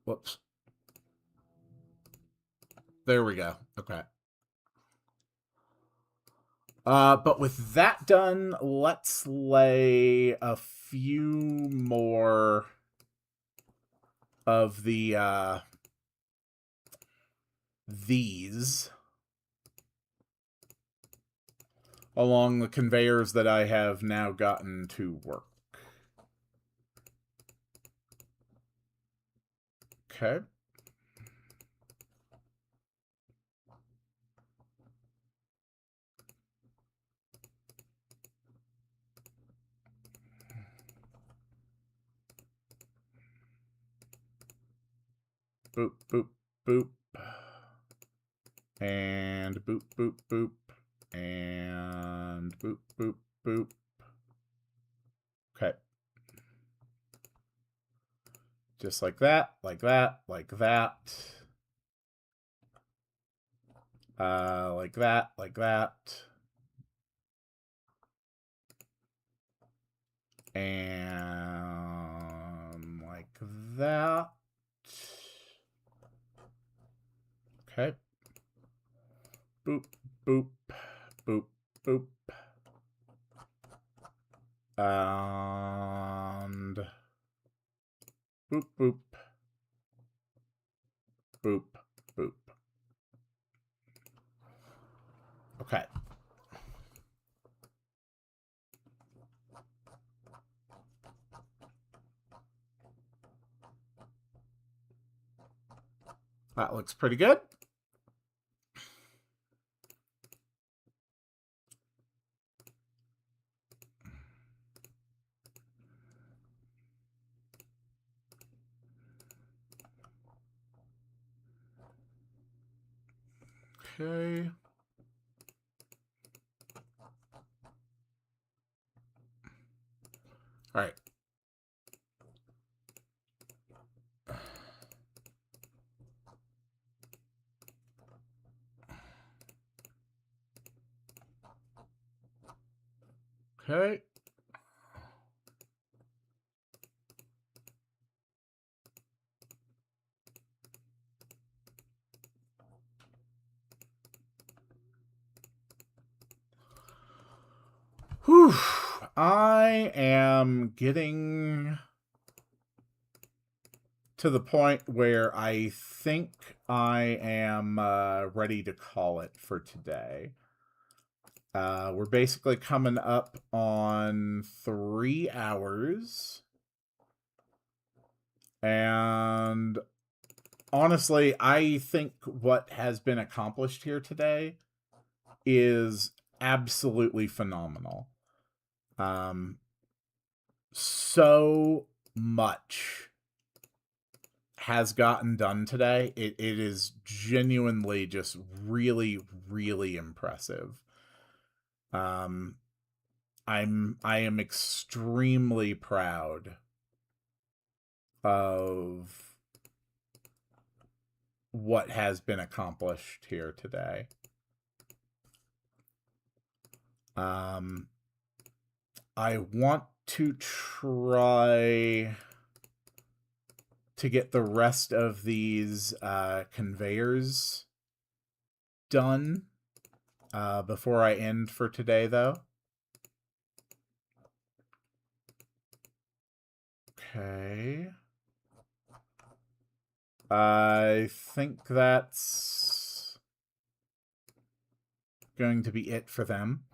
Whoops. There we go. Okay. But with that done, let's lay a few more of the, these along the conveyors that I have now gotten to work. Okay. Boop, boop, boop. And boop, boop, boop. And boop, boop, boop. Okay. Just like that, like that, like that. Like that, like that. And like that. Okay. Boop, boop, boop, boop. And boop, boop, boop, boop. Okay. That looks pretty good. Okay. All right. Okay. Whew. I am getting to the point where I think I am ready to call it for today. We're basically coming up on 3 hours. And honestly, I think what has been accomplished here today is absolutely phenomenal. So much has gotten done today. It is genuinely just really, really impressive. I am extremely proud of what has been accomplished here today. I want to try to get the rest of these conveyors done before I end for today, though. Okay. I think that's going to be it for them.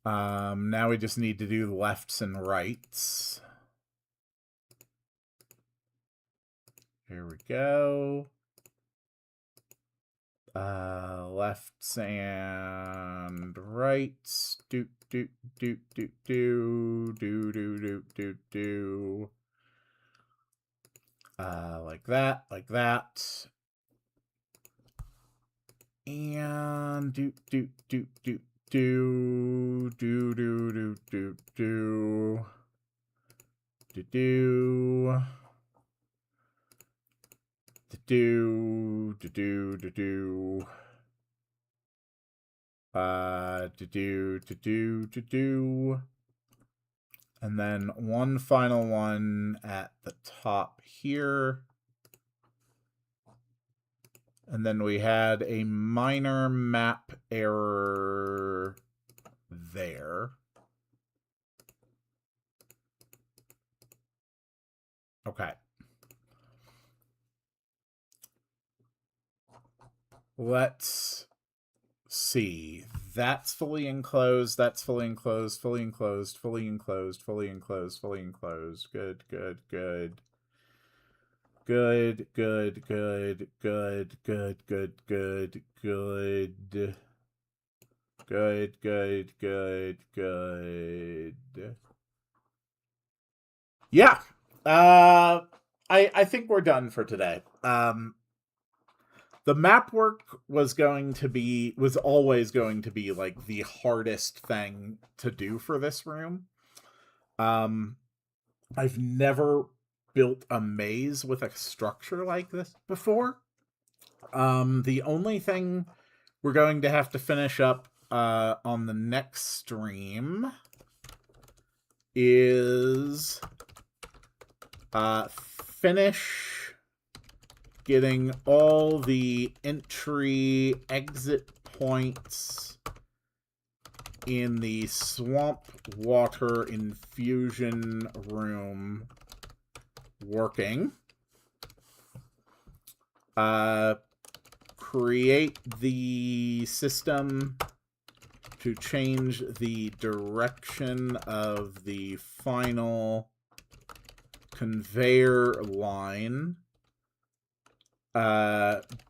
Now we just need to do lefts and rights. Here we go. Lefts and rights. Do do do do do do do do do do. Like that, like that. And do do do do do do do do do do do do do do do do. And then one final one at the top here. And then we had a minor map error there. Okay. Let's see. That's fully enclosed. That's fully enclosed. Fully enclosed. Fully enclosed. Fully enclosed. Fully enclosed. Good, good, good. Good, good, good, good, good, good, good, good. Good, good, good, good. Yeah. I think we're done for today. The map work was always going to be like the hardest thing to do for this room. I've never built a maze with a structure like this before. The only thing we're going to have to finish up on the next stream is finish getting all the entry exit points in the swamp water infusion room working. Create the system to change the direction of the final conveyor line.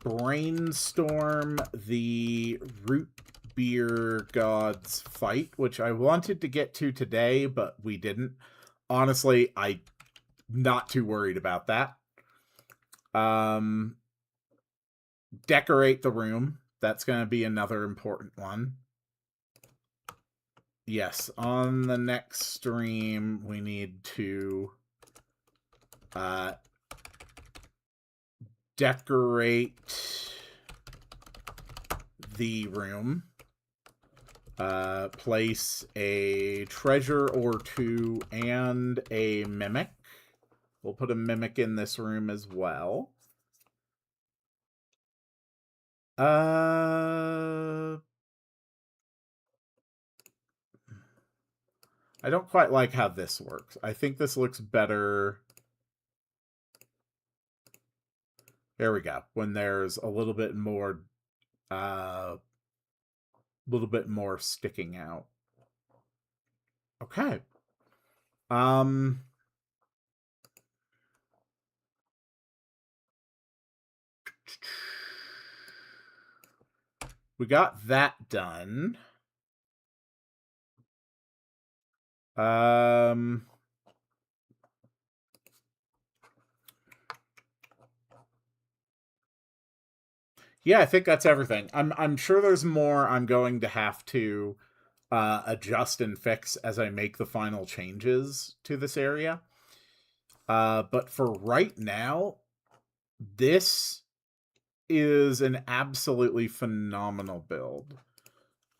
Brainstorm the root beer gods fight, which I wanted to get to today, but we didn't. Honestly, I'm not too worried about that. Decorate the room. That's going to be another important one. Yes, on the next stream, we need to decorate the room. Place a treasure or two and a mimic. We'll put a mimic in this room as well. I don't quite like how this works. I think this looks better. There we go. When there's a little bit more sticking out. Okay. We got that done. Yeah, I think that's everything. I'm sure there's more I'm going to have to adjust and fix as I make the final changes to this area. But for right now, this is an absolutely phenomenal build.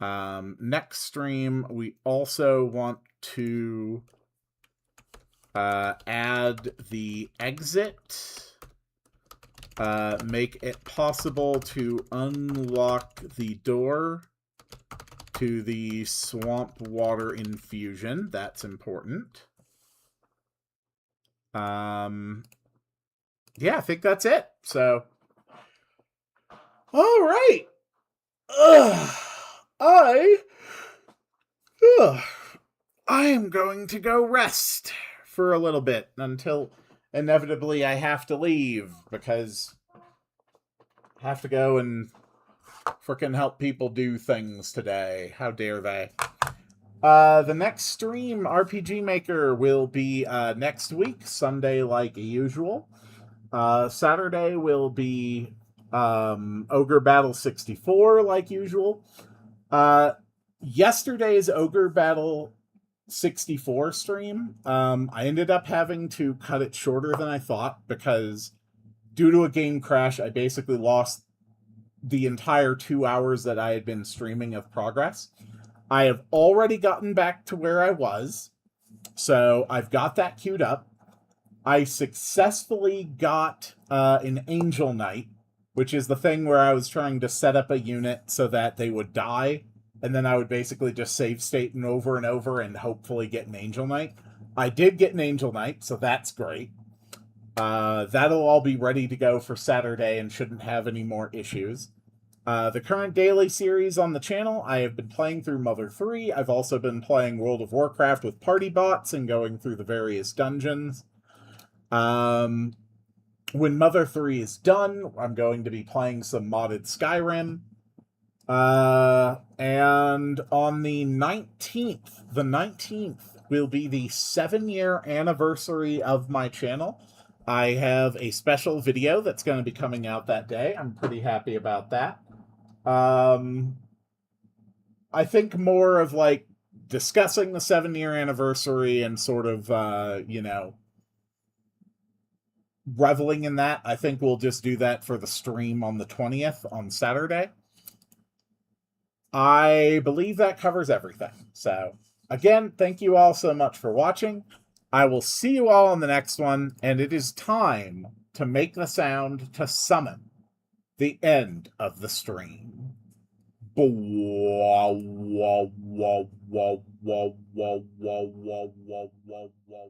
Next stream, we also want to add the exit. Make it possible to unlock the door to the swamp water infusion. That's important. Yeah, I think that's it. So, all right. I am going to go rest for a little bit until inevitably I have to leave because I have to go and frickin' help people do things today. How dare they? The next stream, RPG Maker, will be next week, Sunday like usual. Saturday will be Ogre Battle 64 like usual. Yesterday's Ogre Battle 64 stream, I ended up having to cut it shorter than I thought because due to a game crash, I basically lost the entire 2 hours that I had been streaming of progress. I have already gotten back to where I was, so I've got that queued up. I successfully got an Angel Knight, which is the thing where I was trying to set up a unit so that they would die, and then I would basically just save state and over and hopefully get an Angel Knight. I did get an Angel Knight, so that's great. That'll all be ready to go for Saturday and shouldn't have any more issues. The current daily series on the channel, I have been playing through Mother 3. I've also been playing World of Warcraft with party bots and going through the various dungeons. When Mother 3 is done, I'm going to be playing some modded Skyrim. And on the 19th will be the 7-year anniversary of my channel. I have a special video that's going to be coming out that day. I'm pretty happy about that. I think more of like discussing the 7-year anniversary and sort of, reveling in that. I think we'll just do that for the stream on the 20th on Saturday. I believe that covers everything. So, again, thank you all so much for watching. I will see you all on the next one, and it is time to make the sound to summon the end of the stream. Wah, wah, wah, wah, wah, wah, wah, wah, wah, wah, wah.